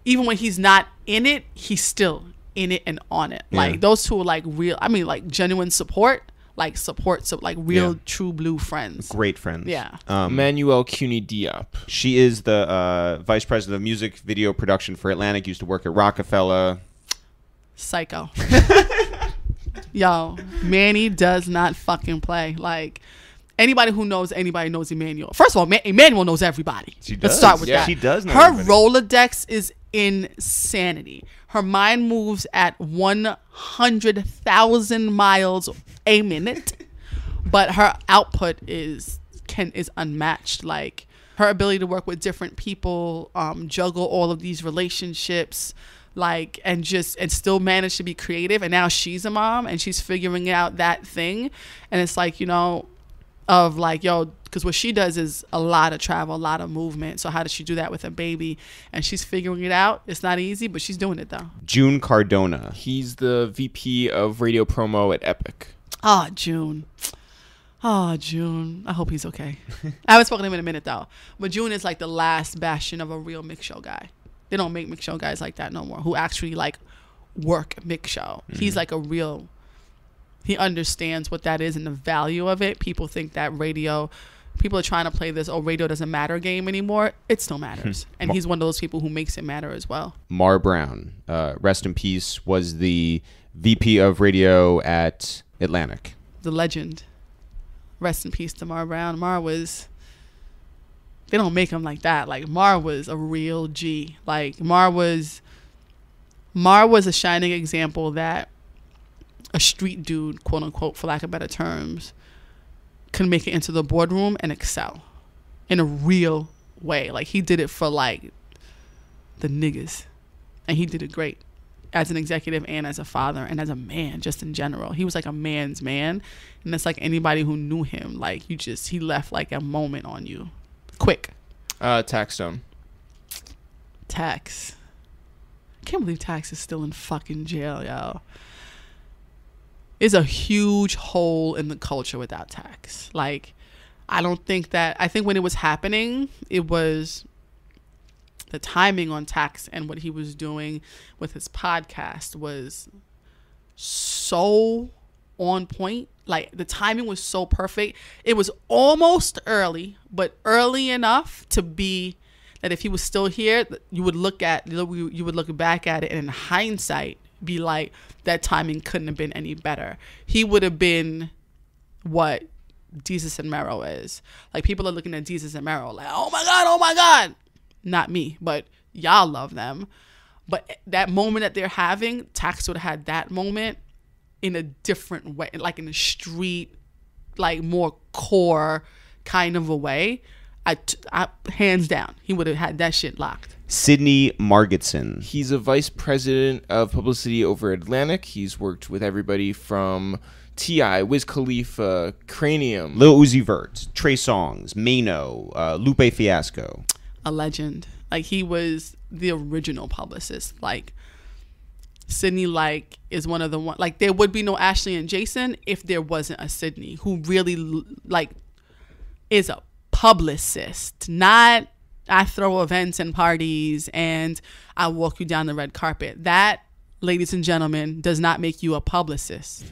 even when he's not in it, he's still in it and on it. Yeah. Like, those two are like real, I mean, like genuine support. Like, support, so like real true blue friends. Great friends. Yeah. Manuel Cuny Diop. She is the vice president of music video production for Atlantic. Used to work at Rockefeller. Psycho. Yo, Manny does not fucking play. Like, anybody knows Emmanuel. First of all, Emmanuel knows everybody. She does. Let's start with that. She does know her everybody. Rolodex is insanity. Her mind moves at 100,000 miles a minute, but her output is unmatched. Like, her ability to work with different people, juggle all of these relationships, like, and still manage to be creative. And now she's a mom and she's figuring out that thing. And it's like, you know, of like, yo, because what she does is a lot of travel, a lot of movement. So how does she do that with a baby? And she's figuring it out. It's not easy, but she's doing it though. June Cardona. He's the VP of radio promo at Epic. Oh, June. I hope he's okay. I haven't spoken to him in a minute though. But June is like the last bastion of a real mix show guy. They don't make mix show guys like that no more, who actually like work mix show. He's like he understands what that is and the value of it. People think that people are trying to play this, radio doesn't matter game anymore. It still matters. And he's one of those people who makes it matter as well. Mar Brown, rest in peace, was the VP of radio at Atlantic. The legend. Rest in peace to Mar Brown. They don't make him like that. Like, Mar was a real G. Like, Mar was a shining example that a street dude, quote unquote, for lack of better terms, can make it into the boardroom and excel in a real way. Like, he did it for like the niggas, and he did it great. as an executive and as a father and as a man, just in general. He was like a man's man. And it's like anybody who knew him, like he left like a moment on you. Quick. Taxstone. Tax. I can't believe Tax is still in fucking jail, yo. It's a huge hole in the culture without Tax. Like, I think when it was happening, it was the timing on Tax and what he was doing with his podcast was so on point. Like, the timing was so perfect. It was almost early, but early enough to be that if he was still here, you would look back at it and in hindsight be like, that timing couldn't have been any better. He would have been what Jesus and Mero is. Like, people are looking at Jesus and Mero like, oh my God. Not me, but y'all love them. But that moment that they're having, Tax would have had that moment in a different way, like in a street, like more core kind of a way. I hands down, he would have had that shit locked. Sidney Margetson. He's a vice president of publicity over Atlantic. He's worked with everybody from T.I., Wiz Khalifa, Cranium, Lil Uzi Vert, Trey Songz, Maino, Lupe Fiasco. A legend. Like, he was the original publicist. Like, Sidney, like, is one of the one. Like, there would be no Ashley and Jason if there wasn't a Sidney who really, like, is a publicist. Not, I throw events and parties and I walk you down the red carpet. That, ladies and gentlemen, does not make you a publicist.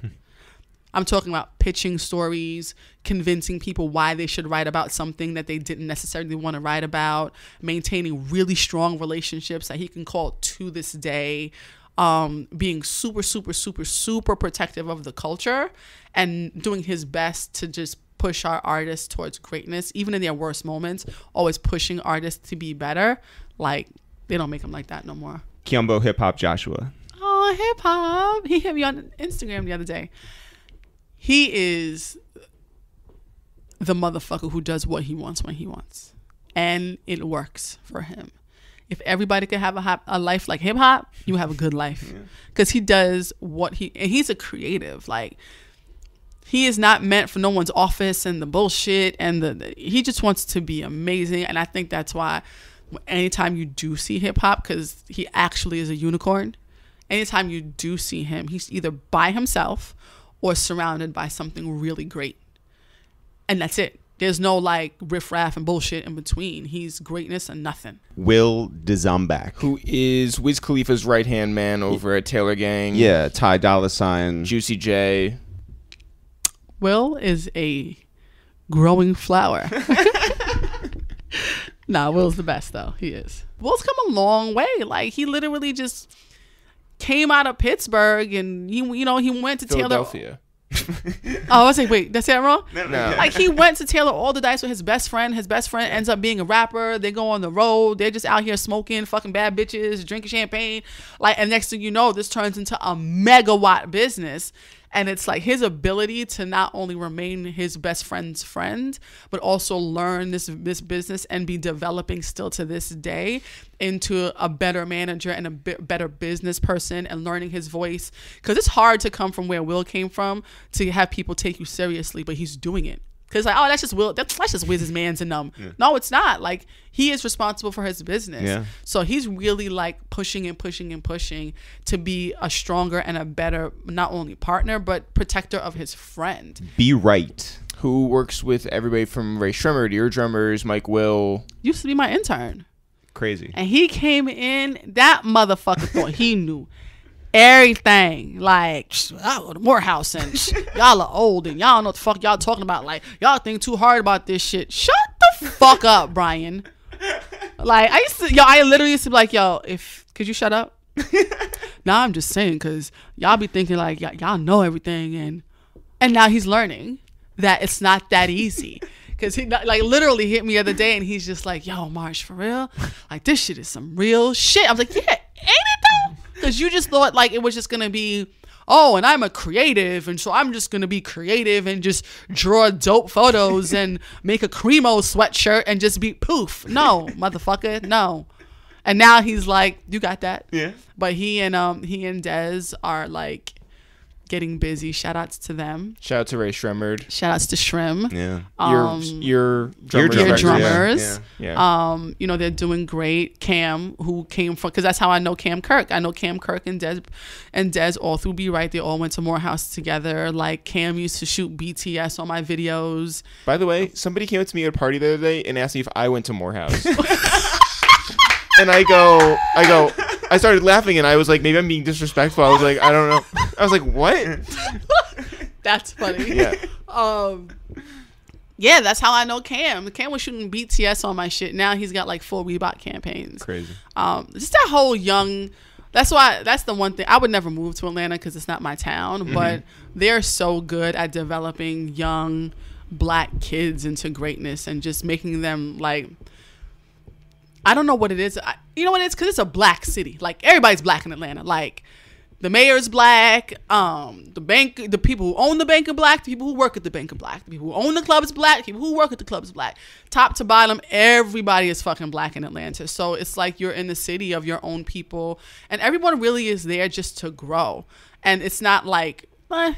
I'm talking about pitching stories, convincing people why they should write about something that they didn't necessarily want to write about, maintaining really strong relationships that he can call to this day, being super, super, super, super protective of the culture and doing his best to just push our artists towards greatness, even in their worst moments, always pushing artists to be better. Like, they don't make them like that no more. Kiombo Hip Hop Joshua. Oh, hip hop. He hit me on Instagram the other day. He is the motherfucker who does what he wants when he wants. And it works for him. If everybody could have a life like hip hop, you have a good life. Because he does and he's a creative. Like, he is not meant for no one's office and the bullshit. And he just wants to be amazing. And I think that's why anytime you do see hip hop, because he actually is a unicorn, anytime you do see him, he's either by himself or surrounded by something really great. And that's it. There's no like riffraff and bullshit in between. He's greatness and nothing. Will Dezambach. Who is Wiz Khalifa's right-hand man over at Taylor Gang. Yeah, Ty Dolla $ign. Juicy J. Will is a growing flower. Nah, Will's the best though. He is. Will's come a long way. Like, he literally just came out of Pittsburgh and he went to Philadelphia. I was like, wait, that's that wrong? No. Like, he went to Taylor all the dice with his best friend. His best friend ends up being a rapper. They go on the road. They're just out here smoking fucking bad bitches, drinking champagne. Like, and next thing you know, this turns into a megawatt business. And it's like his ability to not only remain his best friend's friend, but also learn this business and be developing still to this day into a better manager and a better business person and learning his voice. Because it's hard to come from where Will came from to have people take you seriously, but he's doing it. Because like, oh, that's just Will. That's just Wiz's man's and them. Yeah. No, it's not. Like, he is responsible for his business. Yeah. So he's really like pushing to be a stronger and a better, not only partner, but protector of his friend. Be right. Who works with everybody from Ray Shremmer to Your Drummers, Mike Will. Used to be my intern. Crazy. And he came in, that motherfucker thought he knew everything. Like, I go to Morehouse and y'all are old and y'all know what the fuck y'all talking about. Like, y'all think too hard about this shit. Shut the fuck up, Brian. Like, I literally used to be like, yo, could you shut up? Now I'm just saying, because y'all be thinking like y'all know everything, and now he's learning that it's not that easy. Because he like literally hit me the other day and he's just like, yo, Marsh, for real? Like, this shit is some real shit. I was like, yeah, ain't it though? Because you just thought like it was just going to be, oh, and I'm a creative, and so I'm just going to be creative and just draw dope photos and make a Cremo sweatshirt and just be poof. No, motherfucker, no. And now he's like, you got that. Yeah. But he and Dez are like getting busy. Shout outs to them. Shout out to Ray Shremmerd. Shout outs to Shrim. Yeah. Your drummers. Yeah. You know, they're doing great. Cam, who came from, because that's how I know Cam Kirk. I know Cam Kirk and Dez all through Be Right. They all went to Morehouse together. Like, Cam used to shoot BTS on my videos. By the way, somebody came up to me at a party the other day and asked me if I went to Morehouse. And I started laughing and I was like, maybe I'm being disrespectful. I was like, I don't know. I was like, what? That's funny. Yeah. Yeah, that's how I know Cam. Cam was shooting BTS on my shit. Now he's got like full Reebok campaigns. Crazy. Just that whole young. That's the one thing. I would never move to Atlanta because it's not my town. But they're so good at developing young black kids into greatness and just making them like. I don't know what it is. You know what it is? Because it's a black city. Like, everybody's black in Atlanta. Like, the mayor's black. The people who own the bank are black. The people who work at the bank are black. The people who own the club is black. The people who work at the club is black. Top to bottom, everybody is fucking black in Atlanta. So it's like you're in the city of your own people. And everyone really is there just to grow. And it's not like,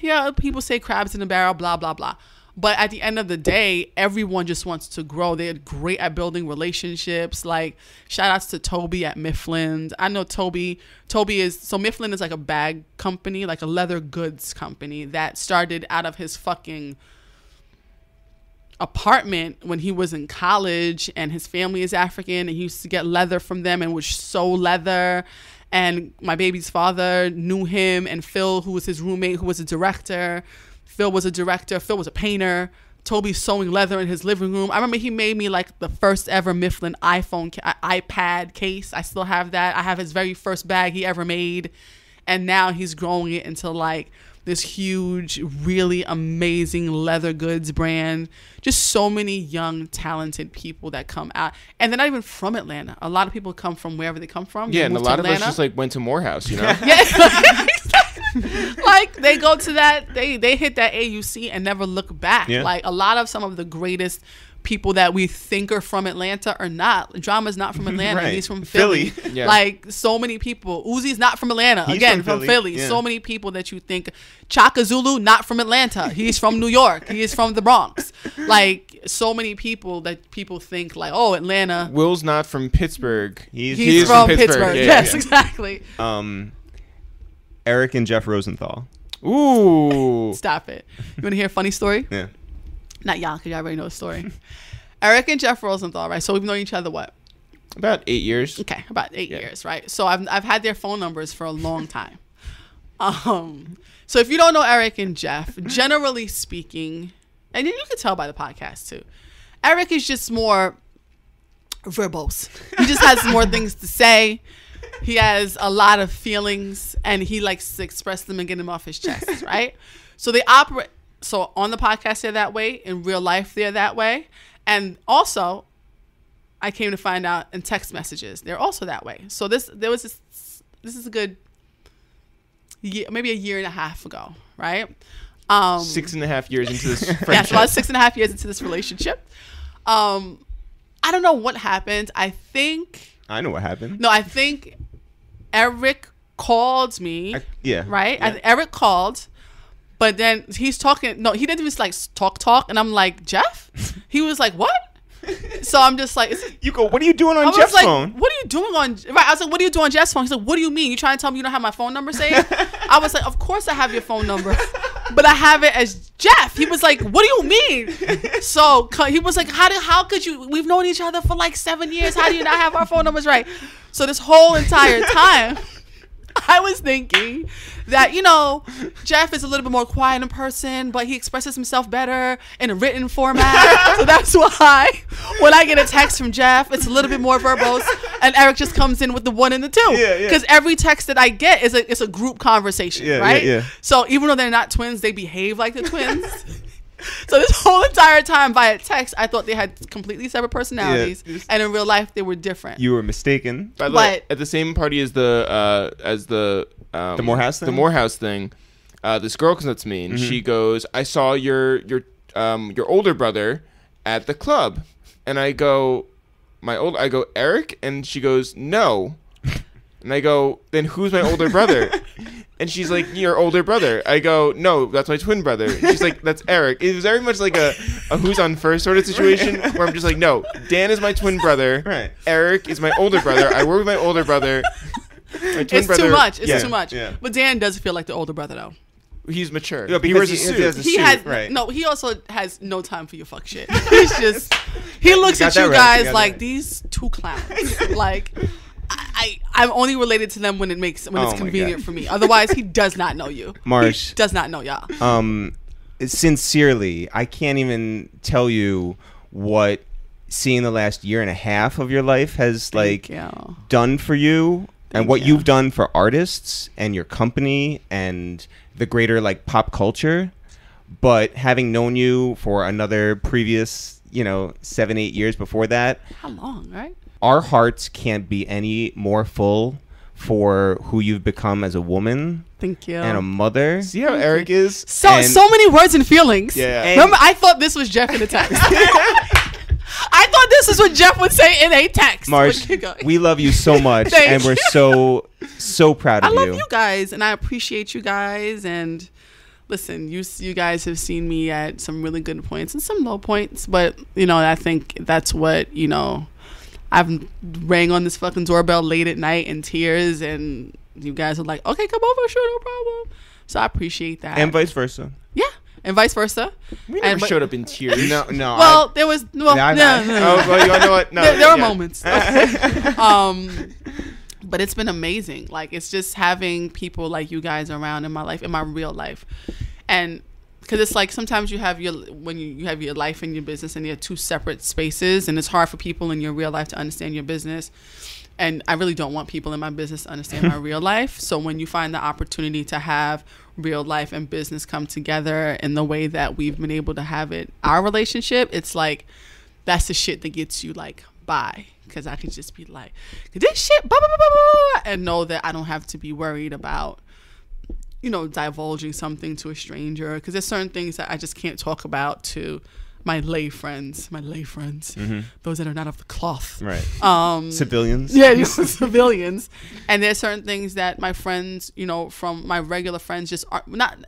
yeah, people say crabs in a barrel, blah, blah, blah. But at the end of the day, everyone just wants to grow. They're great at building relationships. Like, shout outs to Toby at Mifflin. I know Toby is, so Mifflin is like a bag company, like a leather goods company that started out of his fucking apartment when he was in college, and his family is African, and he used to get leather from them and would sew leather. And my baby's father knew him, and Phil, who was his roommate, who was a director. Phil was a director. Phil was a painter. Toby's sewing leather in his living room. I remember he made me like the first ever Mifflin iPad case. I still have that. I have his very first bag he ever made. And now he's growing it into like this huge, really amazing leather goods brand. Just so many young, talented people that come out. And they're not even from Atlanta. A lot of people come from wherever they come from. Yeah, and a lot of us just like went to Morehouse, you know? Yeah. Like, they go to that, they hit that AUC and never look back. Yeah. Like, a lot of some of the greatest people that we think are from Atlanta are not. Drama's not from Atlanta. Right. He's from Philly. Yeah. Like, so many people. Uzi's not from Atlanta. He's Again, from from Philly. Philly. Yeah. So many people that you think. Chaka Zulu, not from Atlanta. He's from New York. He is from the Bronx. Like, so many people that people think like, oh, Atlanta. Will's not from Pittsburgh. He's from Pittsburgh. Yeah, Yes, yeah. exactly. Eric and Jeff Rosenthal. Ooh. Stop it. You want to hear a funny story? Yeah. Not y'all, because y'all already know the story. Eric and Jeff Rosenthal, right? So we've known each other, what? About 8 years. Okay, about 8 years, right? So I've had their phone numbers for a long time. So if you don't know Eric and Jeff, generally speaking, and you can tell by the podcast too, Eric is just more verbose. He just has more things to say. He has a lot of feelings, and he likes to express them and get them off his chest, right? So they operate. So on the podcast, they're that way. In real life, they're that way. And also, I came to find out in text messages, they're also that way. So this is a good year, maybe a year and a half ago, right? 6.5 years into this friendship. Yeah, so about 6.5 years into this relationship. I don't know what happened. I know what happened. No, I think Eric called me. Yeah. Right? Yeah. Eric called, but then he's talking. No, he didn't just like talk. And I'm like, Jeff? He was like, what? So I'm just like, You go, what are you doing on I was Jeff's like, phone? what are you doing on? Right? I was like, what are you doing on Jeff's phone? He's like, what do you mean? You trying to tell me you don't have my phone number saved? I was like, of course I have your phone number, but I have it as Jeff. He was like, what do you mean? So he was like, how could you? We've known each other for like 7 years. How do you not have our phone numbers right? So this whole entire time, I was thinking that, Jeff is a little bit more quiet in person, but he expresses himself better in a written format. So that's why when I get a text from Jeff, it's a little bit more verbose, and Eric just comes in with the 1 and the 2. Yeah. Because every text that I get is a group conversation, right? Yeah. So even though they're not twins, they behave like the twins. So this whole entire time via text, I thought they had completely separate personalities, and in real life they were different. You were mistaken. By the way, at the same party as the Morehouse thing. The Morehouse thing, this girl comes up to me and she goes, "I saw your older brother at the club," and I go, I go, Eric? And she goes, no. And I go, then who's my older brother? And she's like, your older brother. I go, no, that's my twin brother. And she's like, that's Eric. It was very much like a who's on first sort of situation where I'm just like, no, Dan is my twin brother. Right. Eric is my older brother. I work with my older brother. My twin It's brother, too much. It's too much. Yeah. But Dan does feel like the older brother, though. He's mature. Yeah, he wears a because suit. he has a He suit, has right. no. He also has no time for your fuck shit. He's just he looks You got at that you right. guys You got like that. these two clowns. Like I'm only related to them when it's Oh my convenient God. for me. Otherwise, he does not know you. Marsh. He does not know y'all. Sincerely, I can't even tell you what seeing the last year and a half of your life has Thank like you. done for you, and Thank what you. you've done for artists and your company and the greater like pop culture. But having known you for another previous, 7-8 years before that, How long, right? our hearts can't be any more full for who you've become as a woman Thank you. and a mother. See how Eric is? So and- many words and feelings. Yeah. And- Remember, I thought this was Jeff in a text. I thought this is what Jeff would say in a text. Marsh, we love you so much, Thank and we're so proud I of love you guys, and I appreciate you guys. And listen, you guys have seen me at some really good points and some low points, but I think that's what I've rang on this fucking doorbell late at night in tears, and you guys are like, okay, come over, sure, no problem. So I appreciate that, and vice versa. yeah, and vice versa. We never showed up in tears. No. Well, there was no. Yeah, Oh, well, you know what? No, There were yeah. moments. But it's been amazing. Like, it's just having people like you guys around in my life, in my real life. And because it's like sometimes you have when you have your life and your business and you're two separate spaces, and it's hard for people in your real life to understand your business. And I really don't want people in my business to understand my real life. So when you find the opportunity to have real life and business come together in the way that we've been able to have it, our relationship, it's like, that's the shit that gets you like by. Because I could just be like, this shit, blah, blah, blah, blah, blah, and know that I don't have to be worried about, divulging something to a stranger. Because there's certain things that I just can't talk about to my lay friends, those that are not of the cloth. Right. Civilians. Yeah, civilians. And there's certain things that my friends, from my regular friends just are not,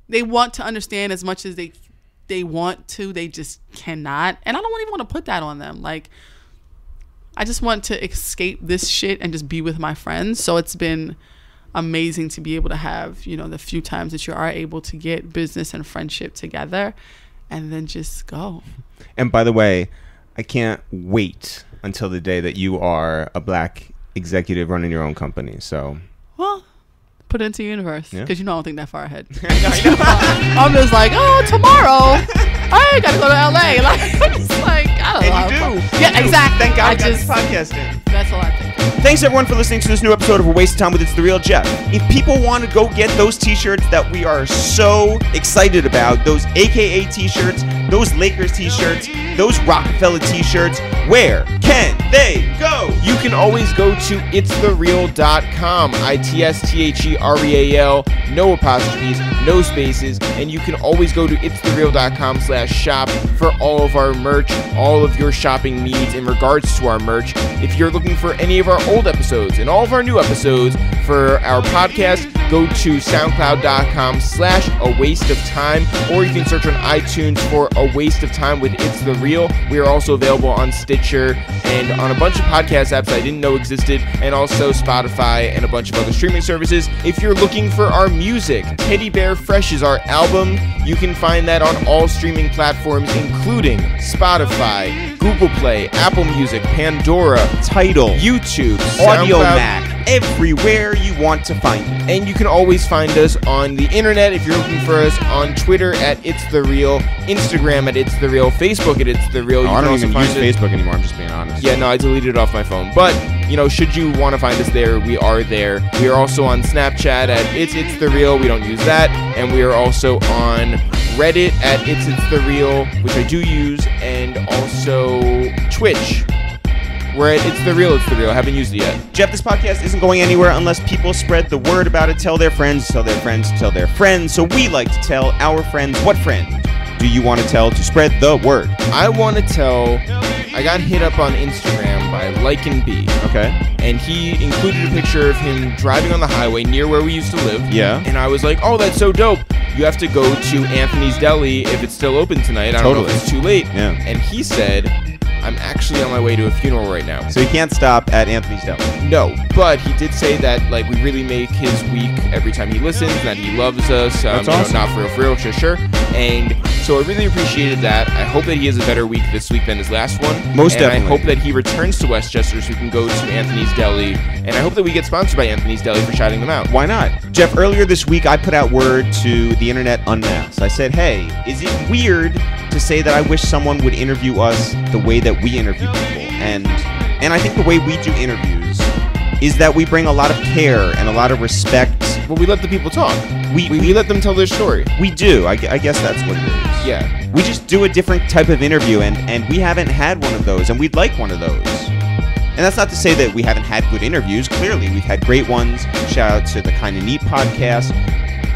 they want to understand as much as they want to, they just cannot. And I don't even want to put that on them. Like, I just want to escape this shit and just be with my friends. So it's been amazing to be able to have, the few times that you are able to get business and friendship together and then just go. And by the way, I can't wait until the day that you are a black executive running your own company. So, Well, put it into the universe. Yeah. Because I don't think that far ahead. I'm just like, tomorrow I gotta go to LA. Like, I'm just like, I don't know. And you do. Yeah, exactly. Thank God I we got this just, podcast in. that's all I think. Thanks everyone for listening to this new episode of A Waste of Time with It's the Real Jeff. If people want to go get those t-shirts that we are so excited about, those AKA t-shirts, those Lakers t-shirts, those Rockefeller t-shirts, where can they go? You can always go to ItsTheReal.com, ItsTheReal, no apostrophes, no spaces, and you can always go to ItsTheReal.com/shop for all of our merch, all of your shopping needs in regards to our merch. If you're looking for any of our old episodes and all of our new episodes for our podcast, go to SoundCloud.com/awasteoftime, or you can search on iTunes for A Waste of Time with It's The Real. We are also available on Stitcher and on a bunch of podcast apps I didn't know existed, and also Spotify and a bunch of other streaming services. If you're looking for our music, Teddy Bear Fresh is our album. You can find that on all streaming platforms, including Spotify, Google Play, Apple Music, Pandora, Tidal, YouTube, Audio SoundCloud, Mac, everywhere you want to find it. and you can always find us on the internet if you're looking for us on Twitter at It's The Real, Instagram at It's The Real, Facebook at It's The Real. You I can don't also even find use us- Facebook anymore. I'm just being honest. Yeah, no, I deleted it off my phone. But, should you want to find us there, we are there. We are also on Snapchat at It's The Real. We don't use that. And we are also on Reddit at It's The Real, which I do use, and also Twitch. We're at It's The Real, It's The Real. I haven't used it yet. Jeff, this podcast isn't going anywhere unless people spread the word about it, tell their friends, tell their friends, tell their friends. So we like to tell our friends. What friend do you want to tell to spread the word? I want to tell, I got hit up on Instagram by Lycan B. Okay. And he included a picture of him driving on the highway near where we used to live. Yeah. And I was like, oh, that's so dope. You have to go to Anthony's Deli if it's still open tonight. I don't know if it's too late. Yeah. And he said, I'm actually on my way to a funeral right now. So he can't stop at Anthony's Deli. No, but he did say that like we really make his week every time he listens, that he loves us. That's awesome. Not for real, sure. And so I really appreciated that. I hope that he has a better week this week than his last one. Most definitely. And I hope that he returns to Westchester so we can go to Anthony's Deli. And I hope that we get sponsored by Anthony's Deli for shouting them out. Why not? Jeff, earlier this week, I put out word to the internet unmasked. I said, hey, is it weird to say that I wish someone would interview us the way that we interview people? And I think the way we do interviews is that we bring a lot of care and a lot of respect. Well, we let the people talk. We let them tell their story. We do. I guess that's what it is. Yeah. We just do a different type of interview, and we haven't had one of those, and we'd like one of those. And that's not to say that we haven't had good interviews. Clearly, we've had great ones. Shout out to the Kinda Neat podcast,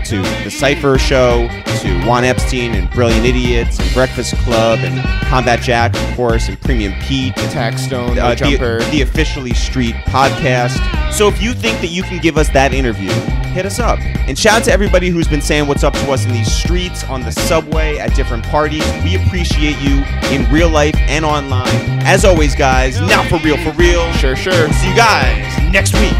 to the Cypher Show, to Juan Epstein and Brilliant Idiots, and Breakfast Club, and Combat Jack, of course, and Premium Pete, Attack Stone, Jumper, the Officially Street podcast. So if you think that you can give us that interview, hit us up. And shout out to everybody who's been saying what's up to us in these streets, on the subway, at different parties. We appreciate you in real life and online. As always, guys, now for real. Sure. See you guys next week.